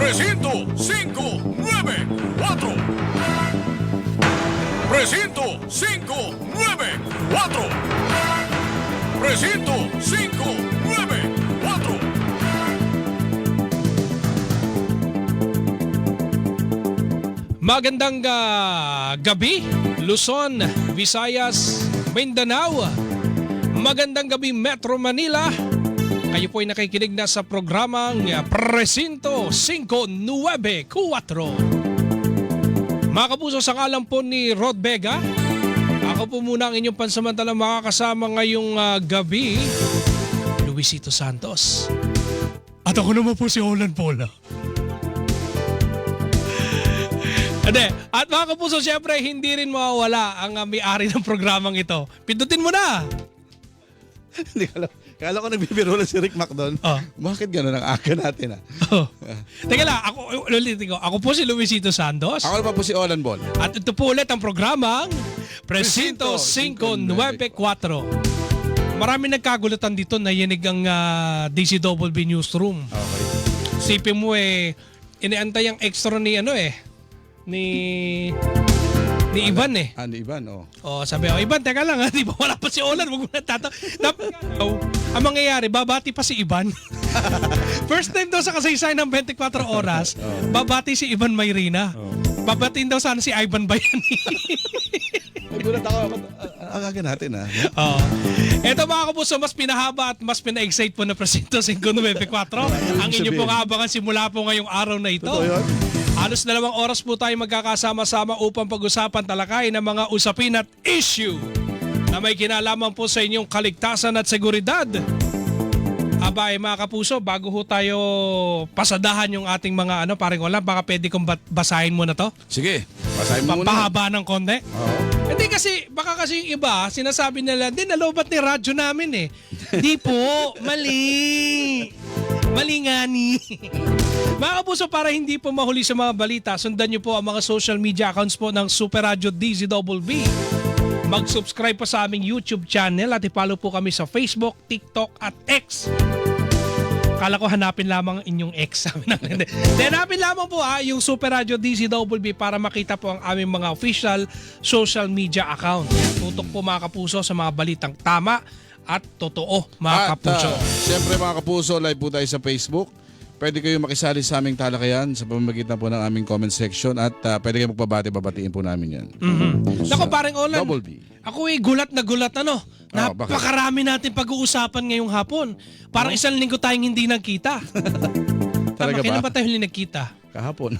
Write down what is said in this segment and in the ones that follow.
Precinto 594. Precinto 594. Precinto 594. Magandang gabi, Luzon, Visayas, Mindanao. Magandang gabi, Metro Manila. Kayo po ay nakikinig na sa programang Presinto 594. Mga kapuso, sa ngalan po ni Rod Vega, ako po muna ang inyong pansamantalang makakasama ngayong gabi, Luisito Santos. At ako naman po si Olan Pola. At mga kapuso, syempre hindi rin mawawala ang may-ari ng programang ito. Pindutin mo na! Hindi ko alam. Kala ko nagbibiro lang si Rick Mac doon. Oh. Bakit gano'n ang aga natin Oh. Teka lang, ako po si Luisito Santos. Ako naman po si Olan Ball. At ito po ulit ang programang Presinto 594. Marami nagkagulatan dito na yanig ang DCWB Newsroom. Okay. Sipin mo iniantay ang extra ni ni Ivan Ni Ivan, oh. Oh, sabi ko, Ivan, teka lang di ba wala pa si Olan, wag mo na ang mangyayari, babati pa si Ivan. First time daw sa kasaysayan ng 24 oras, babati si Ivan Mayrina. Babatiin daw sana si Ivan Bayani. Nagulat ako. Ang aga natin, ha? Eto mga kapuso, mas pinahaba at mas pina-excite po na Presinto 594. Ang inyo pong aabangan simula po ngayong araw na ito. Totoo yun? Halos 2 oras po tayo magkakasama-sama upang pag-usapan talakay ng mga usapin at issue na may kinalaman po sa inyong kaligtasan at seguridad. Aba mga kapuso, bago ho tayo pasadahan yung ating mga paring wala, baka pwede kong basahin mo na to? Sige, basahin mo muna. Pampahaba ng konti? Oo. Hindi kasi, baka kasi yung iba, sinasabi nila, nalobat ni radyo namin Di po, mali. Mali nga ni. Mga kapuso, para hindi po mahuli sa mga balita, sundan nyo po ang mga social media accounts po ng Super Radio DZWB. Mag-subscribe po sa aming YouTube channel at i-follow po kami sa Facebook, TikTok at X. Kala ko hanapin lamang ang inyong X. Hanapin lamang po yung Super Radio DZWB para makita po ang aming mga official social media account. Tutok po mga kapuso sa mga balitang tama at totoo mga kapuso. Siyempre mga kapuso, live po tayo sa Facebook. Pwede kayo makisali sa aming talakayan sa pamamagitan po ng aming comment section at pwede kayo magpabati-babatiin po namin yan. Naku, parang Olan, Double B. ako gulat na gulat Napakarami natin pag-uusapan ngayong hapon. Parang isang linggo tayong hindi nagkita. Talaga ba? Kailan ba tayo huli nagkita? Kahapon.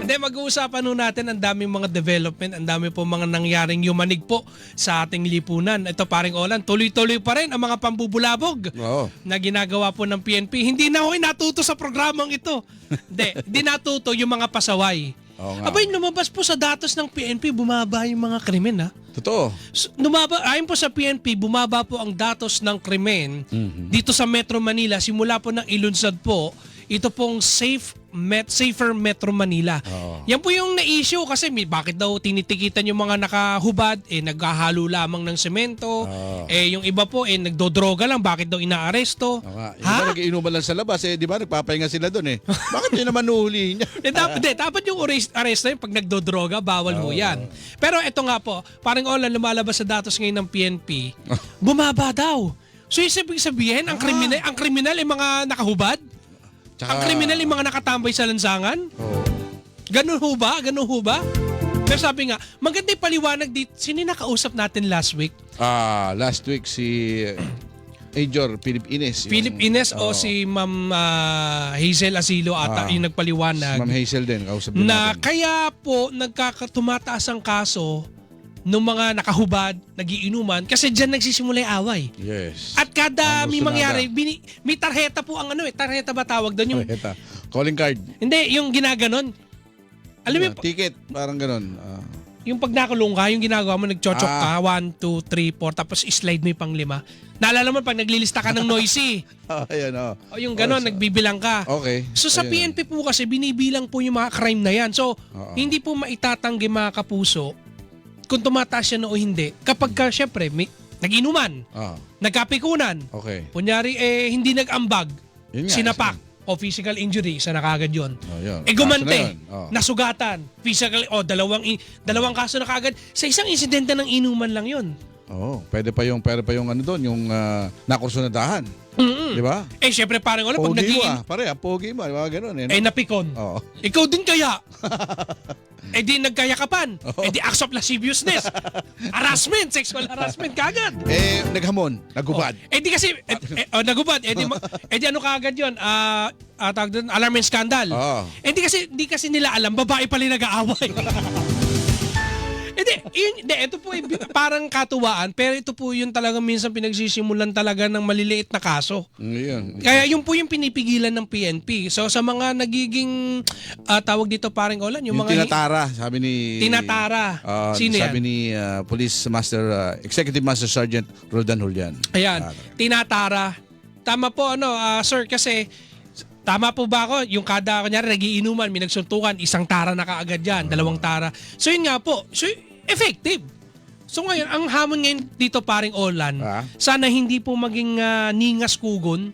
Hindi, mag-uusapan nun natin ang daming mga development, ang dami po mga nangyaring yumanig po sa ating lipunan. Ito paring Olan, tuloy-tuloy pa rin ang mga pambubulabog na ginagawa po ng PNP. Hindi na ako natuto sa programang ito. Hindi natuto yung mga pasaway. Abay, lumabas po sa datos ng PNP, bumaba yung mga krimen Totoo. Ayon po sa PNP, bumaba po ang datos ng krimen dito sa Metro Manila. Simula po ng ilunsad po, ito pong Safer Metro Manila. Yan po yung na-issue kasi bakit daw tinitikitan yung mga nakahubad, naghahalo lamang ng semento, yung iba po nagdodroga lang, bakit daw inaaresto? Yung iba nag-iinuman lang sa labas, di ba nagpapahinga sila doon Bakit yun naman nuhulihin niya? Dapat yung aresto pag nagdodroga, bawal mo yan. Pero ito nga po, parang lumalabas sa datos ngayon ng PNP, bumaba daw. So ibig sabihin, ang kriminal ay mga nakahubad? Ang kriminal yung mga nakatambay sa lansangan? Ganun ho ba? Pero sabi nga, maganda yung paliwanag dito. Sino nakausap natin last week? Last week si Major Philip Ines. Philip Ines o si Ma'am Hazel Asilo ata yung nagpaliwanag. Ma'am Hazel din, kausap din na natin. Kaya po tumataas ang kaso ng mga nakahubad, nagiinuman, kasi dyan nagsisimula yung away. Yes. At kada may mangyari, may tarheta po ang tarheta ba tawag doon? Yung, calling card. Hindi, yung ginaganon. Alam mo, ticket, parang ganon. yung pag nakulong ka, yung ginagawa mo, nagchochok ka, 1, 2, 3, 4, tapos slide mo yung pang 5. Naalala mo, pag naglilista ka ng noisy. Ayan, o yung ganon, nagbibilang ka. Okay. So sa PNP po kasi, binibilang po yung mga crime na yan. So, hindi po maitatanggi mga kapuso kung tumataas siya o hindi. Kapag ka, syempre, nag-inuman, nagkapikunan, okay. kunyari, hindi nag-ambag, Yun nga, sinapak, o physical injury, isa na kagad yun. Yun. Gumante, Kaso na yun. nasugatan, physical, dalawang kaso na kagad. Sa isang insidente ng inuman lang yun. Pwede pa yung ano doon, yung nakursunadahan. Di ba? Syempre parang pag Pogi mo naging... pare, pogi mo, di ba ganun eh. No? napikon. Oo. Ikaw din kaya? Di nagkayakapan. Di acts of lasciviousness. Harassment, sexual harassment kagad. Naghamon, nagubad. Di kasi, nagubad. Di ano kagad yun? Tawag doon, alarm and scandal. Di kasi nila alam, babae pala yung nag-aaway. Ito po parang katuwaan, pero ito po yung talagang minsan pinagsisimulan talaga ng maliliit na kaso. Kaya yun po yung pinipigilan ng PNP. So sa mga nagiging tawag dito parang Olan, yung mga tinatara, sabi ni tinatara. Sino sabi yan? ni Police Master Executive Master Sergeant Roldan Julian. Ayan, tinatara. Tama po sir, kasi tama po ba ako? Yung kada kunyari nagiinuman, may nagsuntukan, isang tara na kaagad yan, dalawang tara. So yun nga po, so effective. So ngayon, ang hamon ngayon dito paring Olan, sana hindi po maging ningas kugon.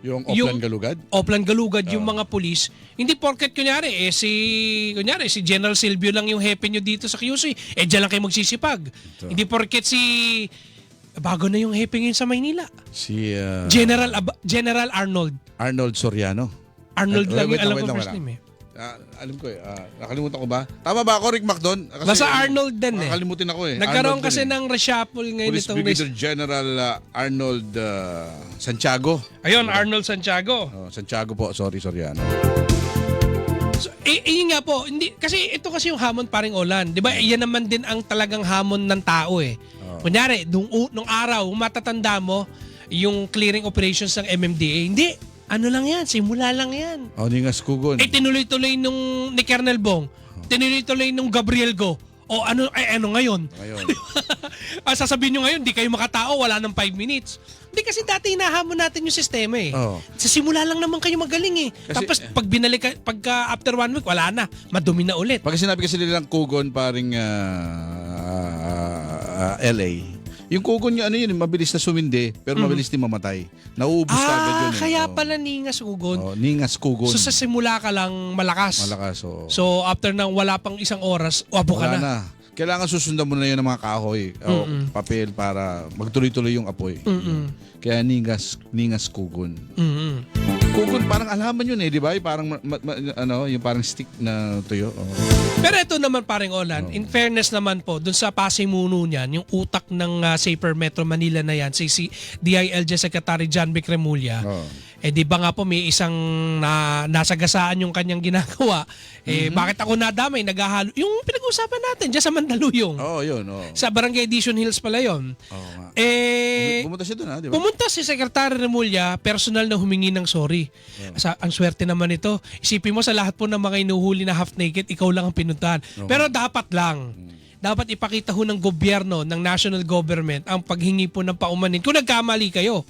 Yung Oplan Galugad? Oplan Galugad, yung mga pulis. Hindi porket kunyari, si General Silvio lang yung hepe nyo dito sa QC, dyan lang kayo magsisipag. Hindi porket bago na yung hepe ngayon sa Maynila. Si General Arnold. Arnold Soriano. Arnold lang yung alam ko first name alam ko nakalimutan ko ba? Tama ba ako, Rick Macdon? Basta Arnold din nakalimutin ako Nagkaroon kasi ng reshuffle ngayon Police Brigadier General Arnold Santiago. Ayun, Arnold Santiago. Santiago po, sorry Soriano. So, yun nga po, hindi, kasi ito kasi yung hamon paring Olan. Di ba? Yan naman din ang talagang hamon ng tao Kunyari, nung araw, matatanda mo, yung clearing operations ng MMDA, hindi. Ano lang yan, simula lang yan. Ningas kugon. Tinuloy-tuloy nung ni Colonel Bong. Tinuloy-tuloy nung Gabriel Go. Ano ngayon? Sasabihin nyo ngayon, di kayo makatao, wala nang 5 minutes. Hindi kasi dati hinahamon natin yung sistema Sa simula lang naman kayo magaling Kasi, tapos pagka after 1 week, wala na. Madumi na ulit. Pag sinabi kasi nilang kugon paring LA, yung kugon niya yun, mabilis na sumindi, pero mabilis din mamatay. Nauubos kagad yun. Kaya pala ningas kugon. Ningas kugon. So sa simula ka lang malakas. So after nang wala pang isang oras, wabo ka na. Kailangan susundan mo na yun ng mga kahoy o papel para magtuloy-tuloy yung apoy. Kaya ningas kugon. Kugon parang alaman yun di ba? Parang yung parang stick na tuyo. Pero ito naman paring Olan, in fairness naman po, dun sa pasimuno niyan, yung utak ng Safer Metro Manila na yan, si DILG Secretary John Vic Remulla, di ba nga po may isang nasagasaan yung kanyang ginagawa. Bakit ako nadamay, naghahalo, yung pinag-usapan natin dyan sa Mandaluyong. Yun. Sa Barangay Edition Hills pala yun. Pumunta siya doon di ba? Pumunta si Secretary Remulla, personal na humingi ng sorry. Ang swerte naman ito. Isipin mo sa lahat po ng mga inuhuli na half naked, ikaw lang ang pinuntahan. Pero dapat lang. Dapat ipakita ho ng gobyerno, ng national government, ang paghingi po ng paumanin. Kung nagkamali kayo.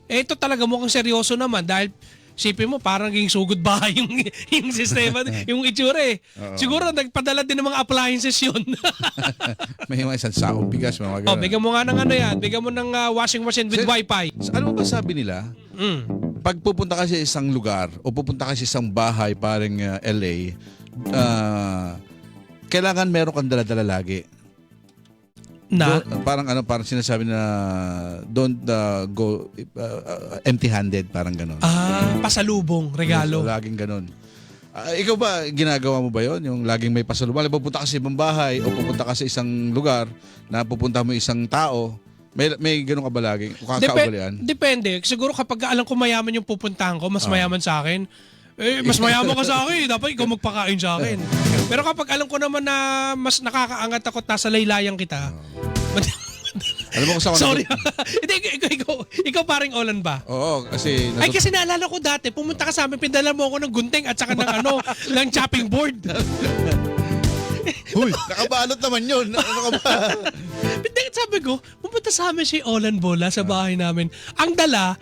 Ito talaga mukhang seryoso naman dahil isipin mo, parang yung sugod bahay yung sistema, yung itsura Siguro nagpadala din ng mga appliances yun. May mga isang saong bigas, mga gano'n. Bigyan mo nga ng bigyan mo ng washing machine with wifi. Ano ba sabi nila? Pag pupunta ka sa isang lugar o pupunta ka sa isang bahay parang LA, kailangan meron kang dala-dala lagi. Parang sinasabi na don't go empty-handed, parang gano'n. Pasalubong, regalo. So, laging gano'n. Ikaw ba, ginagawa mo ba yon? Yung laging may pasalubong? Pupunta ka sa ibang bahay o pupunta ka sa isang lugar na pupunta mo isang tao, may gano'n ka ba laging? Kakaugalian? Depende. Siguro kapag alam ko mayaman yung pupuntahan ko, mas mayaman sa akin, mas mayaman ka sa akin. Dapat ikaw magpakain sa akin. Pero kapag alam ko naman na mas nakakaangat ako at nasa laylayan kita, alam mo kung saan sorry. ikaw paring Olan ba? Oo, kasi kasi naalala ko dati, pumunta ka sa amin, pindala mo ako ng gunting at saka ng ng chopping board. Huy, nakabalot naman yun. Ano ka ba? Sabi ko, pumunta sa amin si Olan Bola sa bahay namin. Ang dala,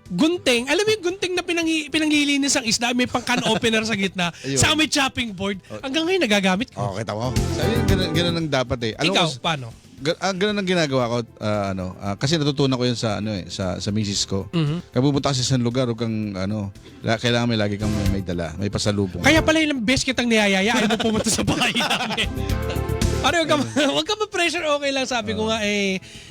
gunting. Alam mo yung gunting na pinanglilinis ang isda, may pang can opener sa gitna. Sa may chopping board. Hanggang ngayon nagagamit ko. Kita mo. Sabi ganun ang dapat Ikaw, paano? ganun ang ginagawa ko, kasi natutunan ko yan sa sa misis ko. Kaya pupunta kasi sa lugar, kailangan lagi kang may dala, may pasalubong. Kaya pala ilang beses kitang niyayaya, ayaw mo pumunta sa bahay namin. Pare, huwag ka ma-pressure, okay lang. Sabi ko nga,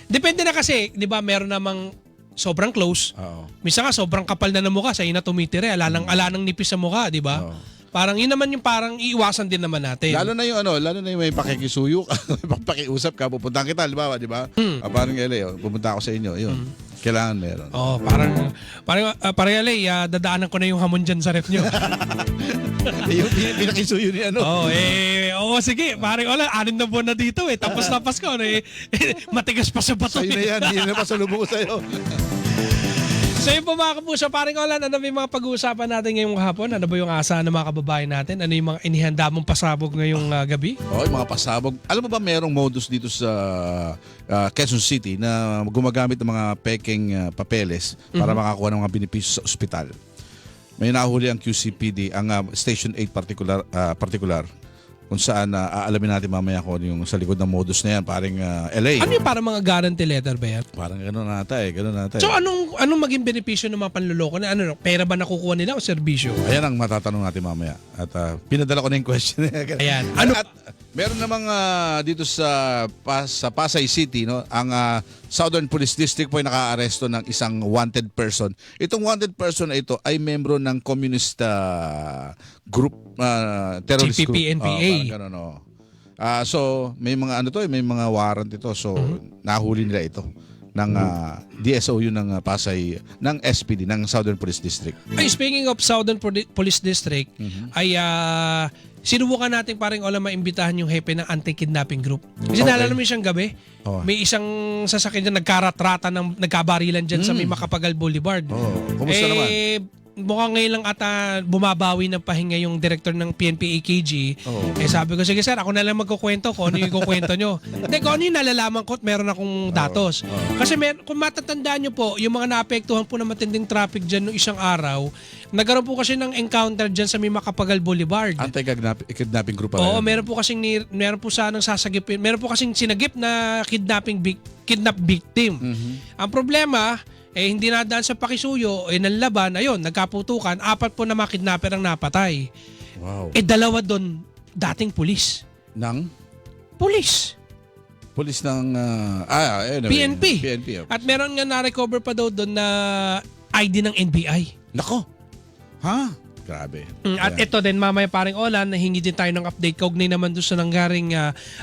depende na kasi, di ba, meron namang sobrang close. Oo. Misa ka, sobrang kapal na ng mukha, sa'yo na tumitire, ala nang nipis sa mukha, di ba? Oo. Parang yun naman yung parang iiwasan din naman natin. Lalo na yung may pakikisuyo ka, may pakiusap ka, pupuntahan kita, di ba? Parang LA, pupunta ako sa inyo, yun. Kailangan meron. Oh, parang LA, dadaanan ko na yung hamon dyan sa ref nyo. Yung pinakisuyo ni Sige, parang wala, 6 na buwan na dito tapos na Pasko, matigas pa sa bato. Sa'yo na yan, hindi na pasalubong ko sa'yo. So yun po mga kapuso, paring Olan, ano ba yung mga pag-uusapan natin ngayong hapon? Ano ba yung asahan ng mga kababayan natin? Ano yung mga inihanda mong pasabog ngayong gabi? Okay, mga pasabog. Alam mo ba merong modus dito sa Quezon City na gumagamit ng mga peking papeles para makakuha ng mga benepisyo sa ospital? May nahuli ang QCPD, ang Station 8 particular, kung saan aalamin natin mamaya kung yung sa likod ng modus na yan, paring LA. Ano yung parang mga guarantee letter ba yan? Parang gano'n nata eh. So anong maging benepisyo ng mga panluloko na pera ba nakukuha nila o serbisyo? Ayan ang matatanong natin mamaya. At pinadala ko na yung question. Ayan. At meron namang dito sa Pasay City, no, ang Southern Police District po ay naka-aresto ng isang wanted person. Itong wanted person na ito ay membro ng communist group, terrorist group. CPP-NPA. Parang ganun, no. So may mga may mga warrant ito. So nahuli nila ito ng DSOU ng Pasay, ng SPD, ng Southern Police District. Ay, speaking of Southern Police District, ay sinubukan natin parang maimbitahan yung hepe ng anti-kidnapping group. Kasi naalala mo siyang gabi, may isang sasakyan dyan nagkaratrata nagkabarilan dyan sa may Makapagal Boulevard. Kumusta naman? Mukhang ngayon lang ata bumabawi ng pahinga yung director ng PNP AKG. Sabi ko, sige sir, ako na lang magkukwento kung ano yung kukwento nyo. Hindi, kung ano yung nalalaman ko at meron akong datos. Kasi kung matatandaan nyo po, yung mga naapektuhan po na matinding traffic dyan nung isang araw, nagkaroon po kasi ng encounter dyan sa may Makapagal Boulevard. Anti-kidnapping group pala. Oo, meron po sanang sasagipin. Meron po kasing sinagip na kidnap victim. Ang problema, hindi nadaan sa pakisuyo, nanlaban, ayun, nagkaputukan, 4 po na mga kidnapper ang napatay. Wow. 2 doon, dating pulis. Ng? Pulis. Pulis ng PNP. PNP. At meron nga na-recover pa daw doon na ID ng NBI. Nako. Ha? Grabe. At ito din, mamaya paring Olan, nahingi din tayo ng update kaugnay naman doon sa nanggaring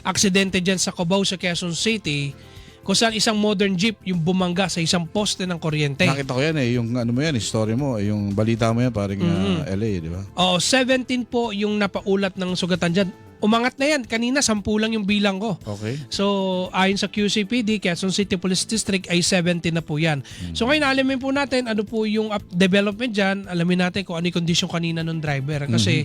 aksidente dyan sa Cubao sa Quezon City, kung saan isang modern jeep yung bumangga sa isang poste ng kuryente. Nakita ko yan yung story mo, yung balita mo yan, parang LA, di ba? Oo, 17 po yung napaulat ng sugatan dyan. Umangat na yan. Kanina, 10 lang yung bilang ko. Okay. So, ayon sa QCPD, Quezon City Police District, ay 17 na po yan. So, ngayon, alamin po natin ano po yung development dyan. Alamin natin kung ano yung condition kanina ng driver. Kasi,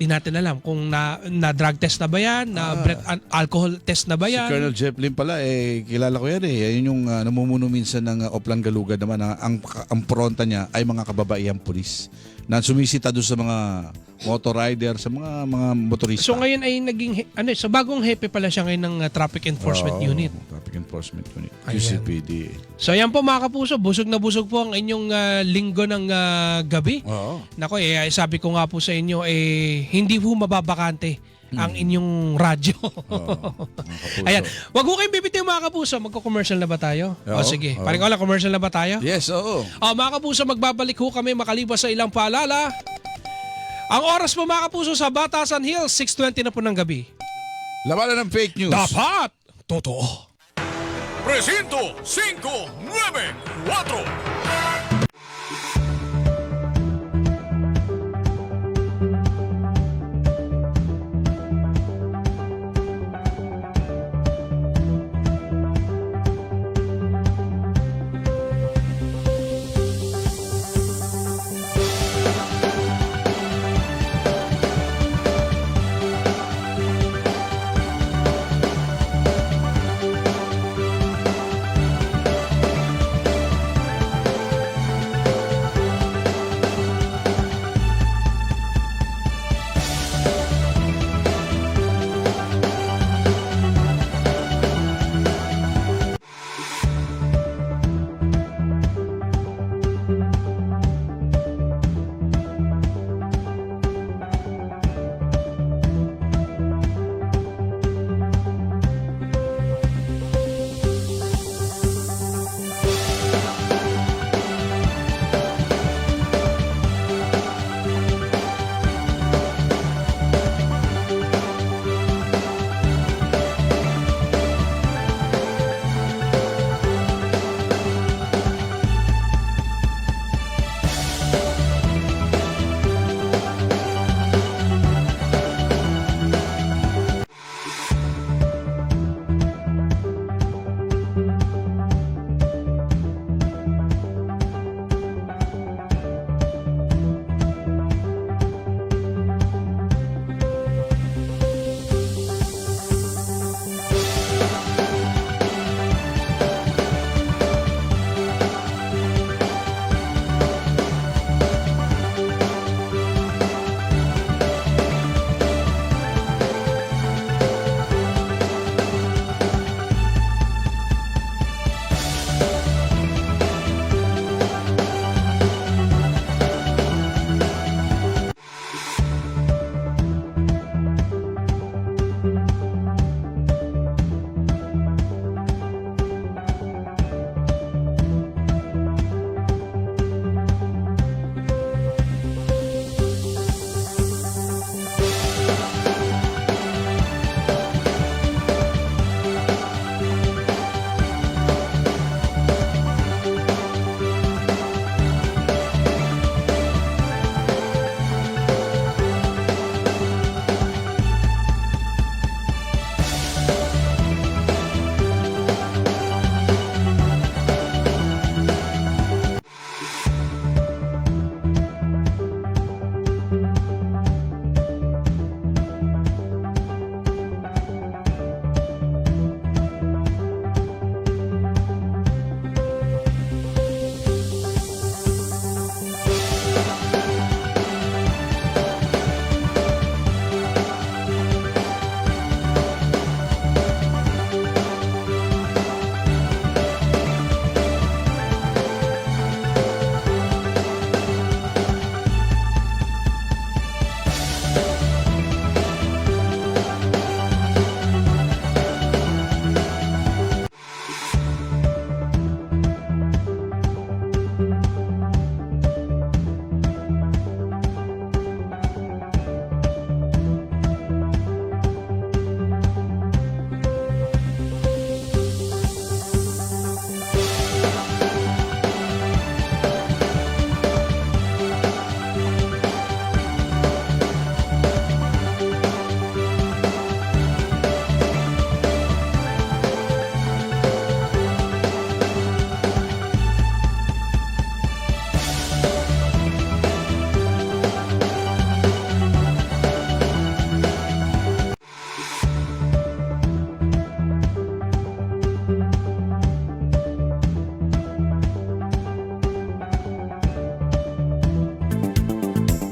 di natin alam kung na drug test na ba yan, na breath alcohol test na ba yan. Si Colonel Jeff Lim pala, kilala ko yan Yan yung namumuno minsan ng Oplan Galuga naman. Ang fronta niya ay mga kababaihang pulis na sumisita doon sa mga motor rider, sa mga motorista. So ngayon ay naging, sa bagong hepe pala siya ngayon ng Traffic Enforcement Unit. Traffic Enforcement Unit, Ayan. QCPD. So ayan po mga kapuso, busog na busog po ang inyong linggo ng gabi. Oo. Nako, sabi ko nga po sa inyo, hindi po mababakante ang inyong radyo. Ayan. Wag ho kayong bibitiw mga kapuso. Magko-commercial na ba tayo? Oo. Sige. Parang wala, commercial na ba tayo? Yes, oo. Mga kapuso, magbabalik ho kami makalipas sa ilang paalala. Ang oras po mga kapuso sa Batasan Hills, 6:20 na po ng gabi. Labanan ng fake news. Dapat! Totoo. Presinto 594.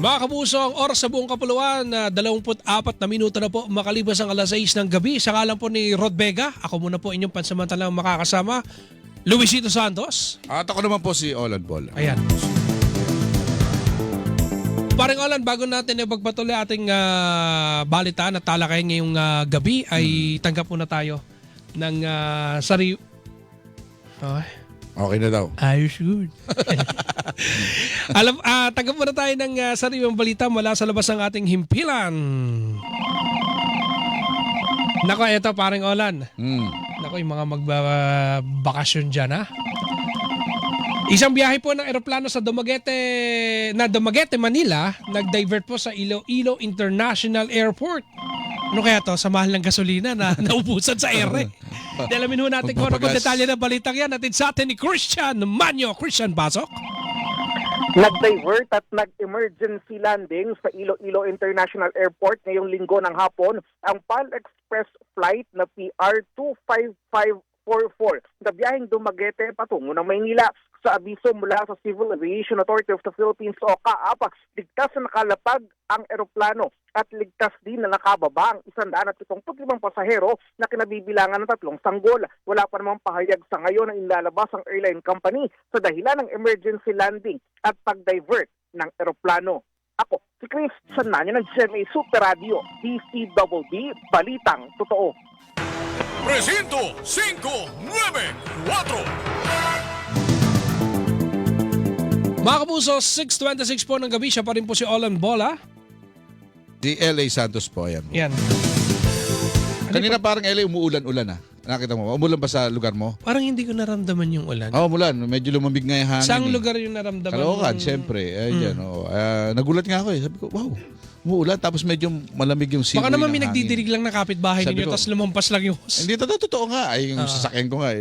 Mga kapuso, ang oras sa buong kapuluan na 24 na minuto na po makalipas ang alas 6 ng gabi. Sa ngalan po ni Rod Vega, ako muna po inyong pansamantalang makakasama, Luisito Santos. At ako naman po si Olan Paul. Ayan. Parang Olan, bago natin ipagpatuloy ating balitaan at talakayan ngayong gabi, ay tanggap muna tayo ng Okay na daw. ayos good. Tanggap muna tayo ng sariwang balita mula sa labas ng ating himpilan. Nako, eto parang Olan. Nako, yung mga magbabakasyon dyan, ha? Isang biyahe po ng eroplano sa Dumaguete, Manila, nag-divert po sa Iloilo International Airport. Ano kaya to? Sa mahal ng gasolina na naubusan sa ere. Alamin ho natin kung ano po detalye ng balitang yan. Natin sa atin ni Christian Manyo. Christian, pasok. Nag-divert at nag-emergency landing sa Iloilo International Airport ngayong linggo ng hapon ang PAL Express flight na PR 25544 na biyaheng Dumaguete patungo ng Maynila. Sa abiso mula sa Civil Aviation Authority of the Philippines o CAAP, ligtas na nakalapag ang eroplano at ligtas din na nakababa ang 175 pasahero na kinabibilangan ng 3 sanggol. Wala pa namang pahayag sa ngayon na inlalabas ang airline company sa dahilan ng emergency landing at pag-divert ng eroplano. Ako, si Chris Sananya ng GMA Super Radio, DCWB, Balitang Totoo. Presinto 594. Mga kapuso, 6:26 po ng gabi. Siya pa rin po si Olan Bola. Si LA Santos po, ayan. Yan. Kanina parang LA umuulan-ulan Nakita mo, umulan ba sa lugar mo? Parang hindi ko naramdaman yung ulan. Umulan. Medyo lumambig nga yung hangin. Saang lugar yung naramdaman? Caloocan, siyempre. Ayan, nagulat nga ako Sabi ko, wow, umuulan. Tapos medyo malamig yung simoy Baka naman ng may hangin. nagdidirig lang na kapitbahay Sabi ninyo ko, tapos lumampas lang yung hose. Hindi, totoo nga. Yung sasakyan ko nga,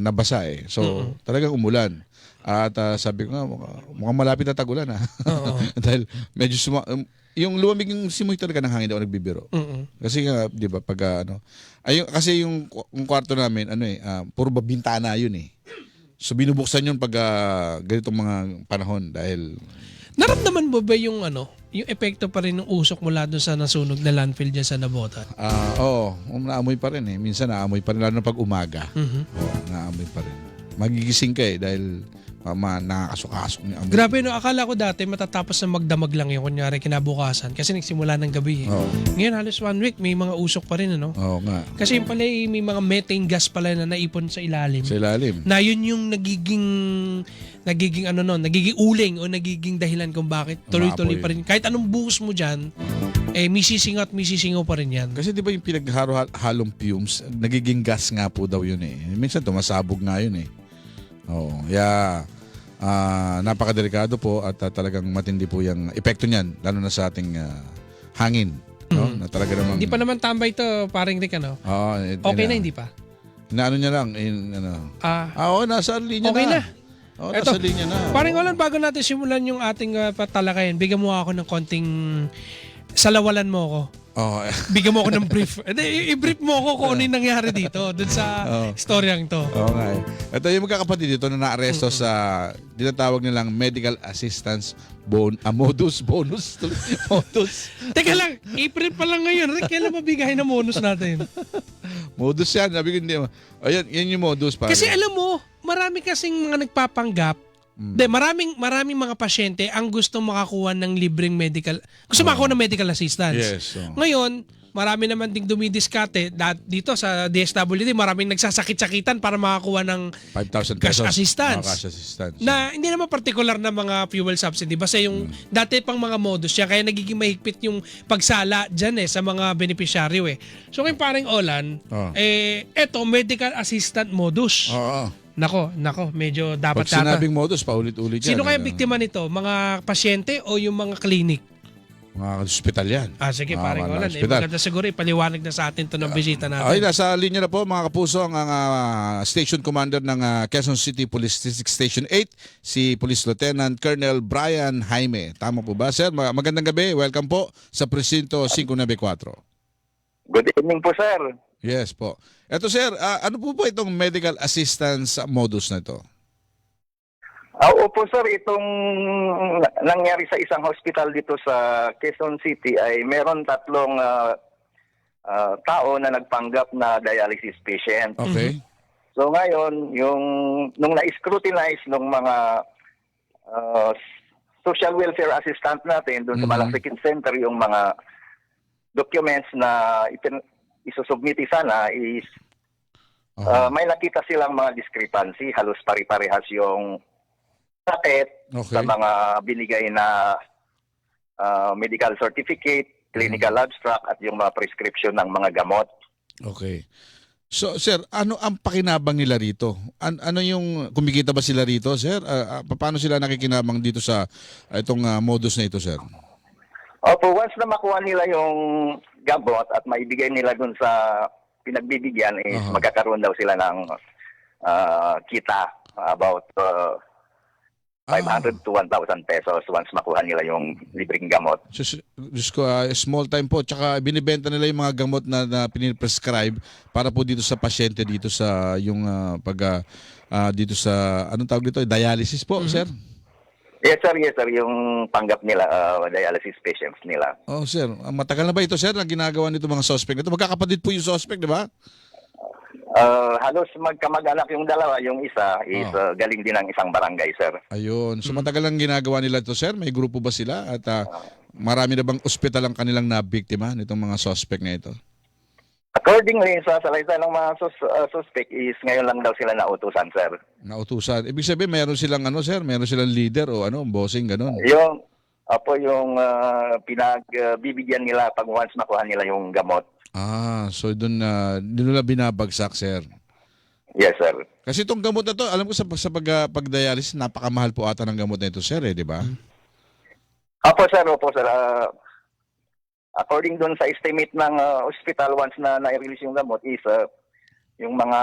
nabasa So, talagang umulan. At sabi ko nga, mukhang malapit na tagulan Dahil medyo yung lumamig yung simoy talaga ng hangin daw nagbibiro. Kasi nga, di ba, pag kasi yung kwarto namin, puro ba bintana yun So binubuksan yun pag ganitong mga panahon dahil... Naramdaman mo ba yung yung epekto pa rin ng usok mula doon sa nasunog na landfill dyan sa Nabota? Oo, naamoy pa rin Minsan naamoy pa rin, lalo na pag umaga. Oo, naamoy pa rin. Magigising ka dahil nakakasok-asok niya. Grabe akala ko dati matatapos na magdamag lang yung kunyari kinabukasan kasi nagsimula ng gabi. Ngayon halos 1 week may mga usok pa rin Oo nga. Kasi yung pala may mga methane gas pala na naipon sa ilalim. Sa ilalim. Na yun yung nagiging uling o nagiging dahilan kung bakit tuloy-tuloy pa rin. Kahit anong buhos mo dyan, may sisingaw pa rin yan. Kasi di ba yung pinaghalo-halong fumes, nagiging gas nga po daw yun Minsan tumasabog nga yun napakadelikado po at talagang matindi po yung epekto niyan, lalo na sa ating hangin. Na talaga namang... Hindi pa naman tambay to, paring Rick, okay na, hindi pa? Inaano niya lang, nasa linya okay na. Nasa linya na. Paring Olan, bago natin simulan yung ating patalakayan, bigyan mo ako ng konting salawalan mo ako. Bigyan mo ako ng brief. I-brief mo ako kung ano yung nangyari dito dun sa storyang to. Oo nga Ito yung magkakapatid dito na naaresto sa dinatawag nilang medical assistance bonus. Teka lang, i-brief pa lang ngayon. Rick, kailan mabigay na bonus natin? Modus yan. Sabi ko hindi. Yan yung modus. Kasi alam mo, marami kasing mga nagpapanggap. Maraming mga pasyente ang gusto makakuha ng libreng makakuha ng medical assistance. Yes. Ngayon, marami naman ding dumidiskarte dito sa DSWD, maraming nagsasakit-sakitan para makakuha ng 5,000 cash pesos. assistance. Cash assistance. Na hindi naman particular na mga fuel subsidy. Basta yung dati pang mga modus yan, kaya nagiging mahigpit yung pagsala dyan sa mga benepisyaryo So ngayon parang Olan, eto medical assistant modus. Oo. Nako, medyo dapat Pag sinabing modus, paulit-ulit yan. Sino kaya biktima nito? Mga pasyente o yung mga klinik? Mga ospital yan. Sige, paring Olan. Maganda siguro ipaliwanag na sa atin to ng bisita natin. Okay, nasa linya na po mga kapuso ang Station Commander ng Quezon City Police District Station 8, si Police Lieutenant Colonel Brian Jaime. Tama po ba, sir? Magandang gabi. Welcome po sa Presinto 594. Good evening po, sir. Yes po. Eto sir, ano po itong medical assistance modus na ito? Opo sir, itong nangyari sa isang hospital dito sa Quezon City ay meron tatlong tao na nagpanggap na dialysis patient. Okay. So ngayon, nung na-scrutinize ng mga social welfare assistant natin doon sa Malapikin Center, yung mga documents na isusubmiti sana is may nakita silang mga discrepancy, halos pare-parehas yung sakit sa mga binigay na medical certificate, clinical abstract at yung mga prescription ng mga gamot. Okay. So, sir, ano ang pakinabang nila rito? Ano yung, kumikita ba sila rito, sir? Paano sila nakikinabang dito sa itong modus na ito, sir? Opo, once na makuha nila yung gamot at maibigay nila dun sa pinagbibigyan is magkakaroon daw sila ng kita about 500 to 1,000 pesos once makuha nila yung libreng gamot. Diyos ko, small time po. Tsaka binibenta nila yung mga gamot na piniprescribe para po dito sa pasyente dito sa yung dito sa anong tawag dito? Dialysis po, sir? Yes sir, yung panggap nila, dialysis patients nila. Oh, sir. Matagal na ba ito, sir, na ginagawa nito mga suspect? Ito magkakapatid po yung suspect, di ba? Halos magkamag-anak yung dalawa, yung isa is galing din ng isang barangay, sir. Ayun. So matagal lang ginagawa nila ito, sir? May grupo ba sila? At marami na bang ospital ang kanilang nabiktima nitong mga suspect na ito? Accordingly sa salaysay ng mga suspect is ngayon lang daw sila nautusan, sir. Nautusan. Ibig sabihin, mayroon silang ano, sir? Mayroon silang leader o ano, bossing, ganun? Yung pinagbibigyan nila pag once makuha nila yung gamot. So doon nila binabagsak, sir. Yes, sir. Kasi itong gamot na to, alam ko sa pag-dialysis, napakamahal po ata ng gamot na ito, sir, di ba? Opo, sir. According doon sa estimate ng hospital, once na na-release yung gamot is yung mga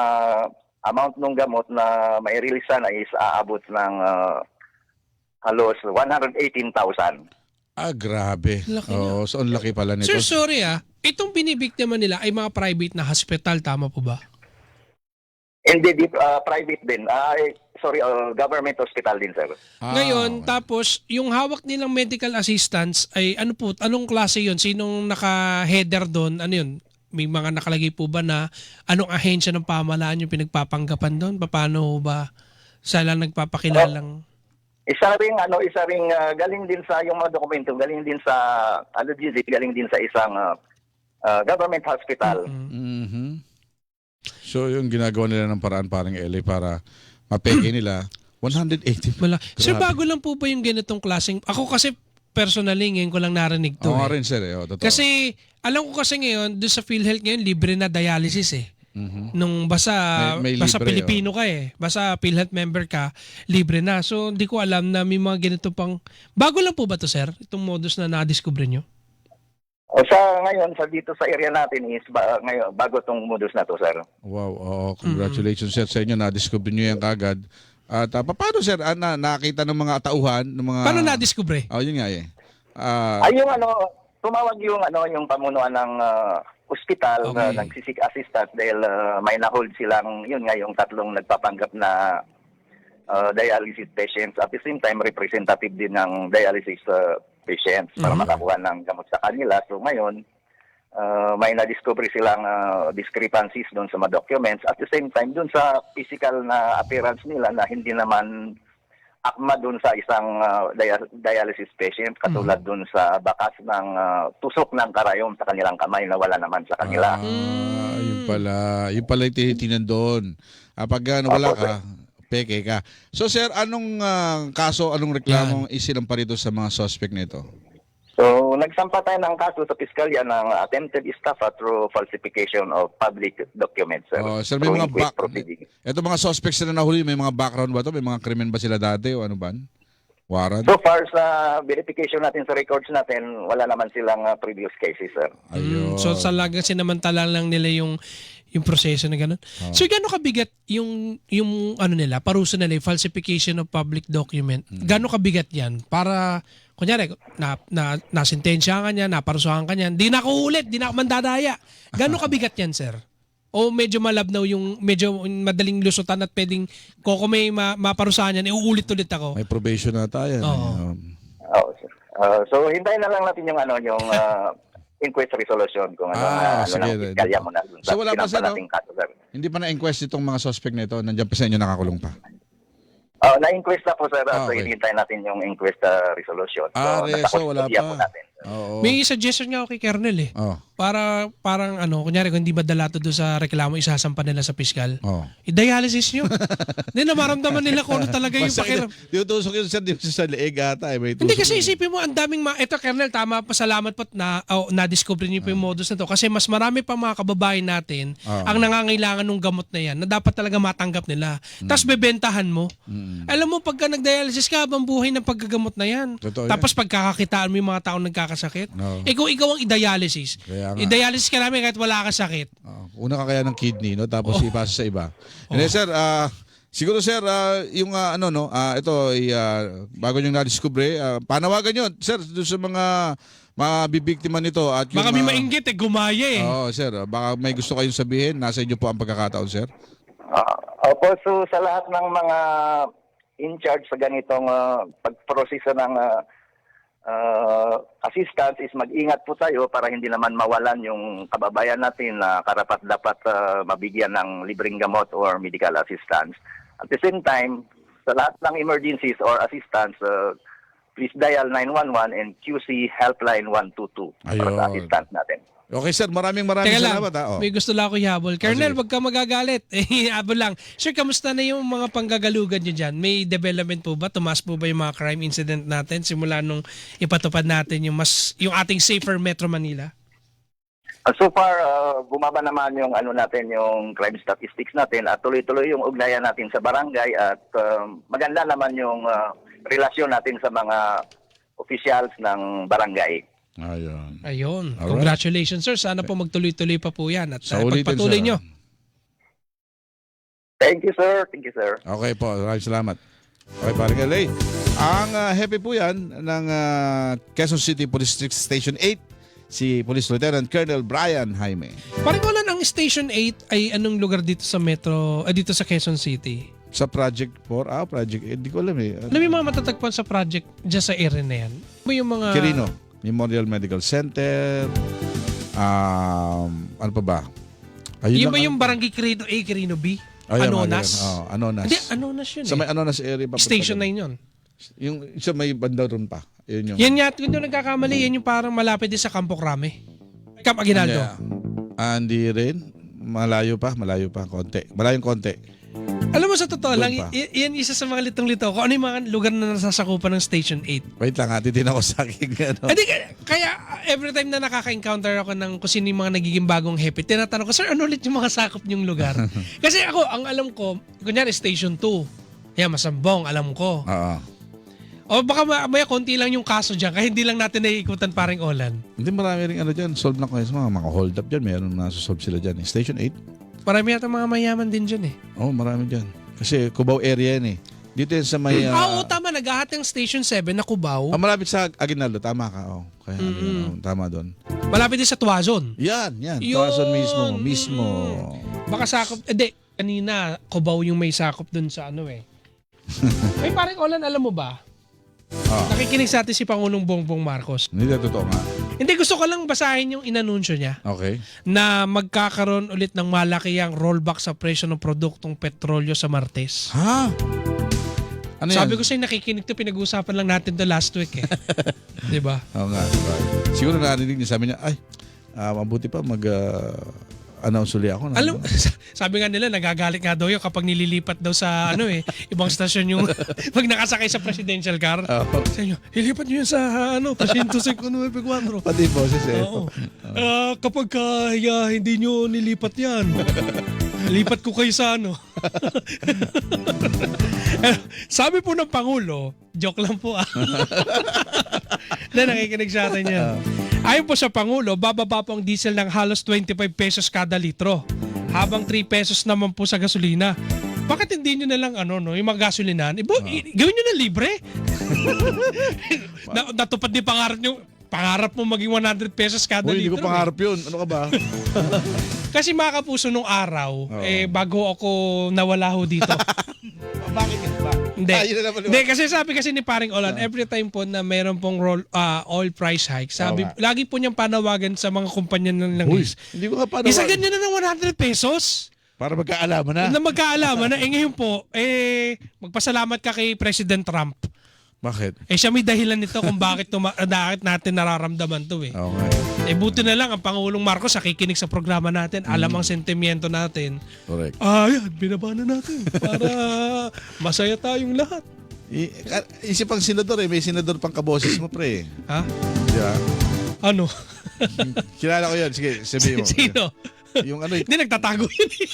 amount ng gamot na mai-release sana is aabot ng halos 118,000. Grabe. Laki so ang laki pala nito. Sir, sorry itong binibiktima nila ay mga private na hospital, tama po ba? Hindi, private din. Government hospital din, sir. Ngayon, tapos, yung hawak nilang medical assistance ay anong klase yun? Sinong naka-header doon? Ano yun? May mga nakalagay po ba na anong ahensya ng pamahalaan yung pinagpapanggapan doon? Paano ba sila nagpapakilalang? Isa ring galing din sa yung mga dokumento, galing din sa galing din sa isang government hospital. So yung ginagawa nila ng paraan parang LA para mapeke nila 180. Wala. Sir, bago lang po ba yung ganitong klaseng... Ako kasi personally ngayon ko lang narinig to. Oo rin, sir. Totoo. Kasi alam ko kasi ngayon doon sa PhilHealth ngayon libre na dialysis Nung basta libre, Pilipino ka basta PhilHealth member ka, libre na. So hindi ko alam na may mga ganito pang... Bago lang po ba to, sir? Itong modus na na-discover nyo? Ngayon, dito sa area natin is ngayon, bago tong modus na to, sir. Wow, congratulations, sir, sa inyo. Na-discover nyo yan kagad. At paano, sir, nakita ng mga tauhan? Ng mga... Paano na-discover? Yun nga tumawag yung pamunuan ng ospital na nagsisik assistant dahil may na-hold silang, yun nga, yung tatlong nagpapanggap na dialysis patients. At the same time, representative din ng dialysis patients para makakuha ng gamot sa kanila. So ngayon, may na-discover silang discrepancies doon sa mga documents. At the same time, doon sa physical na appearance nila na hindi naman akma doon sa isang dialysis patient, katulad doon sa bakas ng tusok ng karayom sa kanilang kamay na wala naman sa kanila. Yun pala yung tinitingnan doon. Pag wala ka, peke ka. So sir, anong anong reklamong isinampa rito sa mga suspect nito? So, nagsampa tayo ng kaso sa piskalya ng attempted estafa through falsification of public documents, sir. Sir, may mga ito mga suspects na nahuli, may mga background ba to? May mga krimen ba sila dati o ano ba? Warrant? So far sa verification natin sa records natin, wala naman silang previous cases, sir. Ayun. So talagang sinamantala lang nila yung proseso na gano'n. So gano'n kabigat yung ano nila, parusa nila, yung falsification of public document. Gano'n kabigat yan? Para, kunyari, nasintensya ka niya, naparusahan ka niya, di na ako ulit, di na ako mandadaya. Gano'n kabigat yan, sir? O medyo malabnaw yung medyo madaling lusutan at pwedeng kung may maparusahan yan, uulit-ulit ako. May probation na tayo. Oo. Oo, sir. So hintayin na lang natin yung inquest resolution kung sige. ng piskalya mo na. So, wala pa, sir, no? nating kaso, sir. Hindi pa na-inquest itong mga suspect na ito. Nandiyan pa sa inyo, nakakulong pa. Na-inquest na po, sir. So Okay. hintayin natin yung inquest resolution. Reso, wala nakakustodya po pa. natin. Oo. May suggestion nga ako kay Kernel eh. Oh. Parang kunyari kung hindi madala to doon sa reklamo, isasampa nila sa piskal. Oh. I-dialysis nyo. Hindi na maramdaman nila kung ano talaga yung pakiram. Tinutusok yun, sir, di sa leeg ata. May Hindi tusok kasi yun. isipin mo, ang daming ito Kernel, tama, pasalamat po na-discover niyo po yung modus na to. Kasi mas marami pa mga kababayan natin ang nangangailangan ng gamot na yan na dapat talaga matanggap nila. Tapos bebentahan mo. Alam mo, pagka nag-dialysis ka, habang buhay ng paggagamot na yan. Totoo Tapos pagkakakitaan mo yung mga taong nagkakasakit. No. Kung ikaw ang i-dialysis, Kaya nga. i-dialysis ka namin kahit wala kang sakit. Una ka kaya ng kidney, no? Tapos ipasa sa iba. Hindi, sir, siguro, sir, yung ito, bago nyo na-discover, panawagan nyo, sir, doon sa mga bibiktima nito. At yung, Baka may mainggit gumaya eh. Oo, sir. Baka may gusto kayong sabihin. Nasa inyo po ang pagkakataon, sir. Opo, so sa lahat ng mga in charge sa ganitong pagproseso ng assistance is mag-ingat po tayo para hindi naman mawalan yung kababayan natin na karapat-dapat mabigyan ng libreng gamot or medical assistance. At the same time, sa lahat ng emergencies or assistance, please dial 911 and QC Helpline 122 para sa Ayun. assistance natin. Okay, sir. Maraming Teka lang, salamat. may gusto lang ako ihabol. Colonel, sige. wag ka magagalit. Habol lang. Sir, kamusta na yung mga panggagalugan nyo dyan? May development po ba? Tumaas po ba yung mga crime incident natin simula nung ipatupad natin yung ating safer Metro Manila? So far, bumaba naman yung yung crime statistics natin at tuloy-tuloy yung ugnayan natin sa barangay at maganda naman yung relasyon natin sa mga officials ng barangay. Ayun. Ayun. Alright. Congratulations, sir. Sana po magtuloy-tuloy pa po yan. At Sa ulitin, pagpatuloy sir. nyo. Thank you, sir. Thank you, sir. Okay po. Maraming salamat. Okay, parang LA. Ang happy po yan ng Quezon City Police District Station 8, si Police Lieutenant Colonel Brian Jaime. Parang wala ang Station 8 ay anong lugar dito sa Metro, dito sa Quezon City? Sa Project 4, Project 8, di ko alam eh. Ano yung mga matatagpuan sa project dyan sa area na yan? Ano yung mga... Quirino, Memorial Medical Center, ano pa ba? Ayun Yung ba lang yung Barangay Quirino A, Quirino B? Ayun, Anonas? Anonas. Hindi, Anonas yun Sa may eh. Anonas area pa. Station 9 yun. Yung sa may banda ron pa. Yun yung... Yan nga, kung yung nagkakamali, yan yung parang malapit din sa Campo Crame. Camp Aguinaldo. Hindi rin. Malayo pa, konti. Malayong konti. Alam mo sa totoo lang, Doon pa. yan isa sa mga litong-lito. Kung ano yung mga lugar na nasasakupan ng Station 8. Wait lang, titin ako sa akin. Hindi, kaya every time na nakaka-encounter ako ng kung sino yung mga nagiging bagong hepe, tinatanong ko, sir, ano ulit yung mga sakop niyong lugar? Kasi ako, ang alam ko, kunyari Station 2. Yan, Masambong, alam ko. Oo. O baka maya konti lang yung kaso dyan, kaya hindi lang natin naiikutan paring Olan. Hindi, marami rin dyan. Solve na ko mga hold up dyan. Meron na solve sila dyan. Station 8. Marami yata mga mayaman din dyan eh. Oo, marami dyan. Kasi Cubao area yan eh. Dito yan sa may... Oo, tama. Naghahat ng Station 7 na Cubao. malapit sa Aguinaldo. Tama ka. Kaya tama doon. Malapit din sa Tuazon. Yan. Yun! Tuason mismo. Baka sakop, kanina, Cubao yung may sakop dun sa ano eh. May paring Olan, alam mo ba? Nakikinig sa atin si Pangulong Bongbong Marcos. Hindi na totoo nga. Hindi, gusto ko lang basahin yung inanunsyo niya Okay. na magkakaroon ulit ng malakihang rollback sa presyo ng produktong petrolyo sa Martes. Ha? Ano Sabi yan? ko sa'yo, nakikinig to, pinag-uusapan lang natin to last week eh. Diba? Oo nga. Siguro narinig niya, sabi niya, ay, mabuti pa announce uli ako. Alam, sabi nga nila, nagagalit nga daw yun kapag nililipat daw sa ibang stasyon yung pag nakasakay sa presidential car. Sa inyo, ilipat nyo yun sa Presinto 594. Pati boses eh. Oo. Kapag hindi nyo nilipat yan, lipat ko kayo sa Sabi po ng Pangulo, joke lang po na nakikinig sa atin yan. Ayon po sa Pangulo, bababa po ang diesel ng halos 25 pesos kada litro. Habang 3 pesos naman po sa gasolina. Bakit hindi nyo na lang yung mga gasolinahan? Gawin nyo na libre. Natupad din pangarap nyo. pangarap mo maging 100 pesos kada Uy, hindi litro. ko pangarap yun. Ano ka ba? Kasi mga kapuso, nung araw, bago ako nawala ho dito. Bakit ka ba? Hindi. Yun na naman, Hindi, kasi sabi kasi ni Paring Olan, every time po na meron pong oil price hike, sabi, Oo nga. lagi po niyang panawagan sa mga kumpanya ng Uy, langis. hindi ko nga paano. Isagan niyo na ng 100 pesos. Para magkaalaman na. Na magkaalaman na. Ngayon po, magpasalamat ka kay President Trump. Bakit? Siya may dahilan nito kung bakit natin nararamdaman to eh. Oo nga. Buti na lang ang Pangulong Marcos nakikinig sa programa natin, alam ang sentimiento natin. Correct. Yan, binaba na natin para masaya tayong lahat. Isip ang senador eh. May senador pang kaboses mo, pre. Ha? Di ba? Ano? Kilala ko yun. Sige, sabihin mo. Sino? Yung ano eh. Hindi, nagtatago yun eh.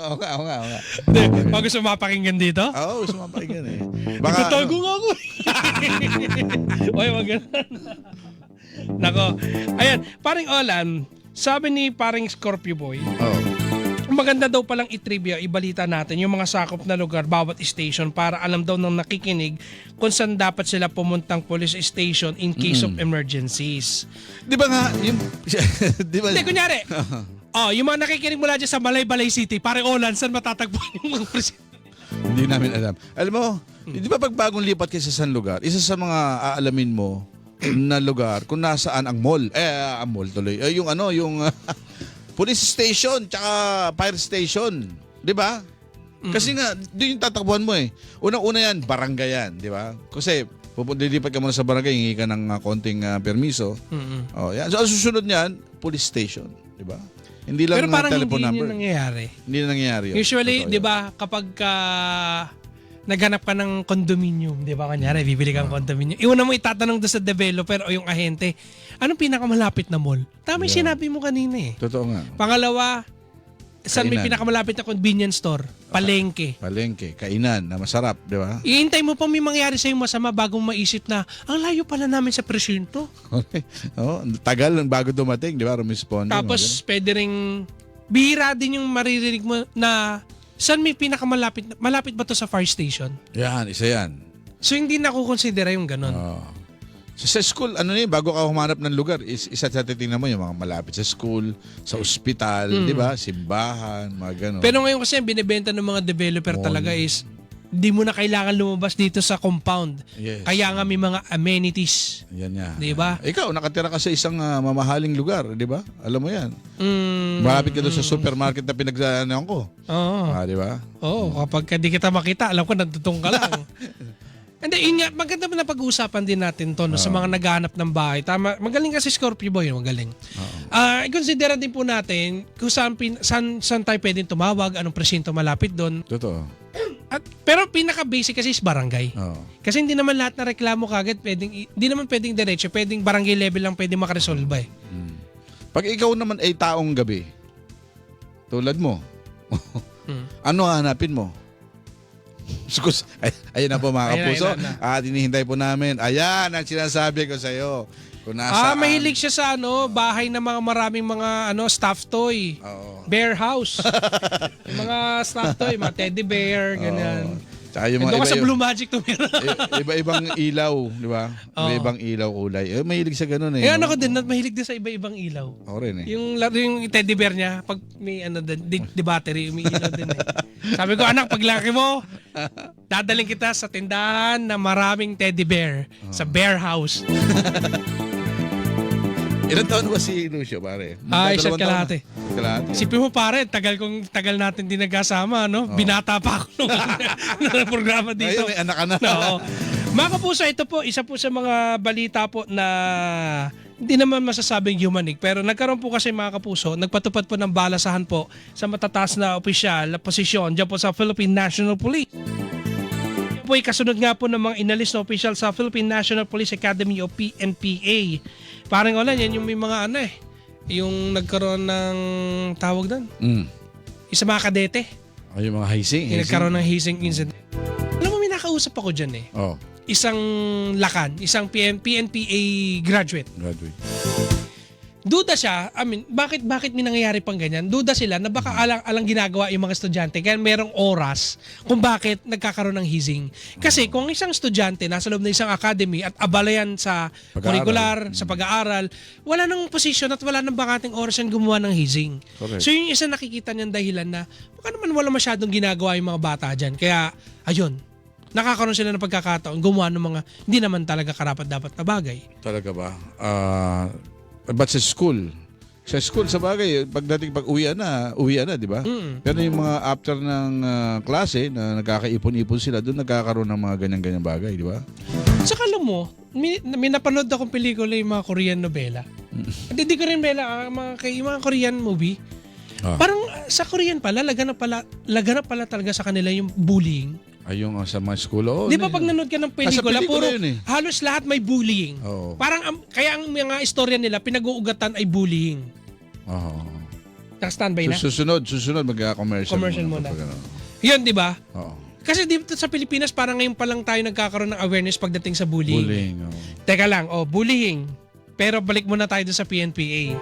Oo nga. Hindi, bago sumapakinggan dito. Oo, gusto mapakinggan eh. Nagtatago nga ako eh. Uy, wag ganun. Nako. Ayan, Paring Olan, sabi ni Paring Scorpio Boy, maganda daw palang i-trivia, ibalita natin yung mga sakop na lugar, bawat station para alam daw ng nakikinig kung saan dapat sila pumuntang police station in case of emergencies. Di ba nga, yung... di ba? Hindi, kunyari, yung mga nakikinig mula dyan sa Balay City, Paring Olan, saan matatagpuan yung mga presidente? Hindi namin alam. Alam mo, di ba pag bagong lipat kayo sa isang lugar, isa sa mga aalamin mo na lugar kung nasaan ang mall. Ang mall tuloy. Yung police station tsaka fire station. Di ba? Kasi nga, doon yung tatakbuhan mo eh. Unang-una yan, barangay yan. Di ba? Kasi lilipat ka muna sa barangay, hingi ka ng konting permiso. Yan. So, ang susunod niyan, police station. Di ba? Hindi lang Pero parang telephone hindi number. yun nangyayari. Hindi na nangyayari yun. Usually, Totoo di yun. ba, kapag naghanap ka ng condominium, di ba, kanyari, bibili kang condominium. Iuna mo itatanong doon sa developer o yung ahente, anong pinakamalapit na mall? Tama yung sinabi mo kanina eh. Totoo nga. Pangalawa, saan may Kainan. pinakamalapit na convenience store? Palengke. Palengke, kainan na masarap, di ba? Iintay mo pa may mangyari sa'yo masama bagong maisip na, ang layo pala namin sa presinto. Okay. Tagal bago dumating, di ba? Rumisponde. Tapos, pwede ring, bihira din yung maririnig mo na, saan may pinakamalapit, malapit ba to sa fire station? Yan, isa yan. So, hindi na kukonsidera yung ganun. Sa school, bago ka humanap ng lugar, isa sa titingnan mo yung mga malapit sa school, sa ospital, di ba? Simbahan, mga gano'n. Pero ngayon kasi ang binibenta ng mga developer talaga is di mo na kailangan lumabas dito sa compound. Yes. Kaya nga may mga amenities. Yan nga. Di ba? Ikaw, nakatira ka sa isang mamahaling lugar, di ba? Alam mo yan. Malapit ka doon sa supermarket na pinagdaanan ko. Oo. Di ba? Oo, kapag di kita makita, alam ko nandutong ka lang. Hindi, yun nga, maganda na pag-uusapan din natin to no, sa mga naghahanap ng bahay. Tama, magaling kasi Scorpio Boy, magaling. I-consider din po natin kung saan tayo pwedeng tumawag, anong presinto malapit doon. Totoo. Pero pinaka-basic kasi is barangay. Oo. Kasi hindi naman lahat na reklamo kagad hindi naman pwedeng diretso, pwedeng barangay level lang pwedeng makaresolve eh. Pag ikaw naman ay taong gabi, tulad mo, ano hanapin mo? Ayun na po mga kapuso. Ayun na. At hinihintay po namin. Ayan ang sinasabi ko sa iyo. Kung nasaan. Mahilig siya sa bahay na mga maraming mga stuffed toy. Oo. Bear house. Yung mga stuffed toy, mga teddy bear, ganyan. Tsaka yung mga Doon ka sa Blue Magic tumira. iba-ibang ilaw, di ba? Iba-ibang ilaw kulay. Mahilig sa ganun eh. Ano ko din, mahilig din sa iba-ibang ilaw. Ako rin eh. Yung teddy bear niya, pag may di battery, may ilaw din eh. Sabi ko, anak, paglaki mo, dadaling kita sa tindahan na maraming teddy bear sa bear house. Ilan taon ba si Lucio, pare? Isa't kalahati. Kalahati. Sipin mo pare, tagal natin din nagkasama, no? Binata pa ako nung programa dito. Ayun, may anak ka na. Oo. Mga kapuso, ito po, isa po sa mga balita po na hindi naman masasabing humanig, pero nagkaroon po kasi mga kapuso, nagpatupad po ng balasahan po sa matataas na opisyal na posisyon dyan po sa Philippine National Police. Ito po ay kasunod nga po ng mga inalis na opisyal sa Philippine National Police Academy o PNPA. Parang wala, yan yung may mga yung nagkaroon ng tawag doon. Isa mga kadete. Yung mga hazing. Yung nagkaroon ng hazing incident. Alam mo, may nakausap ako dyan eh. Oh, Isang lakan, isang PNPA graduate. graduate. duda siya, bakit may nangyayari pang ganyan? Duda sila na baka alang ginagawa yung mga estudyante kaya merong oras kung bakit nagkakaroon ng hazing. Kasi kung isang estudyante nasa loob ng isang academy at abala yan sa curricular, sa pag-aaral, wala nang posisyon at wala nang bakating oras yan gumawa ng hazing. Correct. So yung isa nakikita niyang dahilan na baka naman wala masyadong ginagawa yung mga bata dyan. Kaya, ayun, nakakaroon sila ng pagkakataon gumawa ng mga hindi naman talaga karapat-dapat na bagay. Talaga ba? But sa school, sa bagay, pag-uwian na, di ba? Pero yung mga after ng klase na nagkakaipon-ipon sila, doon nagkakaroon ng mga ganyan-ganyan bagay, di ba? Saka alam mo, may napanood akong pelikula yung mga Korean novela. Hindi Korean novela, mga Korean movie. Parang sa Korean pala, laganap pala talaga sa kanila yung bullying. Ay, yung sa mga school. Oh, Di ba pag nanood ka ng pelikula, puro yun, eh. halos lahat may bullying. Oo. Parang kaya ang mga istorya nila, pinag-uugatan ay bullying. Oo. Naka-standby na? Susunod, mag-commercial. Commercial muna. Pag, Yun, di ba? Oo. Kasi dito sa Pilipinas, parang ngayon pa lang tayo nagkakaroon ng awareness pagdating sa bullying. Bullying. Teka lang, bullying. Pero balik muna tayo doon sa PNPA.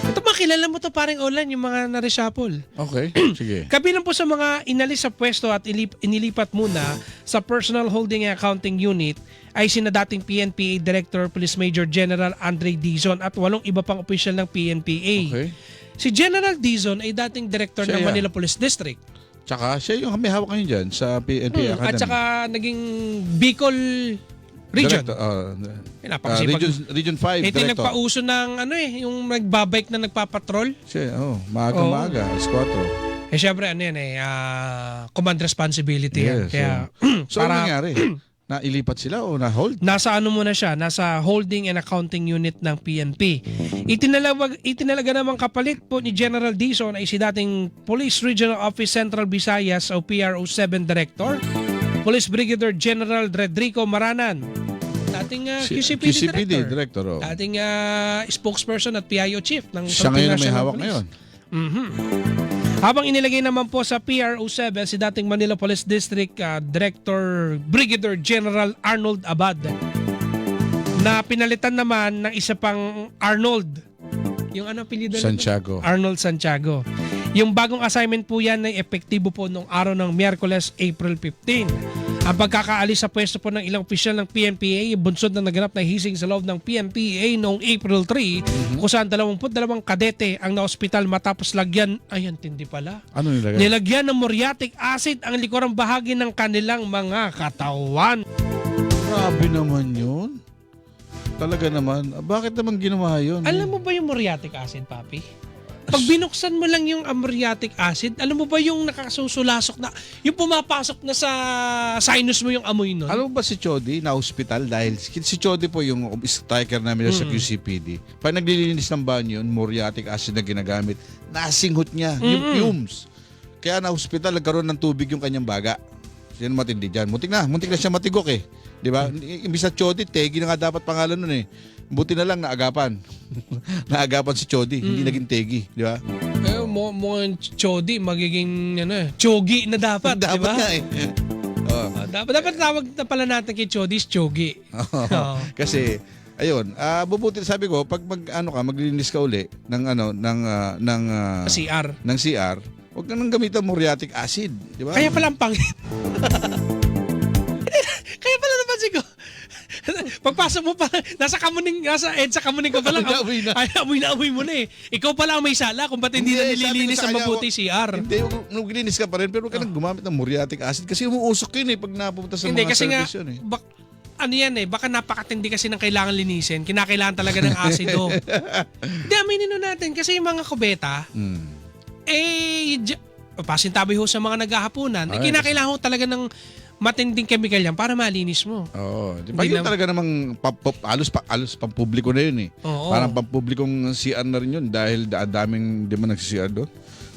Ito makilala mo to parang online, yung mga na-reshuffle. Okay, sige. Kabilang po sa mga inalis sa pwesto at inilipat muna sa Personal Holding and Accounting Unit ay sina dating PNPA Director Police Major General Andre Dizon at 8 iba pang opisyal ng PNPA. Okay. Si General Dizon ay dating Director ng Manila Police District. Tsaka siya yung may hawak ngayon dyan sa PNP Academy. At saka naging Bicol Region. Region 5 Ito Director. nagpauso ng yung nagbabike na nagpapatrol. Siya, maaga, alas 4. Syempre command responsibility yan. Yes, Kaya so ano nangyari? Nailipat sila o na-hold? Nasa muna siya, nasa holding and accounting unit ng PNP. Itinalaga namang kapalit po ni General Dizon ay si dating Police Regional Office Central Visayas o PRO7 Director, Police Brigadier General Redrico Maranan, dating QCPD Director. dating spokesperson at PIO Chief ng Siya ngayon na may hawak Police. ngayon. Habang inilagay naman po sa PRO7 si dating Manila Police District Director Brigadier General Arnold Abad, na pinalitan naman ng isa pang Arnold. Yung apelyido Santiago. Arnold Santiago. Yung bagong assignment po yan ay epektibo po nung araw ng Miyerkules, April 15. Ang pagkakaalis sa pwesto po ng ilang opisyal ng PNPA, bunsod na naganap na hising sa loob ng PNPA noong April 3, kung saan 22 kadete ang na-hospital matapos lagyan, tindi pala. Ano nilagay? Nilagyan ng muriatic acid ang likurang bahagi ng kanilang mga katawan. Grabe naman yun. Talaga naman. Bakit naman ginawa yun? Alam mo ba yung muriatic acid, Papi? Pag binuksan mo lang yung muriatic acid, alam mo ba yung nakasusulasok na, yung pumapasok na sa sinus mo yung amoy nun? Alam mo ba si Chody na hospital dahil si Chody po yung striker namin sa QCPD. Pag naglilinis ng banyo, muriatic acid na ginagamit, nasinghot niya yung fumes. Kaya na hospital, nagkaroon ng tubig yung kanyang baga. Yan matindi dyan. Muntik na siya matigok eh. Di ba? Imbis na Chody, Tegi na nga dapat pangalan nun eh. Buti na lang naagapan. Naagapan si Chody, hindi naging Tegi, di ba? Chody, magiging Chogi na dapat, di ba? Nga eh. Dapat tawag na pala natin kay Chody is Chogi. Kasi ayun, bubuti sabi ko pag maglilinis ka uli ng CR. Ng CR, huwag ka nang gamitan muriatic acid, di ba? Kaya pala ang pangit. Kaya pala napansin ko. Pagpasok mo pa, nasa EDSA kamuning ka pa lang. Amoy na amoy mo na eh. Ikaw pala ang may sala kung ba't hindi na nililinis ang mabuti CR. Hindi, naglilinis ka pa rin pero huwag ka nang gumamit ng muriatic acid kasi umuusok yun eh pag napunta sa mga service yun eh. Baka napakatindi kasi ng kailangan linisin. Kinakailangan talaga ng asido. Hindi, aminin natin kasi yung mga kubeta, pasintabi ho sa mga naghahaponan, kinakailangan ho talaga ng matinding chemical yan para malinis mo. Oo. Diba yun talaga namang alos pampubliko na yun eh. Oo. Parang pampublikong CR na rin yun dahil daming di man nagsi-CR doon.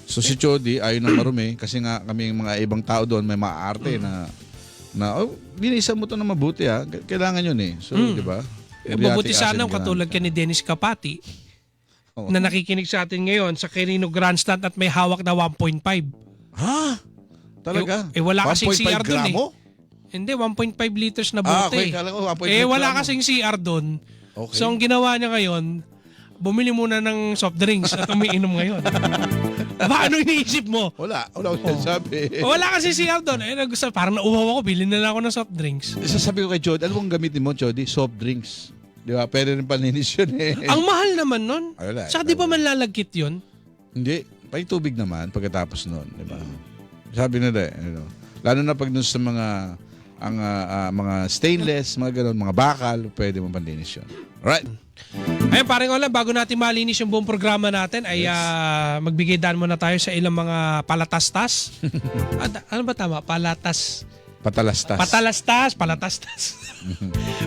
So si Chody ayaw ng marumi kasi nga kami mga ibang tao doon may maarte na linisan mo to na mabuti ha. Kailangan yun eh. So di ba? Mabuti sana katulad ka ni Dennis Kapati na nakikinig sa atin ngayon sa Quirino Grandstand at may hawak na 1.5. Ha? Talaga? Wala kasing CR doon gramo? Hindi, 1.5 liters na bote. Okay. Kala ko 1.5 wala gramo. kasing CR doon. Okay. So ang ginawa niya ngayon, bumili muna ng soft drinks at umiinom ngayon. Ba, ano iniisip mo? Wala akong sinasabi. Wala kasi siya doon. Parang nauuhaw ako, bilhin na lang ako ng soft drinks. Sasabi ko kay Jody, ano bang gamitin mo, Jody? Soft drinks. Di ba? Pwede rin paninis yun eh. Ang mahal naman nun. Ay, wala. Saka di ba manlalagkit yun? Hindi. Pay tubig naman pagkatapos nun. Di ba? Sabi nila lalo na pag dun sa mga mga stainless, mga ganun, mga bakal, pwede mo panlinis yun. Alright. Ayun, paring Olan, bago natin malinis yung buong programa natin, ay magbigay daan muna tayo sa ilang mga palatastas. Ano ba tama? Patalastas.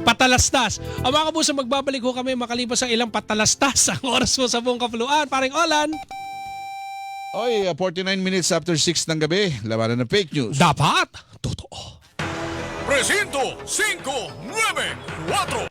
Patalastas. Ang mga kapuso, magbabalik ho kami makalipas ang ilang patalastas. Ang oras mo sa buong kapuluan. Paring Olan. Oy, 49 minutes after 6 ng gabi, labanan ng fake news. Dapat totoo. Presinto 594.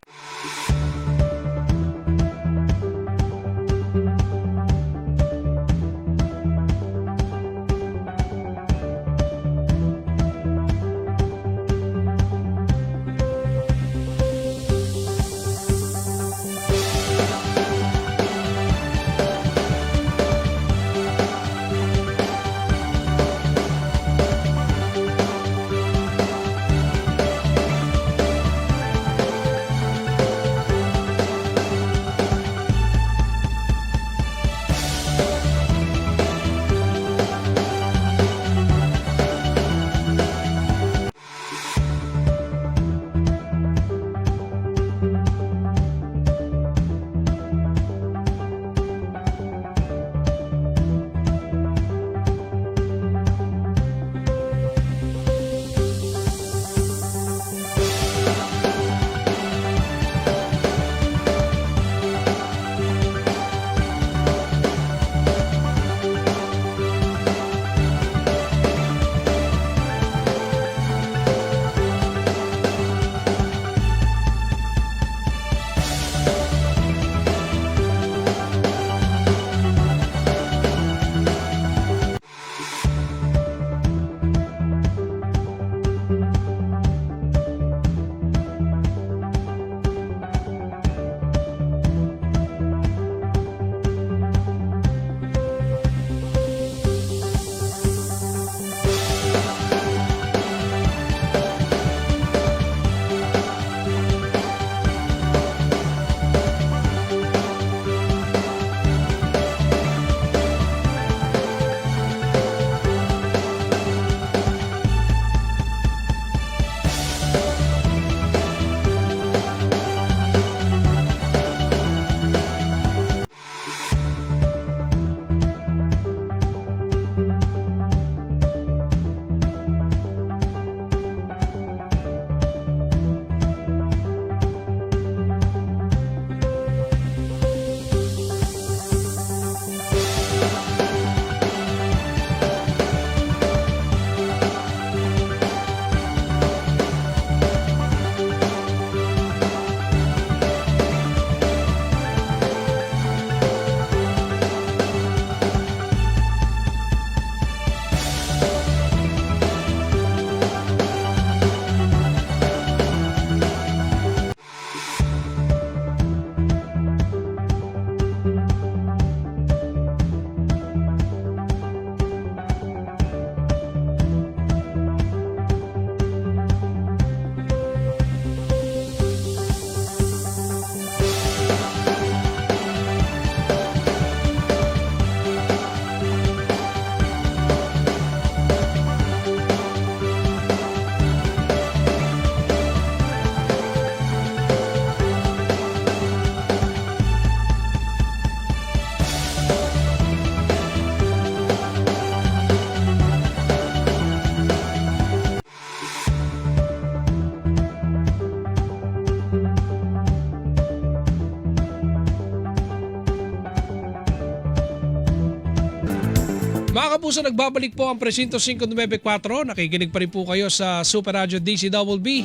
Mga kapuso, nagbabalik po ang Presinto 594. Nakikinig pa rin po kayo sa Super Radio DCWB.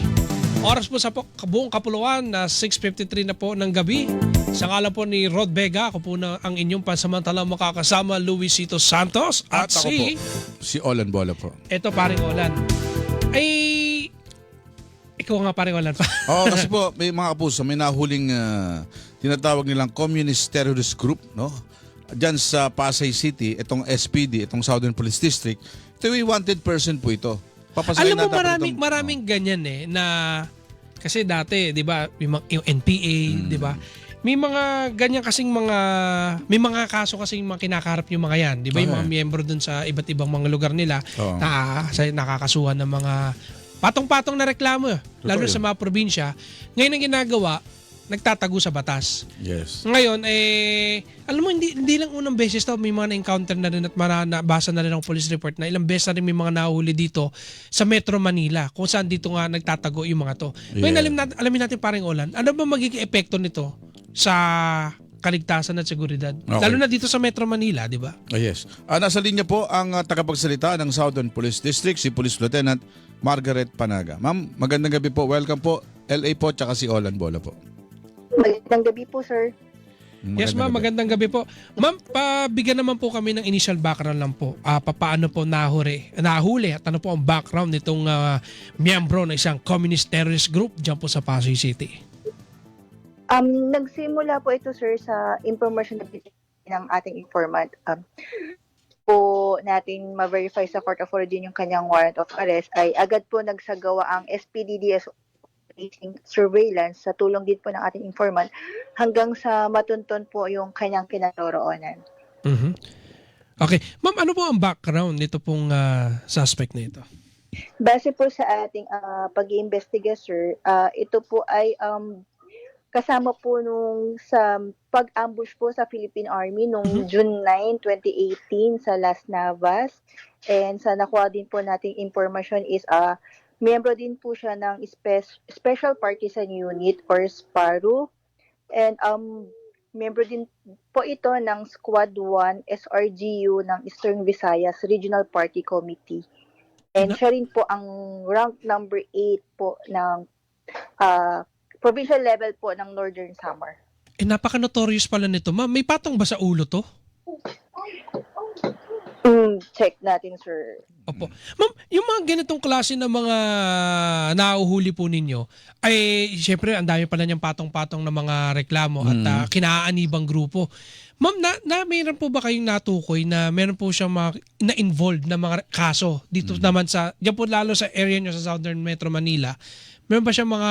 Oras po sa buong kapuluan na 6:53 na po ng gabi. Sa ngalan po ni Rod Vega, ako po na ang inyong pansamantalang makakasama, Luisito Santos. At ako po, si Olan Bola po. Ito, paring Olan. Ay, ikaw nga paring Olan pa. Oo, kasi po, may mga kapuso, may nahuling tinatawag nilang Communist Terrorist Group, no? Diyan sa Pasay City, itong SPD, itong Southern Police District, ito yung wanted person po ito. Papasakay Alam mo, na dapat maraming ganyan na kasi dati, di ba, yung NPA, di ba? May mga ganyan kasing may mga kaso kasing mga kinakaharap yung mga yan. Di ba? Yung mga miyembro dun sa iba't ibang mga lugar nila na nakakasuhan ng mga patong-patong na reklamo. Lalo sa mga probinsya. Ngayon ang ginagawa, nagtatago sa batas. Yes. Ngayon, alam mo, hindi lang unang beses to, may mga na-encounter na rin at nabasa na rin ang police report na ilang beses na rin may mga nahuli dito sa Metro Manila kung saan dito nga nagtatago yung mga to. Ngayon, alamin natin parang Olan, ano ba magiging epekto nito sa kaligtasan at seguridad? Okay. Lalo na dito sa Metro Manila, di ba? Yes. Nasa linya po ang tagapagsalita ng Southern Police District, si Police Lieutenant Margaret Panaga. Ma'am, magandang gabi po. Welcome po. LA po, tsaka si Olan Bola po. Magandang gabi po, sir. Yes, ma'am. Magandang gabi po. Ma'am, pabigyan naman po kami ng initial background lang po. Paano po nahuli at ano po ang background nitong miyembro ng isang communist terrorist group dyan po sa Pasay City? Nagsimula po ito, sir, sa information na binigay ng ating informant. Po natin ma-verify sa court of origin yung kanyang warrant of arrest ay agad po nagsagawa ang SPDDS surveillance sa tulong din po ng ating informant hanggang sa matunton po yung kanyang kinaroroonan. Mm-hmm. Okay. Ma'am, ano po ang background nito pong suspect na ito? Base po sa ating pag-iimbestiga, sir, ito po ay kasama po nung sa pag-ambush po sa Philippine Army nung June 9, 2018 sa Las Navas. And sa nakuha din po nating information is miyembro din po siya ng Special Partisan Unit or SPARU. And miyembro din po ito ng Squad 1 SRGU ng Eastern Visayas Regional Party Committee. And siya rin po ang rank number 8 po ng provincial level po ng Northern Samar. Napaka-notorious pala nito, ma'am. May patong ba sa ulo to? Check natin, sir. Opo. Ma'am, yung mga ganitong klase ng mga nauhuli po ninyo, ay syempre ang dami pala niyang patong-patong na mga reklamo at kinaanibang grupo. Ma'am, mayroon po ba kayong natukoy na meron po siyang mga na-involved na mga kaso dito naman diyan po lalo sa area niyo sa Southern Metro Manila? Meron ba siya mga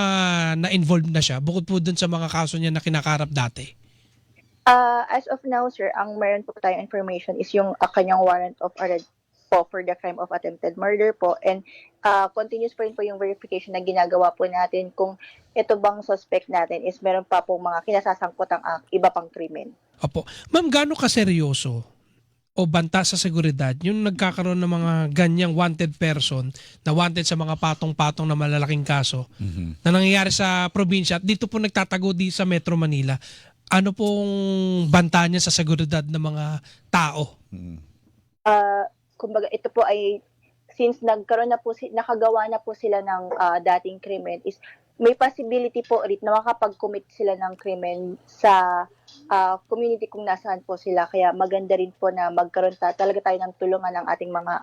na-involved na siya bukod po dun sa mga kaso niya na kinakarap dati? As of now, sir, ang meron po tayong information is yung kanyang warrant of arrest po for the crime of attempted murder po. And continuous pa rin po yung verification na ginagawa po natin kung ito bang suspect natin is meron pa po mga kinasasangkot ang iba pang krimen. Opo. Ma'am, gaano kaseryoso o banta sa seguridad yung nagkakaroon ng mga ganyang wanted person na wanted sa mga patong-patong na malalaking kaso na nangyayari sa probinsya at dito po nagtatago di sa Metro Manila? Ano pong banta niya sa seguridad ng mga tao? Kumbaga ito po ay since nakagawa na po sila ng dating krimen is may possibility po ulit na makapag-commit sila ng krimen sa community kung nasaan po sila. Kaya maganda rin po na magkaroon talaga tayo ng tulungan ng ating mga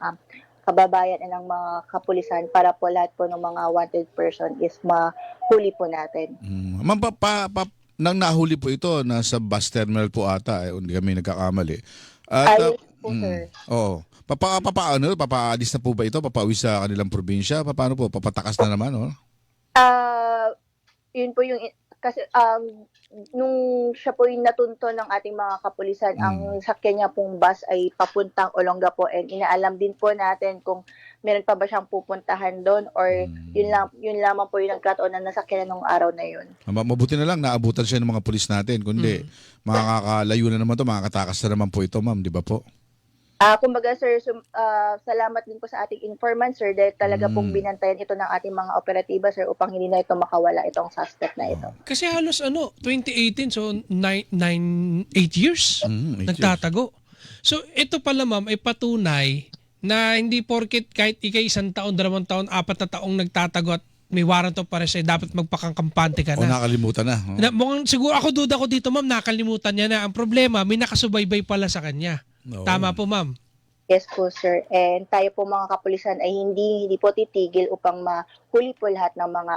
kababayan at ng mga kapulisan para po lahat po ng mga wanted person is mahuli po natin. Ma'am, nang nahuli po ito, nasa bus terminal po ata, hindi kami nagkakamali. Ayun po, sir. Oo. Papaalis na po ba ito? Papauwi sa kanilang probinsya? Paano po? Papatakas na naman, oh? Yun po yung kasi nung siya po yung natunto ng ating mga kapulisan, ang sakyan niya pong bus ay papuntang Olonga po, and inaalam din po natin kung meron pa ba siyang pupuntahan doon or yun lamang po yung nagkataon na nasakyan nung araw na yun. Mabuti na lang naabutan siya ng mga pulis natin, kundi makakalayo na naman to, makakatakas na naman po ito, ma'am, di ba po? Kumbaga, sir, salamat din po sa ating informant, sir, dahil talaga pong binantayan ito ng ating mga operatiba, sir, upang hindi na ito makawala itong suspect na ito. Kasi halos 2018, so 8 years nagtatago. So ito pala, ma'am, ay patunay na hindi porket kahit ikay 1 taon, 2 taon, 4 na taong nagtatago at may warrant of arrest ay dapat magpakangkampante ka na. O nakalimutan na. Mukhang siguro duda ko dito, ma'am, nakalimutan niya na. Ang problema, may nakasubaybay pala sa kanya. No. Tama po, ma'am. Yes po, sir. And tayo po mga kapulisan ay hindi po titigil upang mahuli po lahat ng mga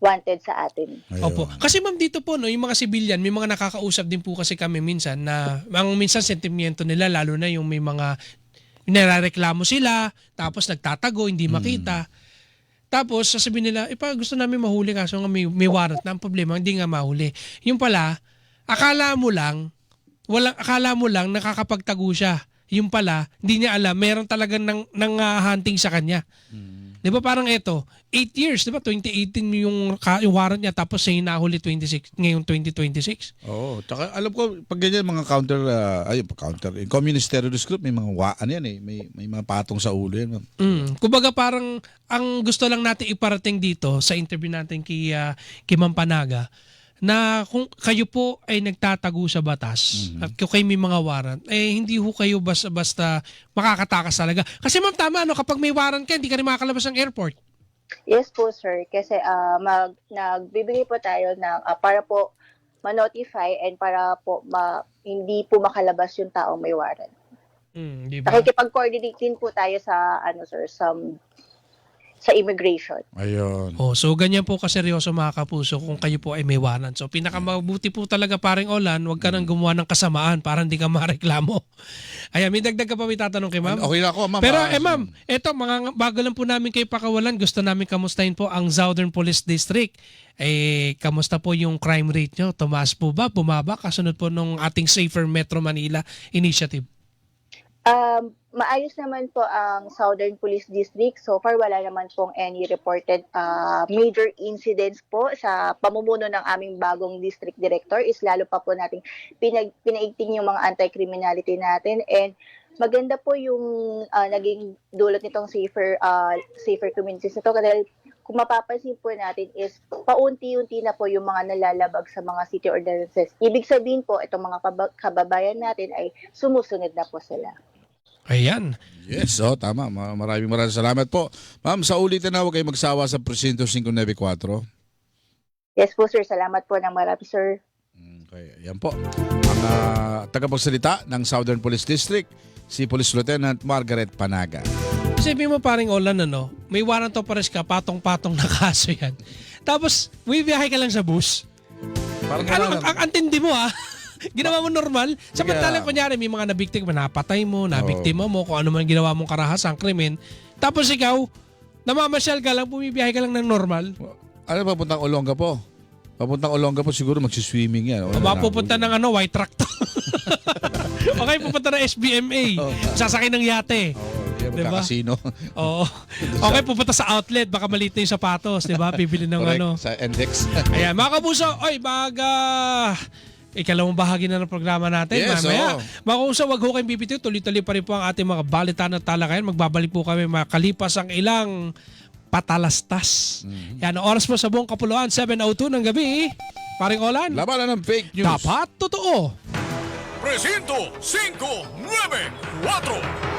wanted sa atin. Ayun. Opo. Kasi ma'am dito po no, yung mga civilian, may mga nakakausap din po kasi kami minsan na ang minsan sentimiento nila lalo na yung may mga nilareklamo sila, tapos nagtatago, hindi makita. Tapos sasabihin nila, gusto namin mahuli kaso nga may warrant na. Ang problema, hindi nga mahuli. Yung pala, akala mo lang nakakapagtago siya. Yung pala, hindi niya alam, meron talagang nang hunting sa kanya. Di ba parang ito, 8 years, di ba? 2018 yung warrant niya tapos siya nahuli ngayong 2026. Oo, tsaka alam ko pag ganyan mga counter communist terrorist group may mga ano yan may mga patong sa ulo yan. Kumbaga parang ang gusto lang natin iparating dito sa interview natin kay Ma'am Panaga na kung kayo po ay nagtatago sa batas at kung kayo may mga warrant, hindi ho kayo basta makakatakas talaga. Kasi ma'am, tama, kapag may warrant ka, hindi ka rin makakalabas ng airport. Yes po, sir. Kasi nagbibigay po tayo ng para po ma-notify and para po hindi po makalabas yung taong may warrant. Diba? Nakikipag-coordinate din po tayo sa sa immigration. Ayun. So ganyan po kaseryoso mga kapuso kung kayo po ay may warrant. So pinakamabuti po talaga paring Olan, huwag ka nang gumawa ng kasamaan para hindi ka mareklamo. Ayan, may dagdag ka pa may tatanong kay ma'am? Okay na ako, ma'am. Pero ma'am, eto bago lang po namin kayo pakawalan, gusto namin kamustahin po ang Southern Police District. Kamusta po yung crime rate nyo? Tumaas po ba? Bumaba? Kasunod po nung ating Safer Metro Manila initiative. Maayos naman po ang Southern Police District. So far, wala naman pong any reported major incidents po sa pamumuno ng aming bagong district director. Is lalo pa po nating pinaigting yung mga anti-criminality natin. And maganda po yung naging dulot nitong safer communities nito. Dahil kung mapapansin po natin is paunti-unti na po yung mga nalalabag sa mga city ordinances. Ibig sabihin po, itong mga kababayan natin ay sumusunod na po sila. Ayan. Yes, tama. Maraming salamat po. Ma'am, sa ulitin na huwag kayo magsawa sa Presinto 594. Yes po, sir. Salamat po ng marami, sir. Okay, yan po. Ang tagapagsalita ng Southern Police District, si Police Lieutenant Margaret Panaga. Isipin mo paring Olan, may warrant of arrest ka, patong-patong na kaso yan. Tapos, biyahe ka lang sa bus. Parang ang antindi mo ginawa mo normal. Samantalang kunyari may mga nabiktima, napatay mo, nabiktima mo, kung ano man ginawa mong karahasang krimen. Tapos ikaw, namamasyal ka lang, bumibiyahe ka lang ng normal. Ano papuntang Olongapo? Papuntang Olongapo siguro magsiswimming yan. Mapupunta ng white truck to. Okay, pupunta ng SBMA. Sasakay ng yate. Diba? Kasino. Oo. Okay, pupunta sa outlet, baka maliit na yung sapatos, diba? Bibili ng correct, sa index. Ayan, mga kapuso, ikalawang bahagi na ng programa natin. Yes, mamaya. Mga kapuso, wag ho kayong bibitiw. Tuloy-tuloy pa rin po ang ating mga balitaan at talakayan. Magbabalik po kami makalipas ang ilang patalastas. Yan, ang oras po sa buong kapuluan, 7:02 ng gabi. Paring Olan. Labanan ng fake news. Dapat totoo. Presinto 594.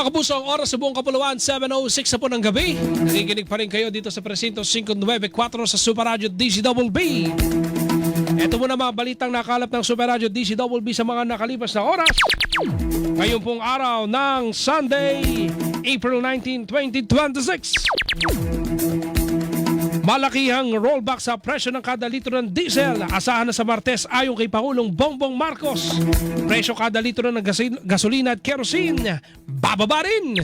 Mga kapuso, ang oras sa buong Kapuluan, 7:06 na po ng gabi. Nakikinig pa rin kayo dito sa Presinto 594 sa Super Radio DCWB. Ito muna mga balitang nakalap ng Super Radio DCWB sa mga nakalipas na oras. Ngayong pong araw ng Sunday, April 19, 2026. Malakihang rollback sa presyo ng kada litro ng diesel. Asahan na sa Martes ayon kay Pangulong Bongbong Marcos. Presyo kada litro ng gasolina at kerosene bababa rin.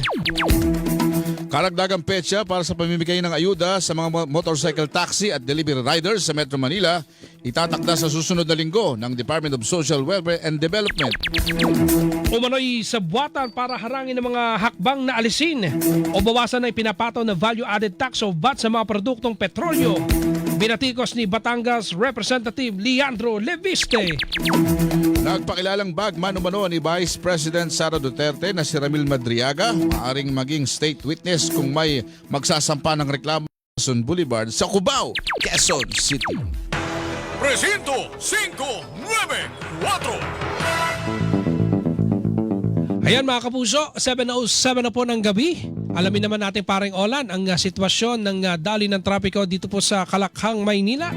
Karagdagang petsa para sa pamimigay ng ayuda sa mga motorcycle taxi at delivery riders sa Metro Manila itatakda sa susunod na linggo ng Department of Social Welfare and Development. Umano'y sabwatan para harangin ng mga hakbang na alisin o bawasan na ipinapataw na value-added tax o VAT sa mga produktong petrolyo. Binatikos ni Batangas Representative Leandro Leviste. Nagpakilalang bagman umano ni Vice President Sara Duterte na si Ramil Madriaga maaring maging state witness kung may magsasampa ng reklamo sa Quezon Boulevard sa Cubao, Quezon City. Presinto 594. Ayan mga kapuso, 7:07 na po ng gabi. Alamin naman natin paring Olan ang sitwasyon ng dali ng trapiko dito po sa Kalakhang, Maynila.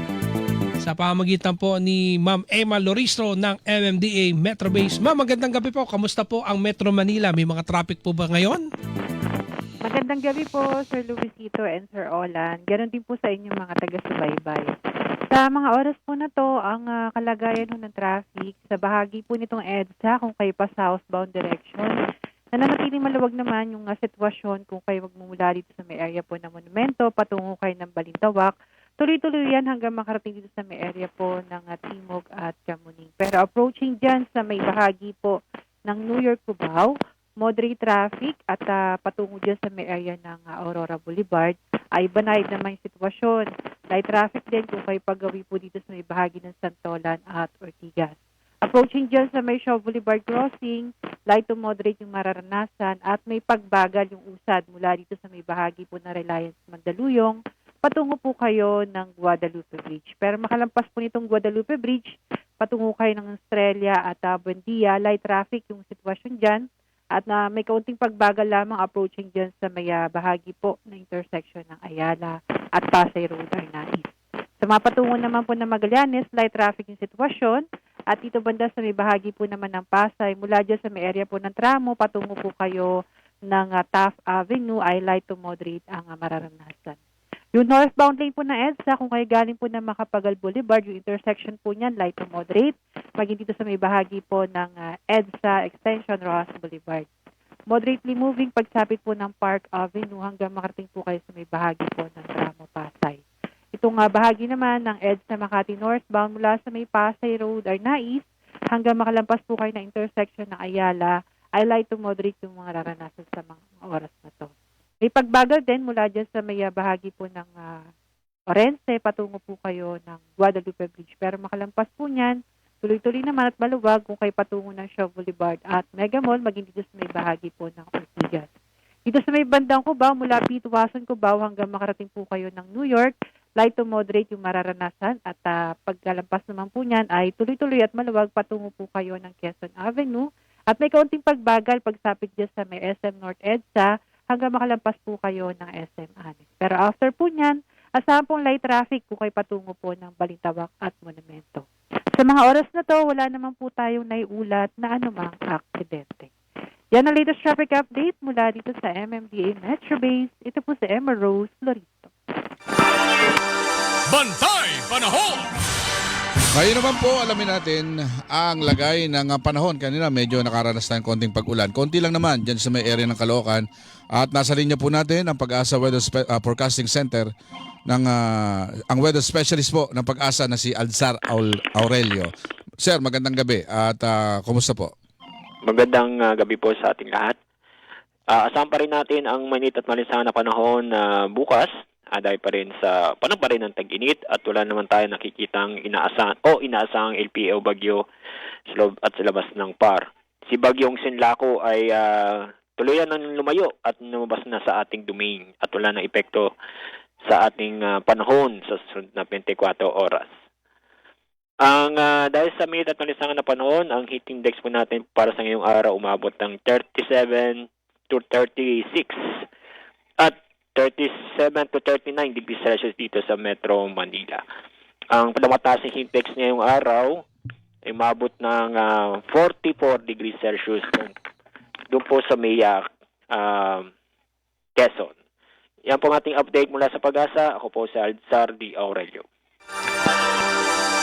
Sa pamamagitan po ni Ma'am Emma Loristo ng MMDA Metro Base. Ma'am, magandang gabi po. Kamusta po ang Metro Manila? May mga traffic po ba ngayon? Magandang gabi po, Sir Luisito and Sir Olan. Ganon din po sa inyong mga taga-subaybay. Sa mga oras po na to, ang kalagayan ng traffic sa bahagi po nitong EDSA kung kayo pa southbound direction, nananatiling maluwag naman yung sitwasyon kung kayo magmumula dito sa may area po ng Monumento, patungo kayo ng Balintawak. Tuloy-tuloy yan hanggang makarating dito sa may area po ng Timog at Kamuning. Pero approaching dyan sa may bahagi po ng New York Cubao, moderate traffic at patungo dyan sa may area ng Aurora Boulevard ay banayad naman yung sitwasyon. Light traffic din kung kayo paggawi po dito sa may bahagi ng Santolan at Ortigas. Approaching dyan sa may Shaw Boulevard Crossing, light to moderate yung mararanasan at may pagbagal yung usad mula dito sa may bahagi po ng Reliance Mandaluyong, patungo po kayo ng Guadalupe Bridge. Pero makalampas po nitong Guadalupe Bridge, patungo kayo ng Estrella at Buendia, light traffic yung sitwasyon dyan. At may kaunting pagbagal lamang approaching dyan sa may bahagi po na intersection ng Ayala at Pasay Road Arnaiz. Sa mga patungo naman po ng Magallanes, light traffic yung sitwasyon. At dito banda sa may bahagi po naman ng Pasay, mula dyan sa may area po ng Tramo, patungo po kayo ng Taft Avenue ay light to moderate ang mararanasan. Yung northbound lane po ng EDSA, kung kayo galing po ng Macapagal Boulevard, yung intersection po niyan, light to moderate. Maging dito sa may bahagi po ng EDSA Extension Rojas Boulevard. Moderately moving pagsapit po ng Park Avenue hanggang makarating po kayo sa may bahagi po ng Tramo Pasay. Itong bahagi naman ng EDSA Makati northbound mula sa may Pasay Road Arnaiz hanggang makalampas po kayo ng intersection ng Ayala ay light to moderate yung mga raranasan sa mga oras na to. May pagbagal din mula dyan sa may bahagi po ng Orense, patungo po kayo ng Guadalupe Bridge. Pero makalampas po niyan, tuloy-tuloy naman at maluwag kung kayo patungo ng Shaw Boulevard at Mega Mall, maging dito sa may bahagi po ng Ortigas. Dito sa may bandang Cubao, mula Pituasan Cubao hanggang makarating po kayo ng New York, light to moderate yung mararanasan at pagkalampas naman po niyan ay tuloy-tuloy at maluwag patungo po kayo ng Quezon Avenue at may kaunting pagbagal pagsapit dyan sa may SM North EDSA hanggang makalampas po kayo ng SM Annex. Pero after po niyan, asahan pong light traffic kung kayo patungo po ng Balintawak at Monumento. Sa mga oras na to, wala naman po tayong naiulat na anumang aksidente. Yan ang latest traffic update mula dito sa MMDA Metro Base. Ito po si Emma Rose Loristo. Bantay Panahon. Ngayon naman po, alamin natin ang lagay ng panahon. Kanina medyo nakaranas tayong konting pag-ulan. Konti lang naman dyan sa may area ng Caloocan. At nasa linya po natin ang Pag-asa Weather Forecasting Center ng ang weather specialist po ng Pag-asa na si Alzar Aurelio. Sir, magandang gabi at kumusta po? Magandang gabi po sa ating lahat. Asahan pa rin natin ang mainit at malinsangan na panahon bukas. Dahil pa rin sa panahon pa rin ng tag-init at wala naman tayo nakikitang inaasahang LPO bagyo sa loob at sa labas ng PAR. Si Bagyong Sinlaco ay tuluyan ng lumayo at lumabas na sa ating domain at wala na epekto sa ating panahon sa susunod na 24 oras. Dahil sa mainit at malinsangan na panahon, ang heat index po natin para sa ngayong araw umabot ng 37, to 36 at 37 to 39 degrees Celsius dito sa Metro Manila. Ang pinakamataas na heat index ngayong araw ay mabot ng 44 degrees Celsius doon po sa Maya, Quezon. Yan po ang ating update mula sa Pag-asa. Ako po si Alzar D. Aurelio.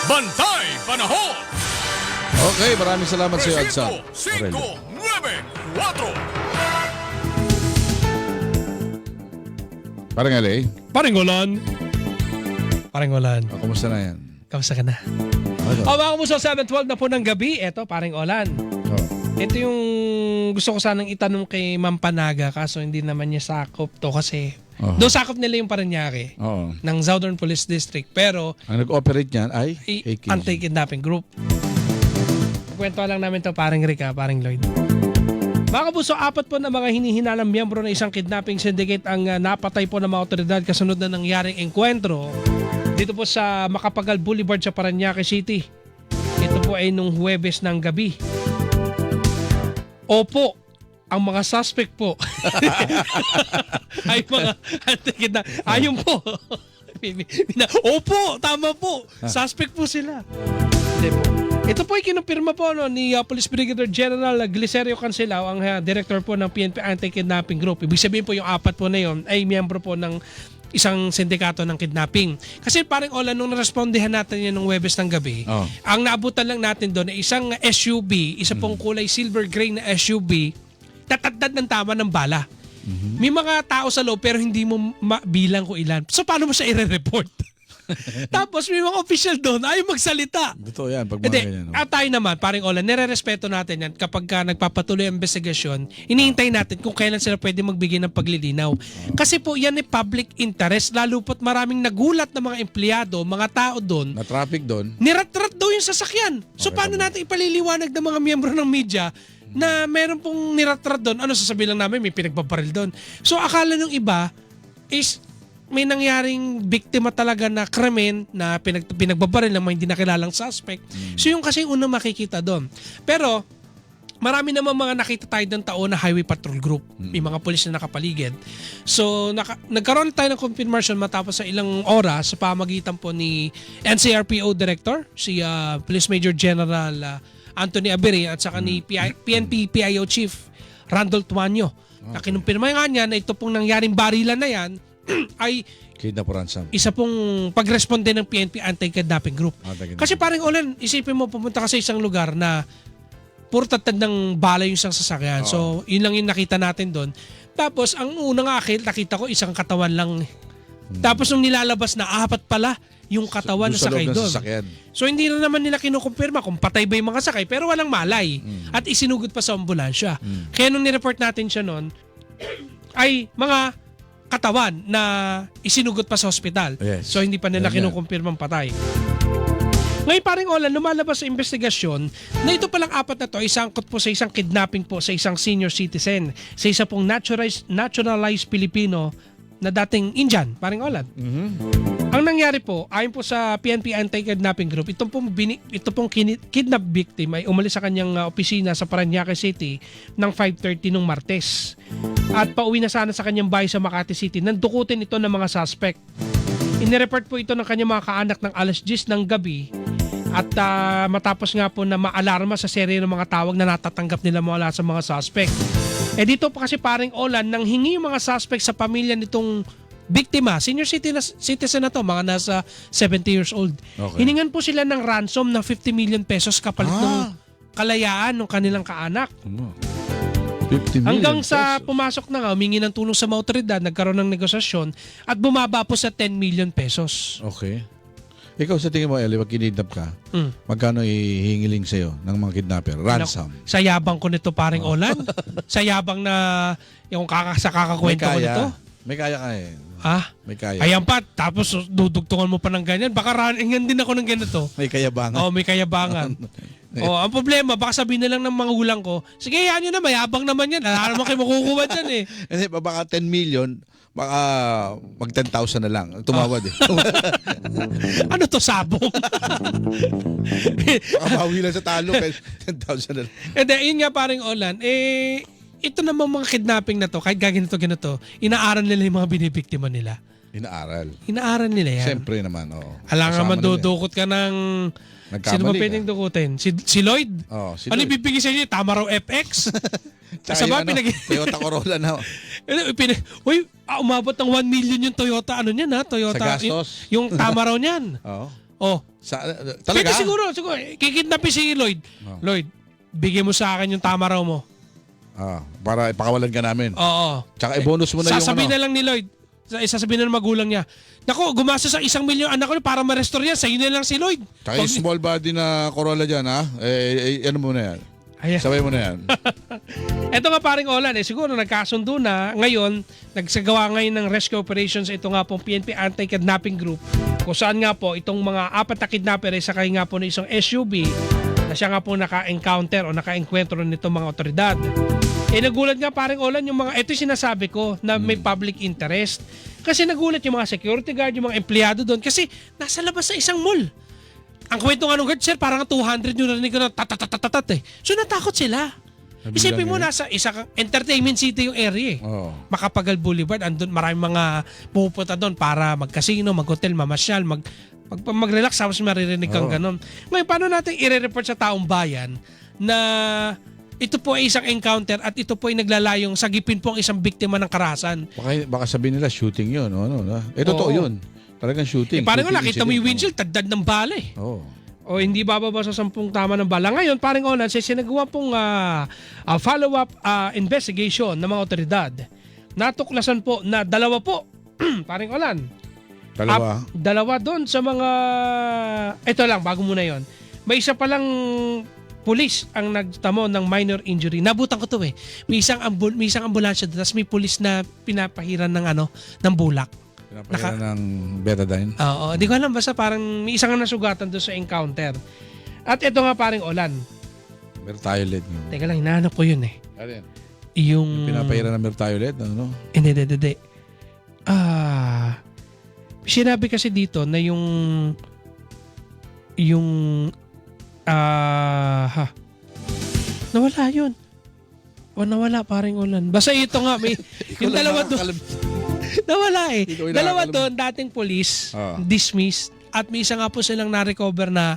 Bantay Panahon! Okay, maraming salamat sa iyo, Adsa. Presinto 594. Parang LA, Paring Olan. Paring Olan. kumusta na yan? Kamusta ka na? Ano? Mga kamusta, 7:12 na po ng gabi. Eto, Paring Olan. Oh. Ito yung gusto ko sanang itanong kay Ma'am Panaga kaso hindi naman niya sakop to kasi doon sakop nila yung Parañaque Oo. ng Southern Police District pero Ang nag-operate niyan ay AKG. anti-kidnapping group. Kwento lang namin to paring Rica, paring Lloyd. Mga kapuso, 4 po na mga hinihinalang miyembro ng isang kidnapping syndicate ang napatay po ng mga otoridad kasunod na nangyaring engkwentro dito po sa Macapagal Boulevard sa Parañaque City. Ito po ay nung Huwebes ng gabi. Opo, ang mga suspect po ay mga ayun po. Opo, tama po. Suspect po sila. Hindi po. Ito po ay kinumpirma po ni Police Brigadier General Glicerio Cancelao, ang director po ng PNP Anti-Kidnapping Group. Ibig sabihin po yung 4 po na yun ay miyembro po ng isang sindikato ng kidnapping. Kasi parang nung narespondihan natin yan nung Huwebes ng gabi, ang naabutan lang natin doon ay isang SUV, isa pong kulay silver gray na SUV, tatagdad ng tama ng bala. May mga tao sa loob pero hindi mo mabilang kung ilan. So paano mo siya i-report? Tapos may mga official doon ayaw magsalita. Totoo yan, pag mga ganyan. At tayo naman, paring Olan, nire-respeto natin yan kapag nagpapatuloy ang investigasyon, iniintay natin kung kailan sila pwede magbigay ng paglilinaw. Kasi po yan ay public interest, lalo po't maraming nagulat na mga empleyado, mga tao doon, Na traffic doon. nirat-rat daw yung sasakyan. So paano natin ipaliliwanag ng mga miyembro ng media na meron pong nirat-rat doon? Ano sasabihin lang namin, may pinagpaparil doon. So akala ng iba is may nangyaring biktima talaga na krimen na pinagbabaril ng mga hindi nakilalang suspect. So yung kasi unang makikita doon. Pero marami naman mga nakita tayo ng tao na highway patrol group. May mga pulis na nakapaligid. So nagkaroon tayo ng confirmation matapos sa ilang oras sa pamagitan po ni NCRPO Director, si Police Major General Anthony Abere at saka ni PNP PIO Chief Randall Tuanyo. Kinumpirma nga niya na ito pong nangyaring barilan na yan ay Kidnap ransom. isa pong pagresponde ng PNP Anti-Kidnapping Group. Kasi parang Olan, isipin mo pumunta ka sa isang lugar na puro tatad ng bala yung isang sasakyan. So, yun lang yung nakita natin doon. Tapos, ang unang nakita ko isang katawan lang. Tapos, nung nilalabas na 4 pala yung katawan na sakay doon. So, hindi na naman nila kinukumpirma kung patay ba yung mga sakay pero walang malay. At isinugod pa sa ambulansya. Kaya nung nireport natin siya noon, ay mga katawan na isinugot pa sa ospital. Yes. So hindi pa nila kinukumpirmang patay. Ngayon paring Olan, lumalabas sa investigasyon na ito palang 4 na to ay sangkot po sa isang kidnapping po sa isang senior citizen, sa isa pong naturalized Filipino na dating Indian, paring Olan. Ang nangyari po, ayon po sa PNP Anti-Kidnapping Group, ito pong kidnap victim ay umalis sa kanyang opisina sa Parañaque City ng 5:30 nung Martes. At pauwi na sana sa kanyang bahay sa Makati City. Nandukutin ito ng mga suspect. Inireport po ito ng kanyang mga kaanak ng alas 10 ng gabi. At matapos nga po na maalarma sa serye ng mga tawag na natatanggap nila mula sa mga suspect. Dito po kasi paring Olan, nang hingi yung mga suspect sa pamilya nitong biktima, senior citizen na to, mga nasa 70 years old. Okay. Hiningan po sila ng ransom ng 50 million pesos kapalit ng kalayaan ng kanilang kaanak. 50 million Hanggang sa pesos. pumasok na nga, humingi ng tulong sa mga otoridad, nagkaroon ng negosasyon at bumaba po sa 10 million pesos. Okay. Ikaw sa tingin mo, Eli, pag kinidnap ka, magkano ihingiling sa'yo ng mga kidnapper? Ransom. Sa yabang ko nito paring Olan. Sa yabang na yung kakakwento ko nito. May kaya ka eh. May kaya. Ayan pa, tapos dudugtungan mo pa ng ganyan. Baka runningan din ako ng ganito. May kayabangan. May kayabangan. Ang problema, baka sabihin na lang ng mga ulang ko, sige, yan yun na, mayabang naman yan. Wala naman kayo makukuha dyan eh. Kasi baka 10 million, baka mag 10,000 na lang. Tumawad eh. Ano to, sabong? Baka bawi lang sa talo, 10,000 na lang. Yun nga paring Olan, ito namang mga kidnapping na to, kahit ganito, inaaral nila yung mga binibiktima nila. Inaaral nila yan. Siyempre naman, oo. Alam nga Kasama nila mandudukot ka ng... Nagkamali Sino ba ka. pwedeng dukutin? Si Lloyd? Oo, si Ano Lloyd. ibibigay sa inyo? Tama raw FX? Tsaka Sa yung ba, Toyota Corolla na. Uy, umabot ng 1 million yung Toyota. Ano niyan ha? Toyota. Sa gastos? Yung tama raw niyan. Oo. Oh. Talaga? Pwede siguro. Kikidnapin si Lloyd. Oh. Lloyd, bigyan mo sa akin yung tama raw mo. Para ipakawalan ka namin. Oo. Tsaka i-bonus mo na yung Sasabihin ano. na lang ni Lloyd. Isasabihin na ng magulang niya. Naku, gumastos sa 1 milyon anak ko para ma-restore yan. Sa'yo na lang si Lloyd. Tsaka yung small body na Corolla dyan, ha? Ano mo na yan? Ayan. Sabay mo na yan. Ito nga paring Olan, siguro nagkasundo na. Ngayon, nagsagawa ngayon ng rescue operations. Ito nga pong PNP Anti-Kidnapping Group. Kung saan nga po, itong mga 4 na kidnapper ay sakay nga po na isang SUV na siya nga po naka-encounter o naka-enkwentro nitong mga otoridad. Nagulat nga paring Olan yung mga, ito yung sinasabi ko na may public interest. Kasi nagulat yung mga security guard, yung mga empleyado doon kasi nasa labas sa isang mall. Ang kwento nga nung guard, sir, parang 200 yung narinig ko na tatatatat eh. So natakot sila. Isipin mo, nasa isang entertainment city yung area eh. Oo. Makapagal Boulevard, andun maraming mga pupunta doon para mag-casino, mag-hotel, mamasyal, mag-relax, tapos maririnig kang ganun. Ngayon, paano natin i-report sa taong bayan na ito po ay isang encounter at ito po ay naglalayong sagipin po ang isang biktima ng karahasan. Baka sabihin nila shooting yun. Totoo yun. Talagang shooting. Parang shooting nakita mo yung windshield, tagdad ng bala eh. Oo. O hindi bababa sa 10 tama ng bala. Ngayon, paring Olan, sinagawa pong follow-up investigation ng mga otoridad. Natuklasan po na 2 po, paring Olan. Dalawa doon sa mga... Ito lang, bago muna yon. May isa palang pulis ang nagtamo ng minor injury. Nabutan ko to eh. May isang ambulansya doon, tapos may pulis na pinapahiran ng bulak. Pinapahiran ng betadine. Oo, di ko alam, basta parang may isang nasugatan doon sa encounter. At ito nga paring Olan. Mertiolet yun. Teka lang, hinahanap ko yun eh. Ano yan? Yung... Pinapahiran ng Mertiolet, ano? Hindi. Sinabi kasi dito na nawala yun. Nawala paring Olan. Basta ito nga, may yung dalawa doon. Nawala eh. Dalawa doon, dating police, dismissed, at may isa nga po silang na-recover na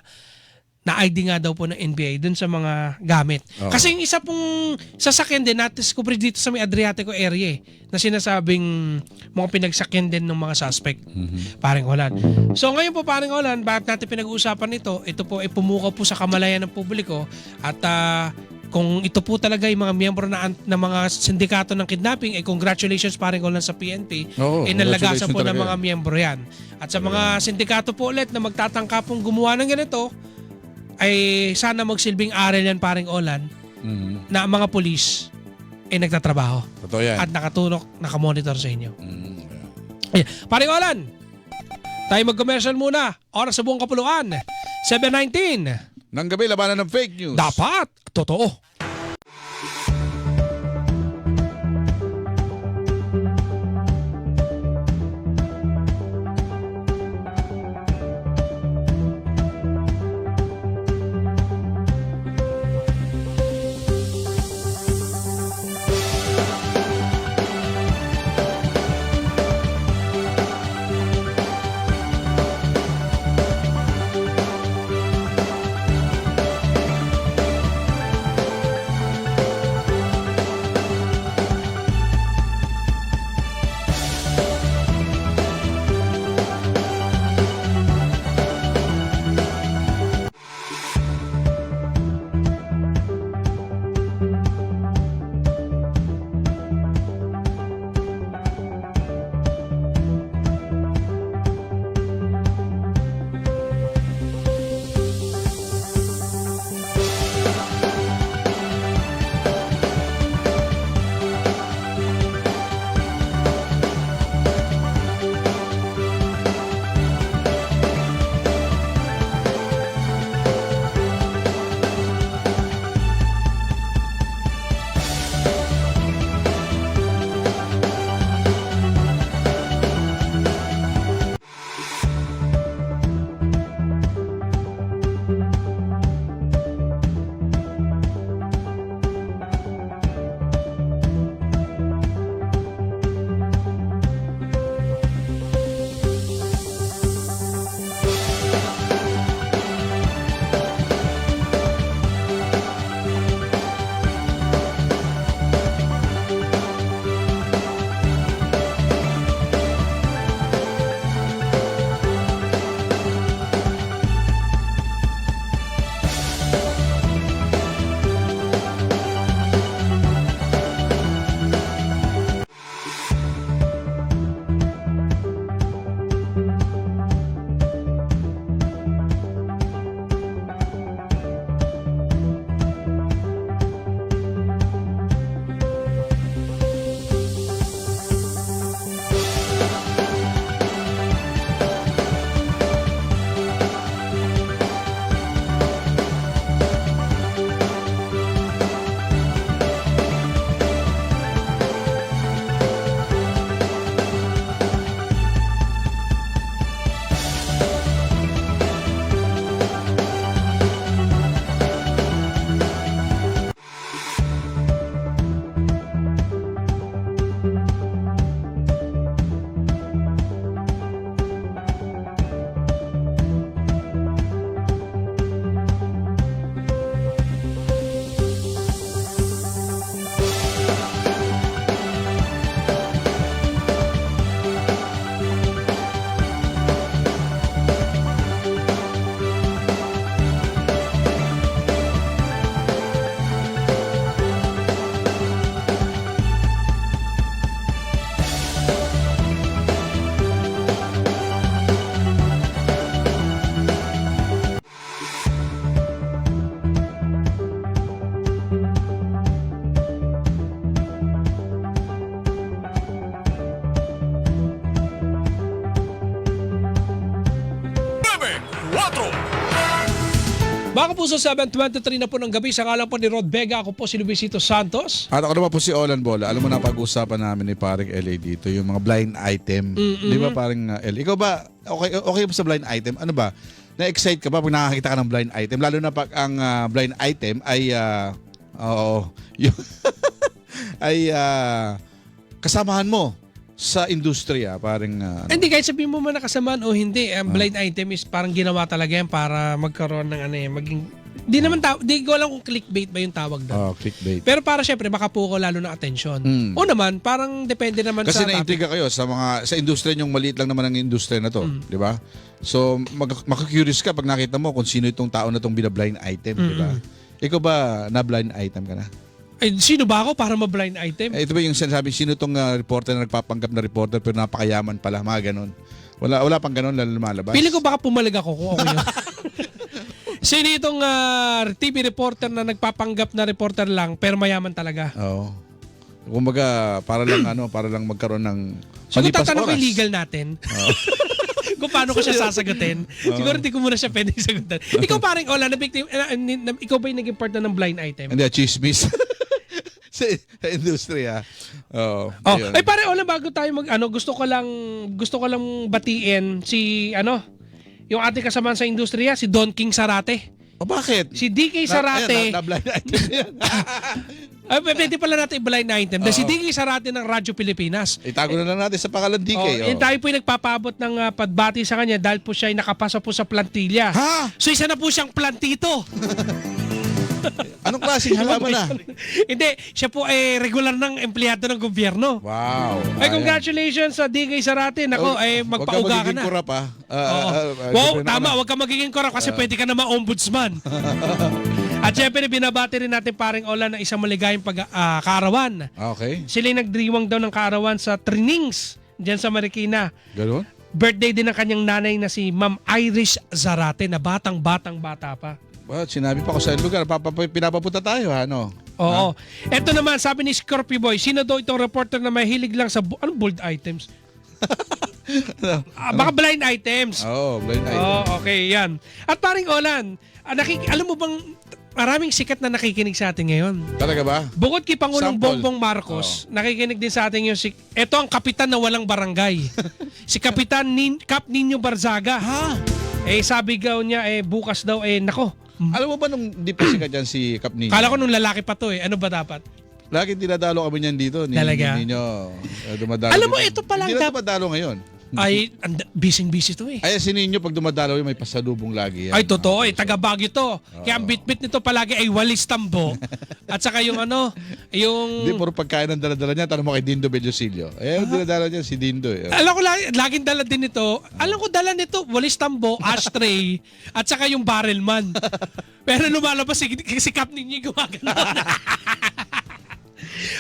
ID nga daw po ng NBI dun sa mga gamit. Kasi yung isa pong sasakyan din natin-discover dito sa may Adriatico area na sinasabing mga pinagsakyan din ng mga suspect. Paring Olan. So ngayon po paring Olan, bakit natin pinag-uusapan ito po ay pumukaw po sa kamalayan ng publiko at kung ito po talaga yung mga miyembro na mga sindikato ng kidnapping, congratulations paring Olan sa PNP. Nalagasan po ng mga miyembro yan. At sa mga sindikato po ulit na magtatangka pong gumawa ng ganito, ay sana magsilbing aral yan paring Olan na ang mga pulis ay nagtatrabaho. Totoo yan. At nakatulok, nakamonitor sa inyo. Ayan. Paring Olan, tayo mag-commercial muna. Oras sa buong kapuluan. 7:19. Nang gabi, labanan ng fake news. Dapat. Totoo. Mga kapuso, 7:23 na po ng gabi. Sa ngalan po ni Rod Vega, ako po si Luisito Santos. At ako naman po si Olan Bola. Alam mo na, pag-usapan namin ni paring LA dito, yung mga blind item. Di ba paring L? Ikaw ba, okay ba sa blind item? Ano ba? Na-excite ka ba pag nakakita ka ng blind item? Lalo na pag ang blind item ay, kasamahan mo sa industriya, parang Hindi, kahit sabihin mo man nakasamaan o hindi, ang blind item is parang ginawa talaga yan para magkaroon ng maging... Di ko alam kung clickbait ba yung tawag doon. clickbait. Pero para syempre makapuko lalo ng atensyon. O naman, parang depende naman Kasi sa na-intriga kayo sa industriya, yung maliit lang naman ang industriya na to, di ba? So makaka-curious ka pag nakita mo kung sino itong tao na itong bina-blind item, di ba? Ikaw ba na-blind item ka na? Eh, sino ba ako para ma-blind item? Ito ba yung sinasabi, sino itong reporter na nagpapanggap na reporter pero napakayaman pala, mga ganon. Wala pang ganon na lumalabas. Pili ko baka pumalag ako kung okay yun. Sino itong TV reporter na nagpapanggap na reporter lang pero mayaman talaga? Oo. Kumbaga, para lang magkaroon ng Siguro palipas tatanong ko oras. yung legal natin. Kung paano ko siya sasagutin. Siguro hindi ko muna siya pwede sagutin. Ikaw parang, ikaw ba yung naging part na ng blind item? Hindi, chismis. sa industriya. Oo. Ayun. Ay pare, bago tayo gusto ko lang batiin si yung ating kasama sa industriya, si Don King Sarate. O bakit? Si DK Sarate. Na-blind item yan. Ay, pwede pala natin i-blind item. Dahil si DK Sarate ng Radyo Pilipinas. Itago na lang natin sa pangalan DK. Yung tayo po yung nagpapaabot ng pagbati sa kanya dahil po siya ay nakapasa po sa plantilla. Ha? So isa na po siyang plantito. Anong klaseng halaman na? Hindi, siya po ay regular ng empleyado ng gobyerno. Wow. Ay, congratulations sa DK Sarate. Nako, magpauga ka na. Huwag ka magiging kurap, ha? Wow, tama. Huwag ka magiging kurap kasi pwede ka naman ombudsman. At syempre, binabati rin natin paring Olan ng isang maligayang kaarawan. Okay. Sila yung nagdiriwang daw ng kaarawan sa Trinings, dyan sa Marikina. Ganun? Birthday din ng kanyang nanay na si Ma'am Irish Zarate na bata pa. Well, sinabi pa ko sa lugar, pinapapunta tayo, ha? No? Oo. Ito naman, sabi ni Scorpio Boy, sino daw itong reporter na mahilig lang sa bold items? Baka blind items. Blind item. Okay, yan. At paring Olan, alam mo bang maraming sikat na nakikinig sa atin ngayon? Talaga ba? Bukod kay Pangulong Sample. Bongbong Marcos, nakikinig din sa atin yung ito ang kapitan na walang barangay. Si Kapitan Cap Nino Barzaga. Ha? Sabi daw niya, bukas daw, nako. Alam mo ba nung di pa sikat dyan si Cap Nino? Kala ko nung lalaki pa to Ano ba dapat? Lagi dinadalo kami niyan dito. Talaga? Dumadalo Alam mo, dito. ito pa lang Hindi na dumadalo ngayon. Ay, busy to Ay, si Nino pag dumadalo may pasalubong lagi yan. Ay, totoo taga Baguio to. Kaya ang bitbit nito palagi ay walis tambo. At saka yung Hindi, puro pagkain ang daladala niya. Tanong mo kay Dindo Bellosilio. Dinadala niya si Dindo. Alam ko laging dala din ito. Alam ko dala nito, walis tambo, ashtray, at saka yung barrel man. Pero lumalabas si Cap ninyo gumagano.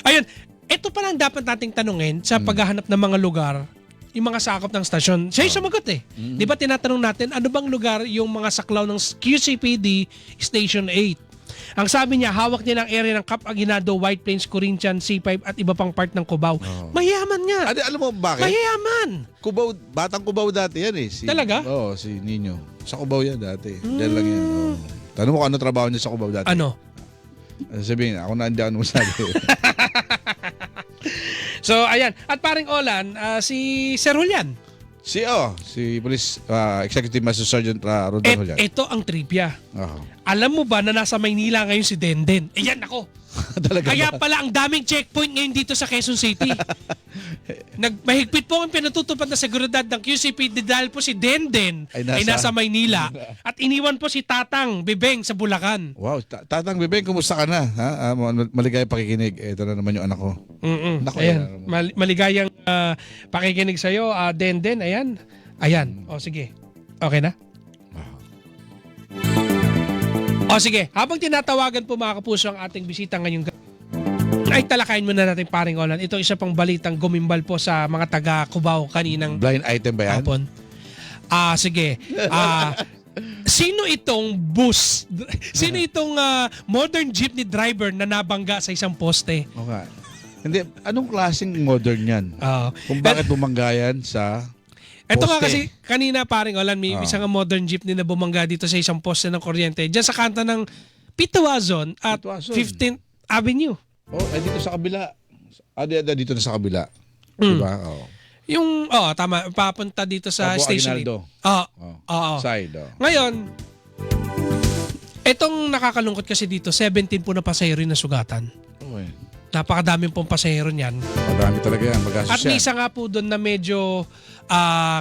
Ayun, ito pa lang dapat nating tanungin sa paghahanap ng mga lugar, yung mga sakop ng stasyon. Siya yung sumagot Di ba tinatanong natin, ano bang lugar yung mga saklaw ng QCPD Station 8? Ang sabi niya, hawak niya ang area ng Cap Aguinaldo, White Plains, Corinthian, C5 at iba pang part ng Cubao. Mayaman nga. Alam mo bakit? Mayaman. Cubao, batang Cubao dati yan Talaga? Oo, si Nino. Sa Cubao yan dati. Diyan lang yan. Tanong mo kung ano trabaho niya sa Cubao dati. Ano? Sabihin, ako na hindi ako masabi. So, ayan. At paring Olan, si Sir Julian. Si Police Executive Master Sergeant Rodel Julian. Ito ang trivia. Alam mo ba na nasa Maynila ngayon si Denden? Yan ako. Talaga Kaya ba? pala ang daming checkpoint ngayon dito sa Quezon City. Mahigpit po ang pinatutupad na seguridad ng QCPD dahil po si Denden ay nasa Maynila. At iniwan po si Tatang Bibeng sa Bulacan. Wow, Tatang Bibeng, kumusta ka na? Ha? Maligayang pakikinig. Ito na naman yung anak ko. Nako, Ayan. Maligayang pakikinig sa'yo, Denden. Ayan. O sige. Okay na? O sige, habang tinatawagan po mga kapuso ang ating bisita ngayong gabi, ay talakayin muna natin paring Olan. Ito isa pang balitang gumimbal po sa mga taga Cubao kaninang blind item ba yan? hapon. Sige. Sino itong bus? Sino itong modern jeepney driver na nabangga sa isang poste? Okay. Hindi, anong klaseng modern yan? Kung bakit bumanggayan sa... Ito nga Poste. kasi kanina paring Olan, may isang modern jeepney na bumangga dito sa isang poste ng kuryente. Diyan sa kanta ng Pituazon at Pituazon. 15th Avenue. Dito sa kabila. Dito na sa kabila. Mm. Diba? Oh. Yung, tama, papunta dito sa Cabo Station Aguinaldo. 8. Oo. Side. Ngayon, itong nakakalungkot kasi dito, 17 po na pasahero yung nasugatan. Okay. Napakadaming pong pasahero niyan. Marami talaga yan. Magastos At may yan. isa nga po doon na medyo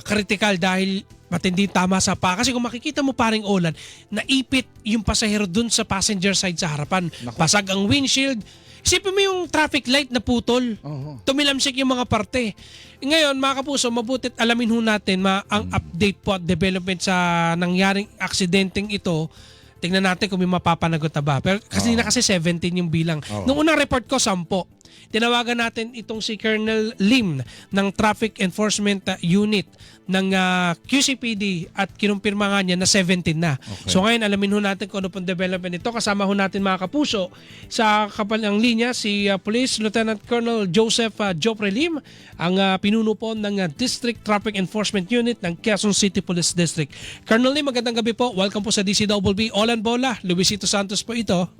critical dahil matindi tama sa pa. Kasi kung makikita mo paring Olan, naipit yung pasahero doon sa passenger side sa harapan. Pasag ang windshield. Isipin mo yung traffic light na putol. Tumilamsik yung mga parte. Ngayon, mga kapuso, mabutit alamin ho natin ang update po at development sa nangyaring aksidenteng ito. Tingnan natin kung may mapapanagot na ba. Pero kasi na kasi 17 yung bilang. Nung unang report ko, 10. Tinawagan natin itong si Colonel Lim ng Traffic Enforcement Unit ng QCPD at kinumpirma nga niya na 17 na. Okay. So ngayon, alamin ho natin kung ano pong development ito. Kasama ho natin mga kapuso sa kapalang linya si Police Lieutenant Colonel Joseph Jopre Lim, ang pinuno po ng District Traffic Enforcement Unit ng Quezon City Police District. Colonel Lim, magandang gabi po. Welcome po sa DCWB. Olan Bola, Luisito Santos po ito.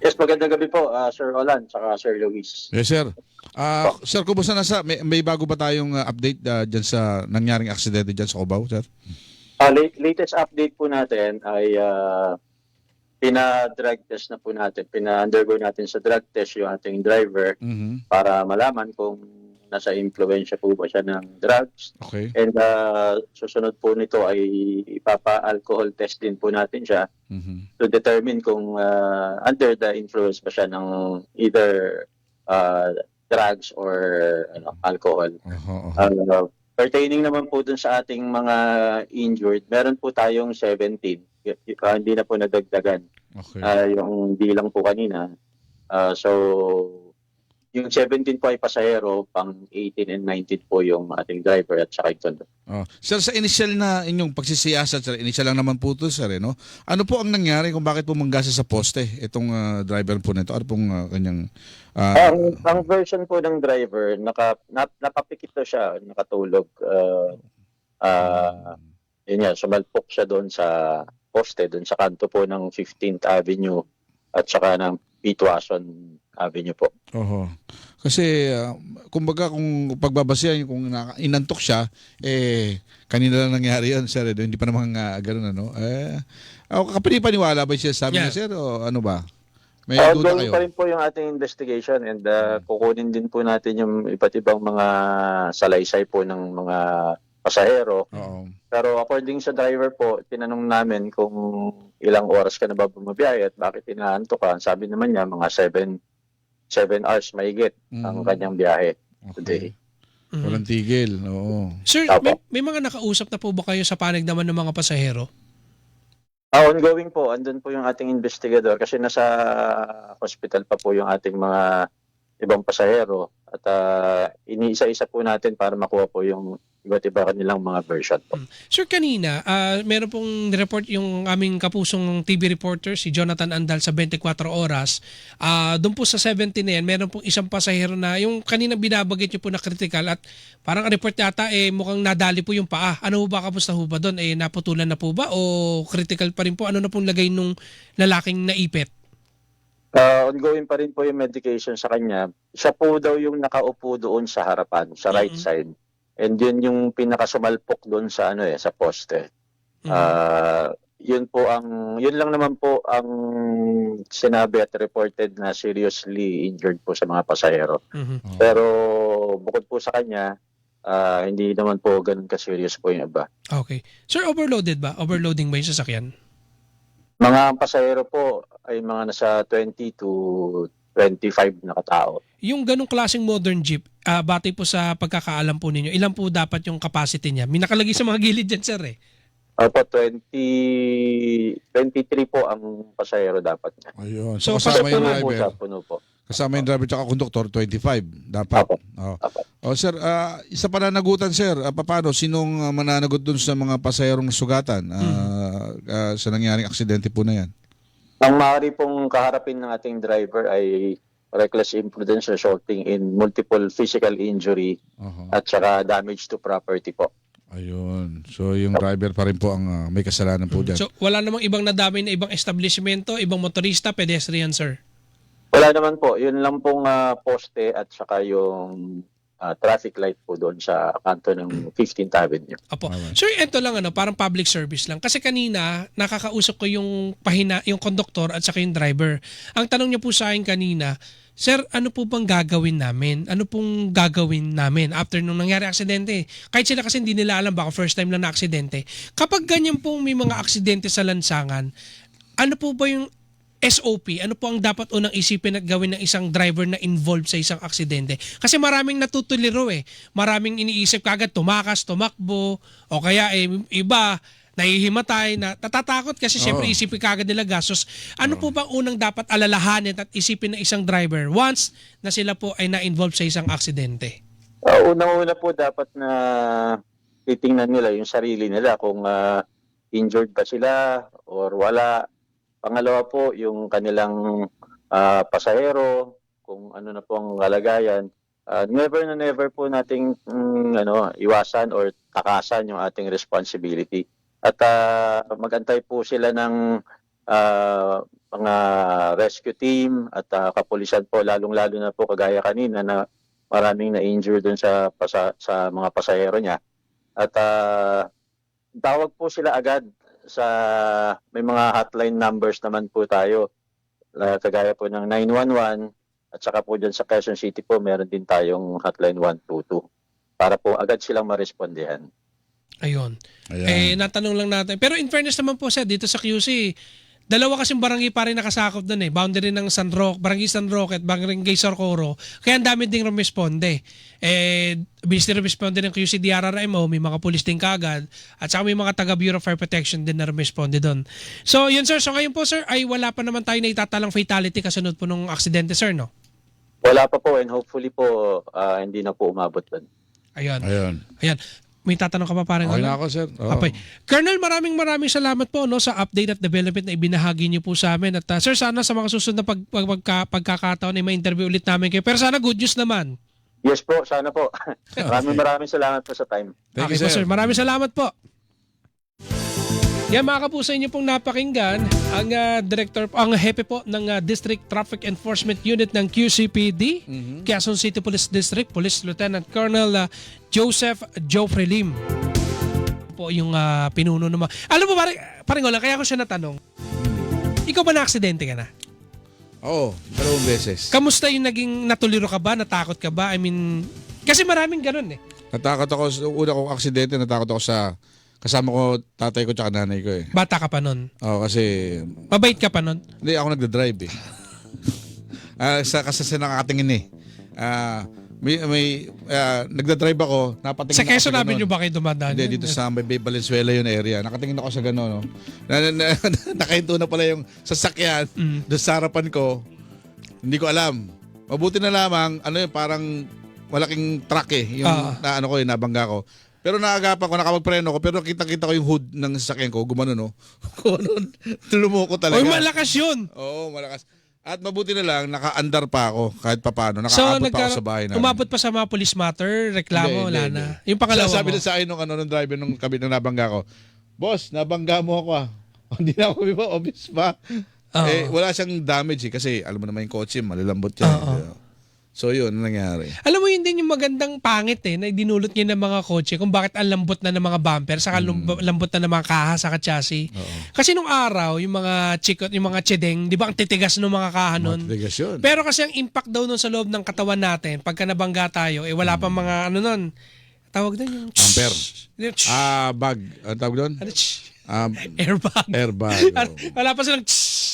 Yes, magandang gabi po, Sir Olan, saka Sir Luis. Yes, sir. Sir, kumusta na may bago ba tayong update dyan sa nangyaring aksidente dyan sa Cubao, sir? Latest update po natin ay pina-drug test na po natin. Pina-undergo natin sa drug test yung ating driver para malaman kung nasa impluensya po ba siya ng drugs. Okay. And susunod po nito ay ipapa-alcohol test din po natin siya to determine kung under the influence ba siya ng either drugs or alcohol. Pertaining naman po dun sa ating mga injured, meron po tayong 17. Hindi na po nadagdagan. Okay. Yung bilang po kanina. So, yung 17 po ay pasahero, pang 18 and 19 po yung ating driver at saka yung conductor. Sir, sa initial na inyong pagsisiyasat, sir, initial lang naman po ito, sir, no? Ano po ang nangyari kung bakit po manggasa sa poste itong driver po nito? Ano pong kanyang... Ang version po ng driver, napapikit to siya, nakatulog. Yun yan, sumalpok siya doon sa poste, doon sa kanto po ng 15th Avenue at saka ng Pituazon Avenue po. Kasi kumbaga kung pagbabasihan kung inantok siya, kanina lang nangyari yan, sir. Hindi pa naman gano'n, ano. Kapani-paniwala ba siya sabi niya, sir, o ano ba? May duda kayo? Pa rin po yung ating investigation and kukunin din po natin yung iba't ibang mga salaysay po ng mga pasahero. Pero according sa driver po, tinanong namin kung ilang oras ka na ba bumabiyahe at bakit inaantok ka. Sabi naman niya, mga 7 hours mahigit ang kanyang biyahe today. Walang tigil, oo. Sir, may mga nakausap na po ba kayo sa panig naman ng mga pasahero? Ongoing po. Andun po yung ating investigador kasi nasa hospital pa po yung ating mga ibang pasahero at iniisa-isa po natin para makuha po yung iba't iba kanilang mga version po. Sir, kanina, meron pong report yung aming kapusong TV reporter, si Jonathan Andal sa 24 oras. Doon po sa 17 na yan, meron pong isang pasahero na yung kanina binabagit nyo po na critical at parang report yata mukhang nadali po yung paa. Ano ba, kamusta ho ba doon? Naputulan na po ba o critical pa rin po? Ano na pong lagay nung lalaking naipit? Ongoing pa rin po yung medication sa kanya. Siya po daw yung nakaupo doon sa harapan, sa right side. And yun yung pinakasumalpok doon sa sa poste. Yun lang naman po ang sinabi at reported na seriously injured po sa mga pasahero. Pero bukod po sa kanya, hindi naman po ganun ka-serious po yung iba. Okay. Sir, overloaded ba? Overloading ba yung sasakyan? Mga pasahero po ay mga nasa 20 to 25 na katao. Yung ganong klaseng modern jeep, batay po sa pagkakaalam po ninyo, ilan po dapat yung capacity niya? May nakalagay sa mga gilid dyan, sir, Opo, 23 po ang pasahero dapat niya. Ayun. So, kasama yung puno driver. puno po. Kasama yung driver tsaka conductor, 25. Dapat. Sir, isa pananagutan, sir. Paano? Sinong mananagot dun sa mga pasaherong sugatan sa nangyaring aksidente po na yan? Ang maaari pong kaharapin ng ating driver ay reckless imprudence resulting in multiple physical injury at saka damage to property po. Ayun. So yung driver pa rin po ang may kasalanan po dyan. So wala namang ibang nadamay na ibang establishmento, ibang motorista, pedestrian, sir? Wala naman po. Yun lang pong poste at saka yung traffic light po doon sa kanto ng 15th Avenue. Apo. Sir, ito lang parang public service lang. Kasi kanina, nakakausap ko yung konduktor at saka yung driver. Ang tanong niya po sa akin kanina, Sir, ano po bang gagawin namin? Ano pong gagawin namin after nung nangyari aksidente? Kahit sila kasi hindi nila alam, baka first time lang na aksidente. Kapag ganyan pong may mga aksidente sa lansangan, ano po ba yung SOP? Ano po ang dapat unang isipin at gawin ng isang driver na involved sa isang aksidente? Kasi maraming natutuliro Maraming iniisip kagad tumakas, tumakbo, o kaya iba nahihimatay, natatakot kasi syempre isipin kagad nila gastos. Ano po bang unang dapat alalahanin at isipin ng isang driver once na sila po ay na-involve sa isang aksidente? Unang-una po dapat na titingnan nila yung sarili nila kung injured ba sila or wala. Pangalawa po yung kanilang pasahero, kung ano na po ang kalagayan. Never po nating iwasan or takasan yung ating responsibility. At magantay po sila ng mga rescue team at kapulisan po, lalong-lalo na po kagaya kanina na maraming na-injure dun sa mga pasahero niya. At tawag po sila agad sa may mga hotline numbers naman po tayo. Kagaya po ng 911 at saka po dyan sa Quezon City po meron din tayong hotline 122 para po agad silang marespondihan. Ayun. Natanong lang natin. Pero in fairness naman po sir, dito sa QC, dalawa kasing barangay pa rin nakasakop doon Boundary ng Barangay San Roque at Barangay Socorro. Kaya ang dami ding rumisponde. Bilis din rumisponde ng QC DRRMO, may mga pulis din kagad, at saka may mga taga Bureau of Fire Protection din na rumisponde doon. So yun sir, so ngayon po sir, ay wala pa naman tayo na itatalang fatality kasunod po nung aksidente sir, no? Wala pa po and hopefully po hindi na po umabot doon. Ayun. May tatanong ka pa parang Okay na ako, sir. Okay. Colonel, maraming salamat po sa update at development na ibinahagi niyo po sa amin. At sir, sana sa mga susunod na pagkakataon ay ma-interview ulit namin kayo. Pero sana good news naman. Yes po, sana po. Maraming salamat po sa time. Thank Okay you, po, sir. Maraming salamat po. Yan mga kapuso, inyo pong napakinggan ang ang hepe po ng District Traffic Enforcement Unit ng QCPD, Quezon City Police District, Police Lieutenant Colonel Joseph Joffrey Lim. Po yung pinuno naman. Alam mo parang wala, kaya ako siya natanong. Ikaw ba na-aksidente ka na? Oo, 2 beses. Kamusta yung naging natuliro ka ba? Natakot ka ba? I mean, kasi maraming ganun Natakot ako, una kong aksidente, natakot ako sa kasama ko tatay ko tsaka nanay ko Bata ka pa nun? Oo, kasi Mabait ka pa nun? hindi ako nagda-drive kasi sa nakakatingin nagda-drive ako, napatingin Sa Quezon ako sa Avenue ba kayo dumadaan? Hindi, dito sa Bay Valenzuela yun area. Nakatingin ako sa gano'n, nakahinto na pala yung sasakyan doon sa harapan ko. Hindi ko alam. Mabuti na lamang, parang malaking truck yung nabangga ko. Pero naagapan ko, nakapagpreno ko, pero kita-kita ko yung hood ng sasakyan ko, gumano, Lumuko talaga. Oy, malakas yun! Oo, malakas. At mabuti na lang, naka-andar pa ako kahit papano. Nakaabot pa ako sa bahay namin. Umabot pa sa mga police matter, reklamo, Hindi, wala hindi. na. Yung pangalawa Sabi mo. na sa akin nung driver nung kabit na nabangga ko, Boss, nabangga mo ako Hindi na ako obvious pa. Wala siyang damage kasi alam mo naman yung kotse, malalambot yan. So yun, nangyari. Alam mo yun din yung magandang pangit na dinulot niya ng mga kotse kung bakit ang lambot na ng mga bumper saka lambot na ng mga kaha saka chassis. Kasi nung araw, yung mga chikot, yung mga chedeng, di ba ang titigas ng mga kaha nun? Matigas yun. Pero kasi ang impact daw nun sa loob ng katawan natin, pagka nabangga tayo, wala pa mga nun. Tawag doon yung... Bumper. Bag. Ang tawag doon? Airbag. Airbag. Wala pa silang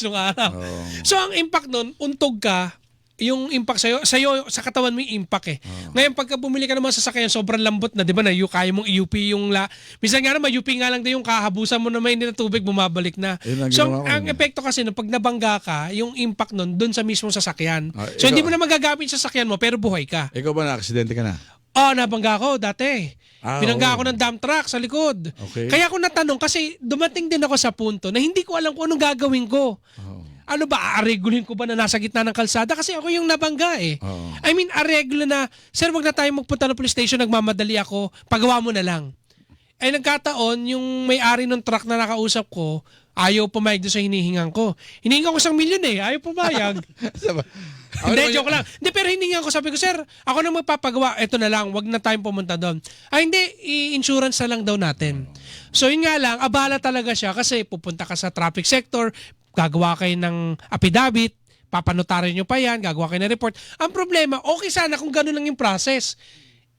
nung araw. So ang impact nun, untog ka, yung impact sa'yo, sa katawan mo yung impact Ngayon, pagka bumili ka naman sa sasakyan, sobrang lambot na, di ba, kaya mong i-UP yung minsan nga naman, UP nga lang din yung kahabusan mo na may hindi na tubig, bumabalik na. So, ang epekto kasi, pag nabangga ka, yung impact nun, dun sa mismong sasakyan. So, hindi mo na magagamit sa sasakyan mo, pero buhay ka. Ikaw ba na-aksidente ka na? Nabangga ako dati. Binangga ako ng dump truck sa likod. Okay. Kaya ako natanong, kasi dumating din ako sa punto na hindi ko alam kung anong gagawin ko. ano ba, aaregulin ko ba na nasa gitna ng kalsada? Kasi ako yung nabangga eh. Oo. I mean, areglo na, sir, wag na tayo magpunta ng police station, nagmamadali ako, pagawa mo na lang. Ay nagkataon, yung may-ari ng truck na nakausap ko, ayaw pumayag doon sa hinihingan ko. Hinihingan ko 1 milyon eh, ayaw pumayag. Hindi, joke lang. Hindi, pero hinihingan ko, sabi ko, sir, ako na magpapagawa, eto na lang, wag na tayong pumunta doon. Ay hindi, i-insurance na lang daw natin. So yun nga lang, abala talaga siya kasi pupunta ka sa traffic sector, gagawa kayo ng affidavit, papanotarin nyo pa yan, gagawa kayo ng report. Ang problema, okay sana kung gano'n lang yung process.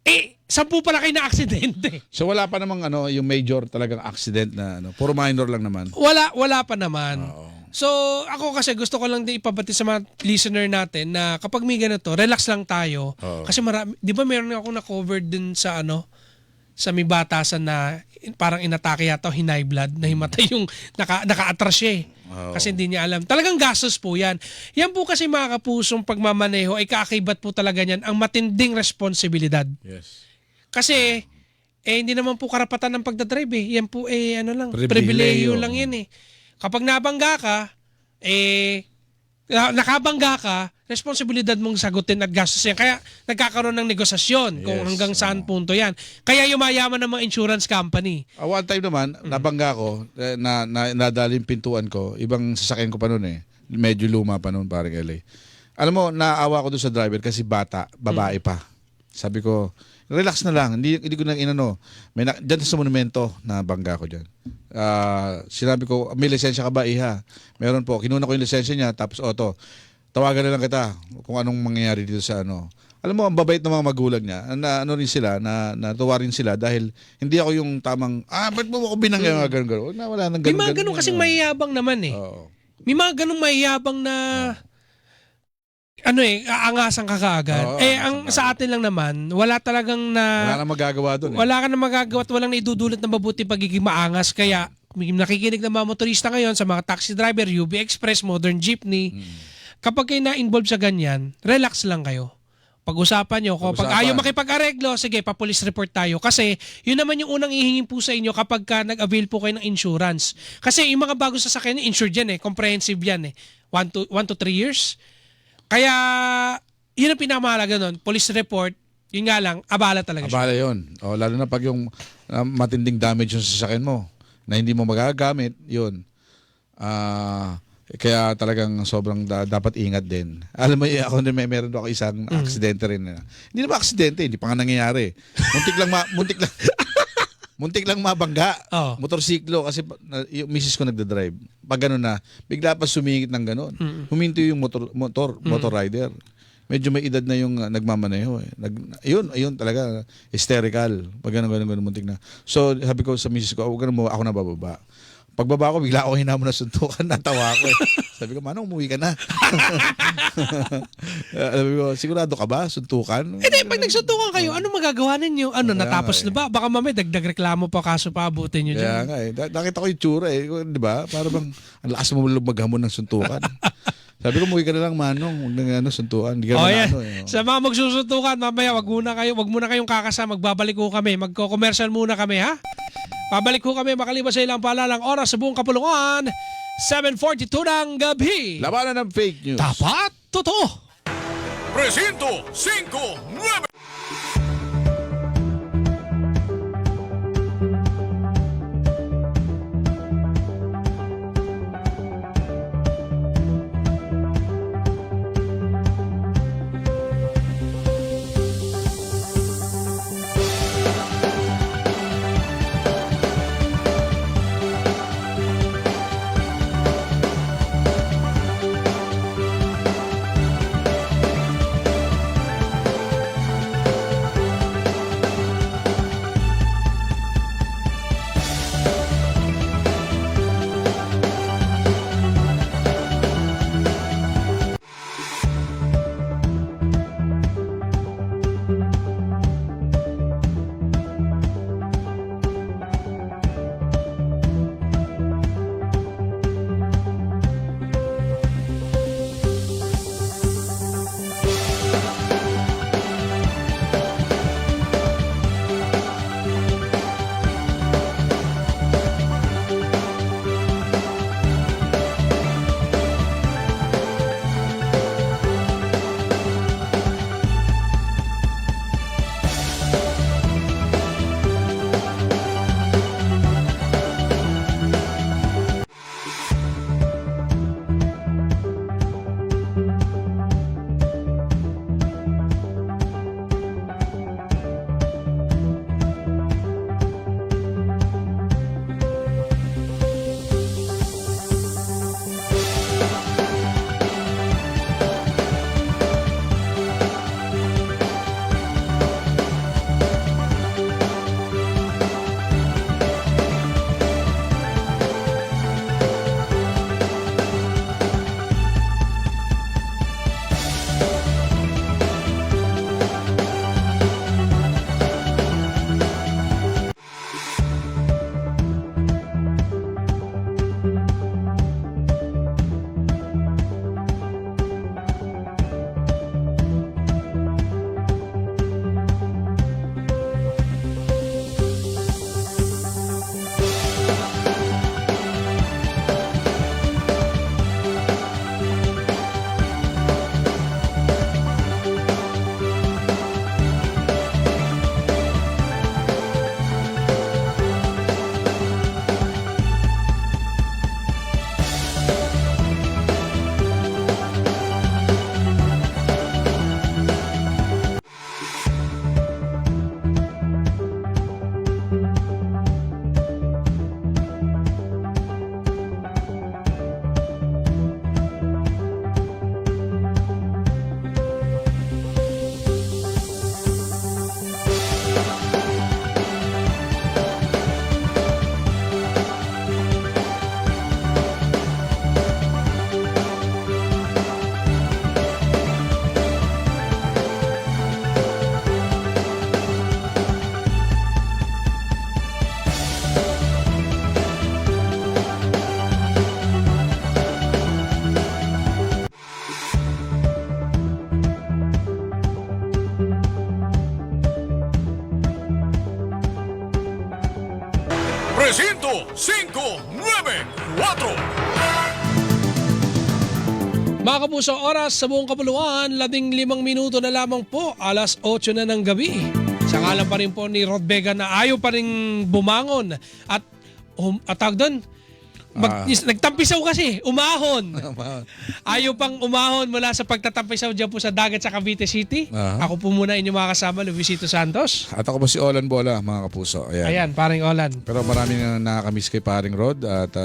10 pala kayo na aksidente. So wala pa namang yung major talagang accident na puro minor lang naman. Wala pa naman. Oo. So, ako kasi gusto ko lang din ipabati sa mga listener natin na kapag may ganito, relax lang tayo. Oo. Kasi marami, di ba meron ako na-cover din sa sa may batasan na parang inatake yata o hinay blood na himatay yung naka-atras siya eh. Oo. Kasi hindi niya alam. Talagang gastos po yan. Yan po kasi mga kapusong pagmamaneho ay kaakibat po talaga niyan ang matinding responsibilidad. Yes. Kasi hindi naman po karapatan ng pagdadrive eh. Yan po lang, Pribileyo. pribileyo lang yan eh. Kapag nabangga ka, nakabangga ka, responsibilidad mong sagutin at gastos yan. Kaya nagkakaroon ng negosasyon kung Yes, hanggang saan punto yan. Kaya yumayaman ng mga insurance company. One time naman, nabangga ko, nadali yung pintuan ko, ibang sasakyan ko pa noon eh. Medyo luma pa noon, parang LA. Alam mo, naawa ko doon sa driver kasi babae pa. Sabi ko, relax na lang, hindi ko na dyan sa monumento na bangga ko dyan. Sinabi ko, may lisensya ka ba, iha? Meron po, kinuna ko yung lisensya niya, tapos tawagan na lang kita kung anong mangyayari dito sa Alam mo, ang babait ng mga magulang niya, rin sila, natuwa rin sila dahil hindi ako yung tamang, ba't mo ako binangga mga ganun-ganun? Wala nang ganun-ganun. May mga ganun kasing mayayabang naman eh. Oo. May mga ganung mayayabang na aangasan ka kaagad. Oo, Ang sa atin lang naman, wala talagang Wala nang magagawa doon. wala ka na magagawa at walang naidudulot ng mabuti pagiging maangas. Kaya nakikinig ng mga motorista ngayon sa mga taxi driver, UB Express, Modern Jeepney, kapag kayo na-involve sa ganyan, relax lang kayo. Pag-usapan nyo. Pag ayaw makipag-areglo, sige, pa-police report tayo. Kasi yun naman yung unang ihingin po sa inyo kapag nag-avail po kayo ng insurance. Kasi yung mga bagong sasakyan, insured yan comprehensive yan 1 to 3 years. Kaya, yun ang pinamahalaga nun. Police report, yun nga lang, abala talaga siya. Abala yun. Lalo na pag yung matinding damage yung sasakyan mo na hindi mo magagamit, yun. Kaya talagang sobrang dapat ingat din. Alam mo, ako meron ako isang aksidente rin. Hindi naman aksidente, hindi pa nga nangyayari. Muntik lang mabangga. Oh. Motorsiklo kasi yung misis ko nagda-drive. Pag gano'n na, bigla pa sumingit ng gano'n. Huminto yung motor rider. Medyo may edad na yung nagmamaneho. Ayun talaga, hysterical. Pag gano'n, muntik na. So, sabi ko sa misis ko, huwag mo, ako na bababa. Pagbaba ko, bigla ako hinamon na suntukan, natawa ako Sabi ko, Manong, umuwi ka na. Sabi ko, sigurado ka ba? Suntukan? Pag nagsuntukan kayo, ano magagawa ninyo? Natapos na ba? Baka mamaya dagdag reklamo pa kaso pa abutin nyo Kaya dyan. nga nakita ko yung tsura di ba? Para bang, ang lakas mo maghamon ng suntukan. Sabi ko, umuwi ka na lang, Manong. Huwag na suntukan. Hindi ka Yan. Sa mga magsusuntukan, mamaya, wag muna kayong kakasama. Magbabalik ko kami. Magko-commercial muna kami, ha? Pabalik ko kami makalipas sa ilang paalalang oras sa buong kapulungan. 7:42 ng gabi. Labanan ng fake news. Dapat totoo. Presinto 5-9. Presinto 594. Mga kapuso, oras sa buong kapuluan, 15 minuto na lamang po, alas 8 na ng gabi. Sa ngalan pa rin po ni Rod Vega na ayaw pa rin bumangon at tawag doon, nagtampisaw kasi, umahon. Ayaw pang umahon mula sa pagtatampisaw dyan po sa dagat sa Cavite City. Ako po muna inyong mga kasama, Luisito Santos. At ako po si Olan Bola, mga kapuso. Ayan, paring Olan. Pero maraming nakakamiss kay paring Rod. At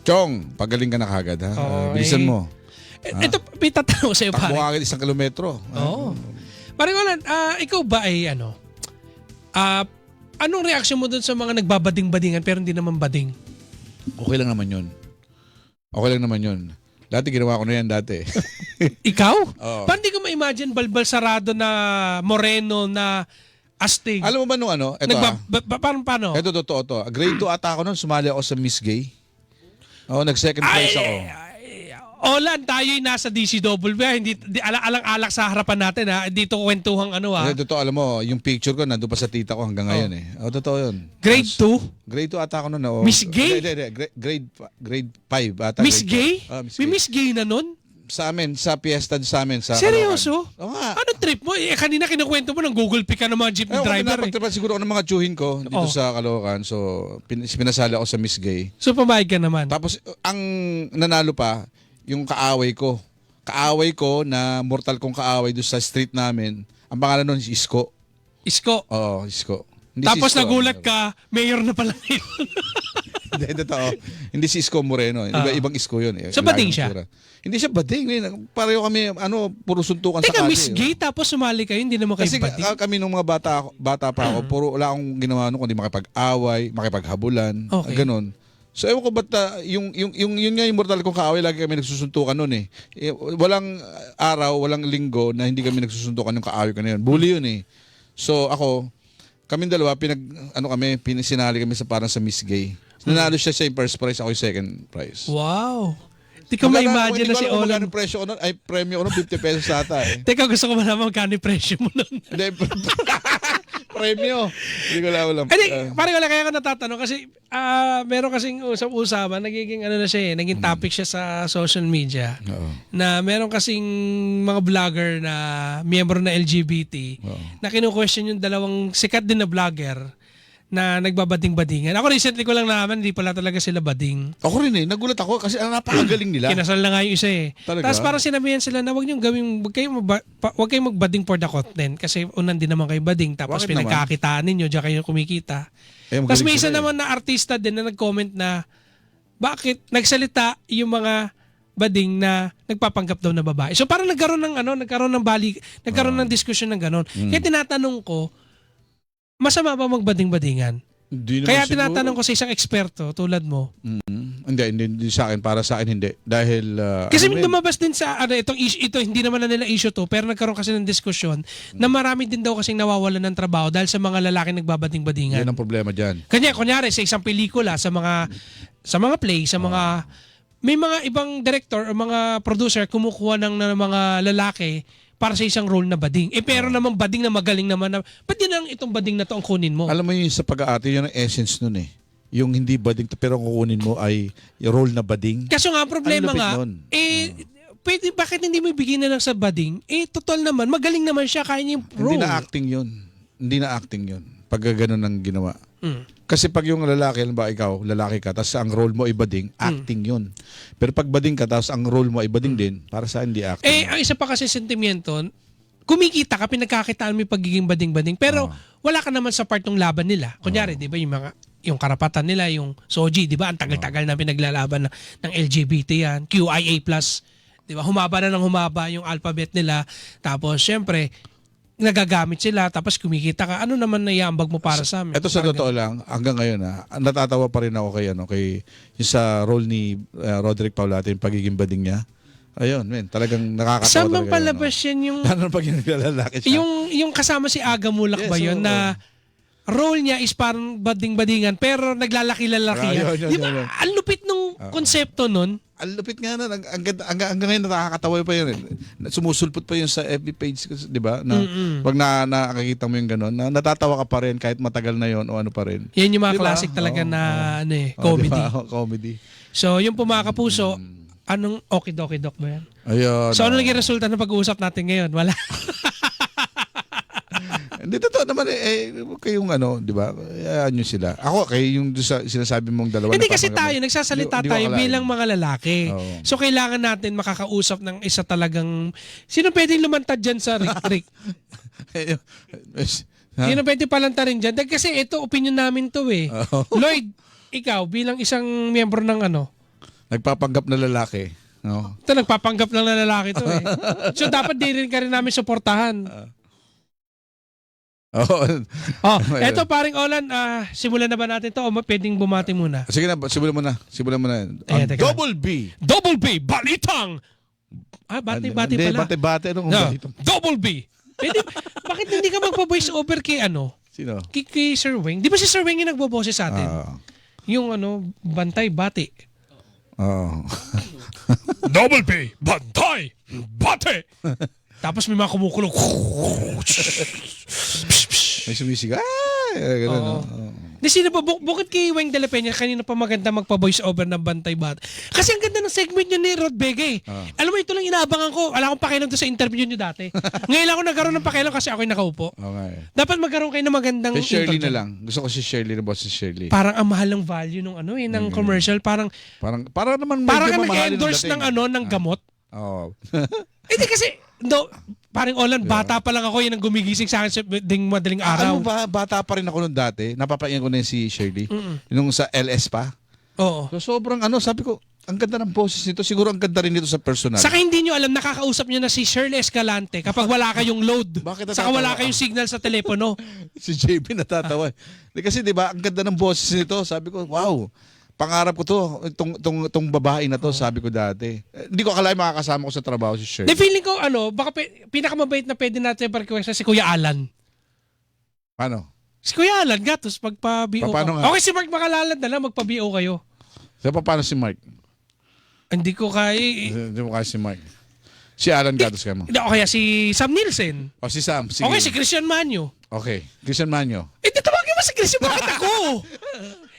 Chong, pagaling ka na kagad, ha? Bilisan mo. Ito, may tatanong sa'yo, Takbo paring. agad 1 kilometro. Oo. Paring Olan, ikaw ba ay anong reaksyon mo dun sa mga nagbabading-badingan pero hindi naman bading? Okay lang naman yun. Okay lang naman yun. Dati ginawa ko na yan dati. Ikaw? Oo. Paano di ko ma-imagine balbal sarado na moreno na astig? Alam mo ba nung ano? Ito Paano? Ito totoo to. Grade 2 ata ako nun, sumali ako sa Miss Gay. Oo, nag-second place ako. Olan, tayo'y nasa DCW. Hindi alang-alak sa harapan natin, ha. Dito kwentuhang ano, ha. Totoo, alam mo, yung picture ko nandun pa sa tita ko hanggang ngayon eh. Totoo yun. Grade 2? Grade 2 ata ako nun. Miss Gay? Hindi. Grade 5 ata. Miss Gay? Miss May Gay. Miss Gay na nun? Sa amin, sa piyesta sa amin. Sa Seryoso? Caloocan. Oo nga. Ano trip mo? Kanina kinukwento mo ng Google Pick ka ng mga jeepney driver. Pinapagtripan siguro ako ng mga tsuhin ko dito sa Caloocan. So, pinasali ako sa Miss Gay. So, pumayag ka naman? Tapos, ang nanalo pa, yung kaaway ko. Kaaway ko na mortal kong kaaway doon sa street namin. Ang pangalan nun is Isko. Isko? Oo, Isko. Hindi Tapos si Isko, nagulat ka, mayor na pala yun. Hindi, totoo. Hindi si Isko Moreno. Ibang Isko yun. So, bading siya? Hindi siya bading. Pareho kami, puro suntukan sa Teka, kasi. Miss Gay, tapos sumali kayo, hindi naman kayo Kasi bading? kami nung mga bata pa ako, puro wala akong ginawa nung kundi makipag-away, makipaghabulan, ganon. So ewan ko ba't yun nga yung mortal kong kaaway, lagi kami nagsusuntukan noon eh. Walang araw, walang linggo na hindi kami nagsusuntukan yung kaaway ko na yun. Bully yun eh. So ako, kaming dalawa, sinali kami sa parang sa Miss Gay. Nanalo siya sa first prize, ako yung second prize. Wow. Hindi ko ma-imagine na si Olan. Magkano presyo ko nun? Ay, premyo ko nun, 50 pesos ata eh. Teka, gusto ko malaman magkano yung presyo mo nun. Hindi, premyo. Hindi ko alam. Parang wala kaya ka natatanong kasi meron kasing usap-usapan, nagiging ano na siya naging topic siya sa social media. Na meron kasing mga vlogger na miyembro na LGBT na kinu-question yung dalawang sikat din na vlogger na nagbabading-badingan. Ako recently ko lang nalaman, hindi pala talaga sila bading. Ako rin eh, nagulat ako kasi napakagaling nila. Kinasal na nga yung isa eh. Talaga? Tapos parang sinabihan sila na wag kayong magbading for the content kasi unan din naman kayo bading tapos Bakit pinagkakitaan ninyo, diyan kayo kumikita. Tapos may isa naman na artista din na nag-comment na bakit nagsalita yung mga bading na nagpapanggap daw na babae. So parang nagkaroon ng diskusyon ng ganon. Kaya tinatanong ko, masama ba magbading-badingan? Kaya tinatanong ko sa isang eksperto tulad mo. Hindi sa akin, para sa akin hindi. Dahil kasi lumabas din sa itong issue, ito hindi naman na nila issue to, pero nagkaroon kasi ng diskusyon na marami din daw kasing nawawalan ng trabaho dahil sa mga lalaki nagbabading-badingan. Yan ang problema diyan. Kunyari sa isang pelikula, sa mga play, sa mga may mga ibang director o mga producer kumukuha ng mga lalaki para sa isang role na bading. Pero namang bading na magaling naman na, ba't yan ang itong bading na to ang kunin mo? Alam mo yun sa pag-aarte, yun ang essence nun eh. Yung hindi bading pero ang kukunin mo ay yung role na bading. Kaso nga, ang problema nga, pwede, bakit hindi mo ibigay na lang sa bading? Total naman, magaling naman siya, kaya niya yung role. Hindi na acting yun. Pag ganun ang ginawa. Kasi pag yung lalaki, ikaw, lalaki ka, tapos ang role mo ay bading, acting yun. Pero pag bading ka, tapos ang role mo ay bading din, para sa hindi acting. Ang isa pa kasi sentimiento, kumikita ka, pinagkakitaan mo yung pagiging bading-bading, pero wala ka naman sa part ng laban nila. Kunyari, di ba, yung karapatan nila, yung SOGI, di ba, ang tagal-tagal na pinaglalaban ng LGBT yan, QIA+, di ba, humaba na ng humaba yung alphabet nila, tapos syempre, nagagamit sila tapos kumikita ka, ano naman na iambag mo para sa amin? Ito sa totoo lang, hanggang ngayon natatawa pa rin ako kay yung sa role ni Roderick Paulate, yung pagiging bading niya. Ayun, talagang nakakatawa talaga. Saan bang palabas yan yung Lalo pag yung lalaki siya. yung kasama si Aga Mulak ba yun na role niya is parang bading-badingan pero naglalaki-lalaki yan. Yun. Di ba? Ang lupit nung konsepto nun. Ang lupit nga na, hanggang ngayon nakakatawa pa yun. Sumusulpot pa yun sa FB page, di ba? Na, pag nakakita mo yung gano'n, natatawa ka pa rin kahit matagal na yun o ano pa rin. Yan yung mga Diba? classic talaga na Comedy. comedy. Comedy. So, yung po mga kapuso, anong okidoki-dok ba yan? Ayun. So, ano naging resulta ng pag-uusap natin ngayon? Wala. Hindi, totoo naman kayong di ba? Ayan nyo sila. Ako, kayo yung sinasabi mong dalawa. Hindi kasi napapanggap- tayo, nagsasalita Di ko tayo akalain. bilang mga lalaki. Oo. So, kailangan natin makakausap ng isa talagang... Sino pwedeng lumantad dyan sa Rick? Ha? Sino pwede palantarin dyan? Dahil kasi ito, opinion namin to eh. Oo. Lloyd, ikaw bilang isang miyembro ng Nagpapanggap na lalaki. No? ito nagpapanggap lang na lalaki to eh. So, dapat di rin ka rin namin suportahan. Oh. Eto paring Olan, simulan na ba natin to o pwedeng bumati muna? Sige na, simulan mo na. Ang teka Double B. Double B, balitang! Bati-bati Hindi, pala. bate-bate. Anong No, balitang? Double B. Pwede, bakit hindi ka magpa-voice over kay Sino? kay Sir Wing? Di ba si Sir Wing yung nagboboses sa atin? Yung bantay, bati. Oo. Double B, bantay, bati. Tapos may mga kumukulong. May sumisigaw. Ganun. Oo. Oo. Di sino ba, bukod kay Weng de la Peña, kanina pa maganda magpa-voice over ng bantay bat. Kasi ang ganda ng segment nyo ni Rod Bege. Alam mo, ito lang inaabangan ko. Wala akong pakialam doon sa interview nyo dati. Ngayon ako nagkaroon ng pakialam kasi ako'y nakaupo. Okay. Dapat magkaroon kayo ng magandang Si Shirley intro na dyan. lang. Gusto ko si Shirley na boss si Shirley. Parang ang mahal ng value ng ng commercial. Parang naman parang medyo ka mamahalin nag-endorse dating. ng gamot. Oo. Hindi kasi, parang Olan, bata pa lang ako, yan ang gumigising sa akin sa madaling araw. Ano ba, bata pa rin ako noon dati. Napapakinggan ko na yun si Shirley. Nung sa LS pa. Oo. So, sobrang sabi ko, ang ganda ng boses nito. Siguro ang ganda rin nito sa personal. Saka hindi nyo alam, nakakausap nyo na si Shirley Escalante kapag wala kayong load. Bakit Saka natatawa wala ka? kayong signal sa telepono. Si JB natatawa. Kasi di ba, ang ganda ng boses nito. Sabi ko, wow. Pangarap ko to, itong babae na to, sabi ko dati. Hindi ko akalain makakasama ko sa trabaho si Shirley. The feeling ko, baka pinakamabait na pwede natin pa-request si Kuya Alan. Paano? Si Kuya Alan, gatos, magpa-BO Paano ka. nga? Okay, si Mark Makalalan na lang, magpa-BO kayo. So, paano si Mark? Hindi ko kaya... Hindi mo kaya si Mark. Si Alan Gatos ka mo. Hindi, o kaya si Sam Nielsen. O si Sam. Sige. Okay, si Christian Manyo. Okay. Christian Manyo. Hindi, tawagin mo si Christian. Bakit ako?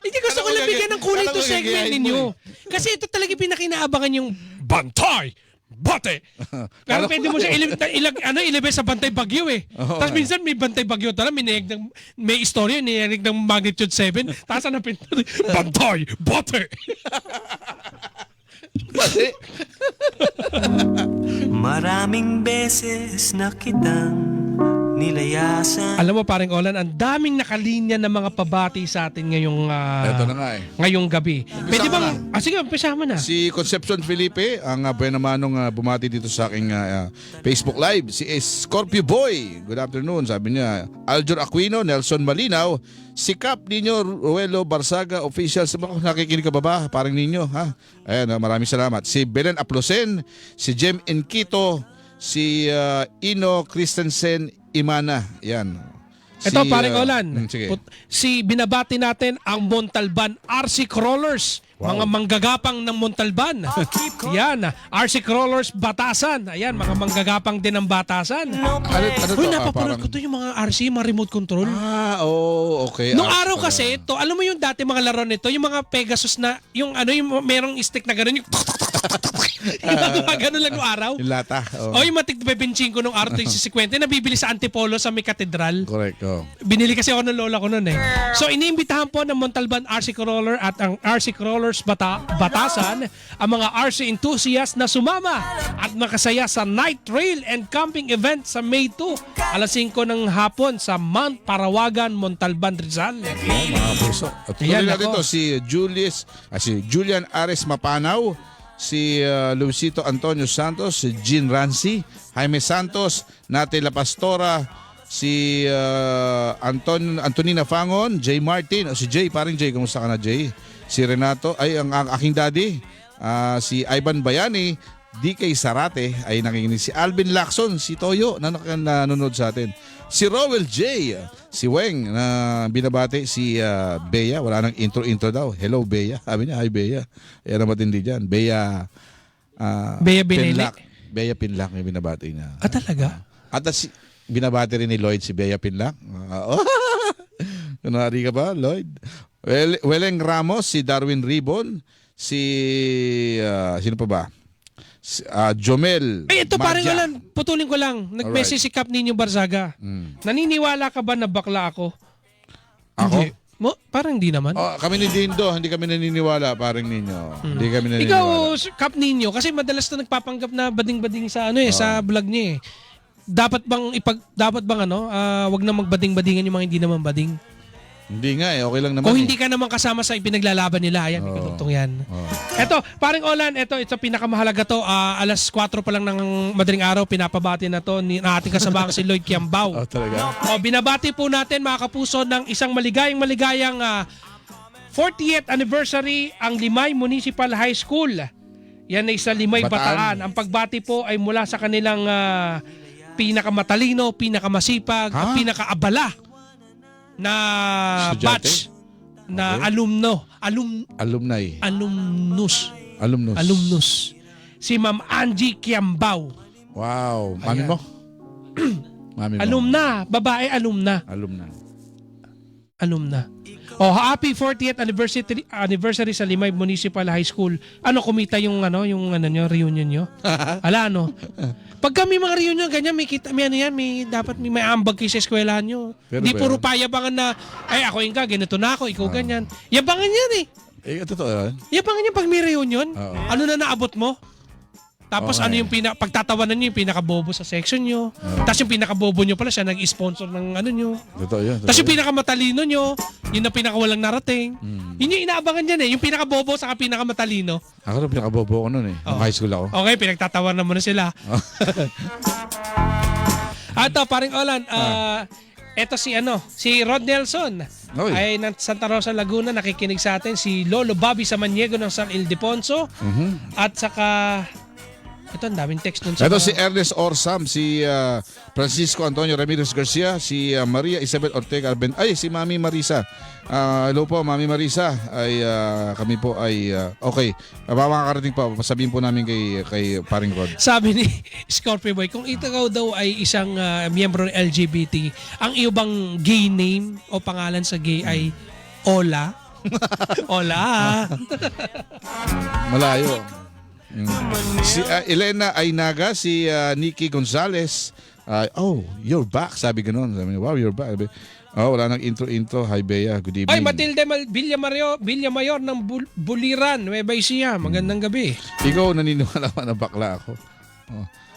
Hindi, gusto ko lang bigyan ng kulay Alam to ko, segment gagayahin ninyo. mo Kasi ito talaga pinakinaabangan yung bantay, bate. Pero pwede mo siya ilibay sa bantay bagyo eh. Tapos minsan may bantay bagyo talaga, may istorya, niyayag ng magnitude 7. Tapos ano bantay, bate. Bate? Maraming beses na kitang nilayasan. Alam mo paring Olan, ang daming nakalinya ng mga pabati sa atin ngayong Ito na nga eh. ngayong gabi. Pwede mo bang sige, umpisa mo na. Si Concepcion Felipe, ang buwan naman nung bumati dito sa aking Facebook Live. Si Scorpio Boy, good afternoon, sabi niya. Aljor Aquino, Nelson Malinaw, si Cap Nino Ruelo Barsaga, official. Nakikinig ka ba? Parang ninyo, ha? Ayan, maraming salamat. Si Belen Aplosen, si Jem Enquito, si Ino Christensen Imana. Yan. Ito, paring Olan. Sige. Si binabati natin ang Montalban RC Crawlers. Wow. Mga manggagapang ng Montalban. Yan. RC Crawlers Batasan. Ayan, mga manggagapang din ng Batasan. Uy, napapanood ko to yung mga RC, mga remote control. Okay. Nung araw kasi, to alam mo yung dati mga laro nito, yung mga Pegasus na, yung yung merong stick na gano'n, yung gano'n lang nung araw. Yung lata. O yung matig 25 nung araw, 50, nabibili sa Antipolo sa may katedral. Correct. Binili kasi ako ng lola ko noon eh. So iniimbitahan po ng Montalban RC Crawler at ang RC Crawlers Batasan ang mga RC enthusiasts na sumama at makasaya sa night trail and camping event sa May 2, alas 5 ng hapon sa Mount Parawagan, Montalban, Rizal. Mga puso. At tuloy natin ito, si Julian Ares Mapanaw, si Luisito Antonio Santos, si Jean Rancy, Jaime Santos, Nate La Pastora, si Antonina Fangon, Jay Martin, o si Jay, paring Jay, kamusta ka na Jay? Si Renato, ay ang aking daddy, si Ivan Bayani, DK Sarate, ay nakikinig. Si Alvin Lacson, si Toyo, na nanonood sa atin. Si Rowell J. Si Weng na binabati si Bea. Wala nang intro daw. Hello Bea. Sabi niya, hi Bea. Yan ang matindi dyan. Bea Bea Binili? Pinlac. Bea Pinlac yung binabati niya. Ah, talaga? At binabati rin ni Lloyd si Bea Pinlac. Kunwari ka ba, Lloyd? Weleng Ramos, si Darwin Ribon, si sino pa ba? Jomel Ito parang Madja. Olan, putulin ko lang. Nag-message si Cap Nino Barzaga. Naniniwala ka ba na bakla ako? Ako? Hindi. Parang hindi naman. Kami ni Dindo, hindi kami naniniwala, parang ninyo. Hindi kami naniniwala. Ikaw, Cap Nino, kasi madalas na nagpapanggap na bading-bading sa sa vlog niya eh. Dapat bang wag na magbading-badingan yung mga hindi naman bading? Hindi nga okay lang naman. Kung hindi ka naman kasama sa ipinaglalaban nila, ayan, ikatugtong yan. Eto, paring Olan, ito pinakamahalaga to. Alas 4 pa lang ng madaling araw, pinapabati na to ng ating kasabang si Lloyd Kiambao. Talaga? Binabati po natin mga kapuso ng isang maligayang 40th anniversary ang Limay Municipal High School. Yan ay sa Limay, Bataan. Ang pagbati po ay mula sa kanilang pinakamatalino, pinakamasipag, at pinakaabala na Estudyante? batch na alumnus. Si Ma'am Angie Kiambao. Wow. Mami mo? Mami mo. Alumna. Babae, alumna. Happy 40th anniversary sa Limay Municipal High School. Kumita yung reunion nyo? Pag kami mga reunion ganyan, dapat may ambag kayo sa eskwelahan nyo. Hindi puro payabangan na ako yung ganito na ako, ikaw ganyan. Yabangan yan Totoo yan. Yabangan yan pag may reunion. Ano na naabot mo? Tapos Okay. ano yung pagtatawanan nyo, yung pinakabobo sa section nyo. Tapos yung pinakabobo nyo pala siya nag-sponsor ng nyo. Totoo yan. Tapos yung pinakamatalino nyo, yun na pinakawalang narating. Yun yung inaabangan dyan yung pinakabobo sa pinakamatalino. Ako rin pinakabobo ko nun nung high school ako. Okay, pinagtatawanan mo na sila. Ato, paring Olan, eto si Rod Nelson. Oy. Ay ng Santa Rosa, Laguna, nakikinig sa atin. Si Lolo Bobby Samaniego ng San Ildefonso. At saka ito, ang daming text dun. Ito si Ernest Orsam, si Francisco Antonio Ramirez Garcia, si Maria Isabel Ortega si Mami Marisa. Hello po, Mami Marisa. Kami po ay okay. Makakarating pa, sabihin po namin kay Paring Rod. Sabi ni Scorpio Boy, kung ikaw daw ay isang miyembro ng LGBT, ang iyo bang gay name o pangalan sa gay ay Ola? Ola. Malayo. Si Elena Ainaga, si Nikki Gonzalez. You're back. Sabi ganun. Sabi niya, wow, you're back. Wala nang intro. Hi, Bea. Good evening. Ay, Matilde Villamayor ng Buliran, Nueva Ecija. Magandang gabi. Ikaw, naniniwala ka na bakla ako.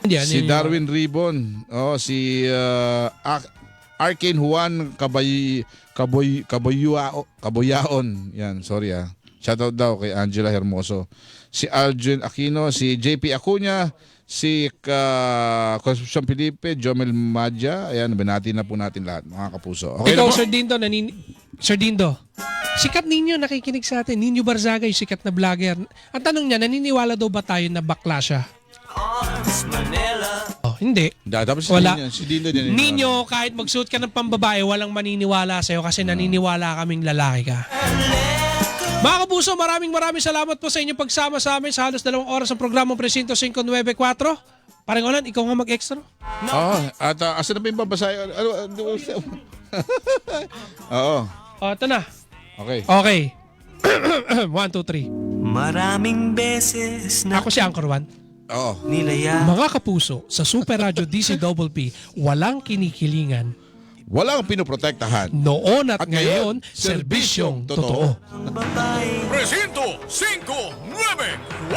Si Darwin Ribon. Si Arcane Juan Caboyaon. Yan, sorry Shoutout daw kay Angela Hermoso. Si Aljon Aquino, si JP Acuña, si Concepcion Felipe, Jomel Madja. Ayan, binati na po natin lahat, mga kapuso. Okay ikaw, na po? Sir Dindo, sikat ninyo nakikinig sa atin. Ninyo Barzaga, yung sikat na vlogger. Ang tanong niya, naniniwala daw ba tayo na bakla siya? Hindi. Dapat Wala. Si Dindo din. Ninyo, kahit magsuot ka ng pambabae, walang maniniwala sa'yo kasi naniniwala kaming lalaki ka. Mga kapuso, maraming salamat po sa inyong pagsama sa amin sa halos 2 oras ng programang Presinto 594. Parang Olan, ikaw nga mag-extra. At asan na ba yung babasahin? Oo. Ito na. Okay. 1, 2, 3. Maraming beses na Ako si Anchor 1. Oo. nilaya Mga kapuso, sa Super Radio DCPP, walang kinikilingan. Walang pinoprotektahan. Noon at At ngayon, ngayon, serbisyong totoo. babae Presinto 594.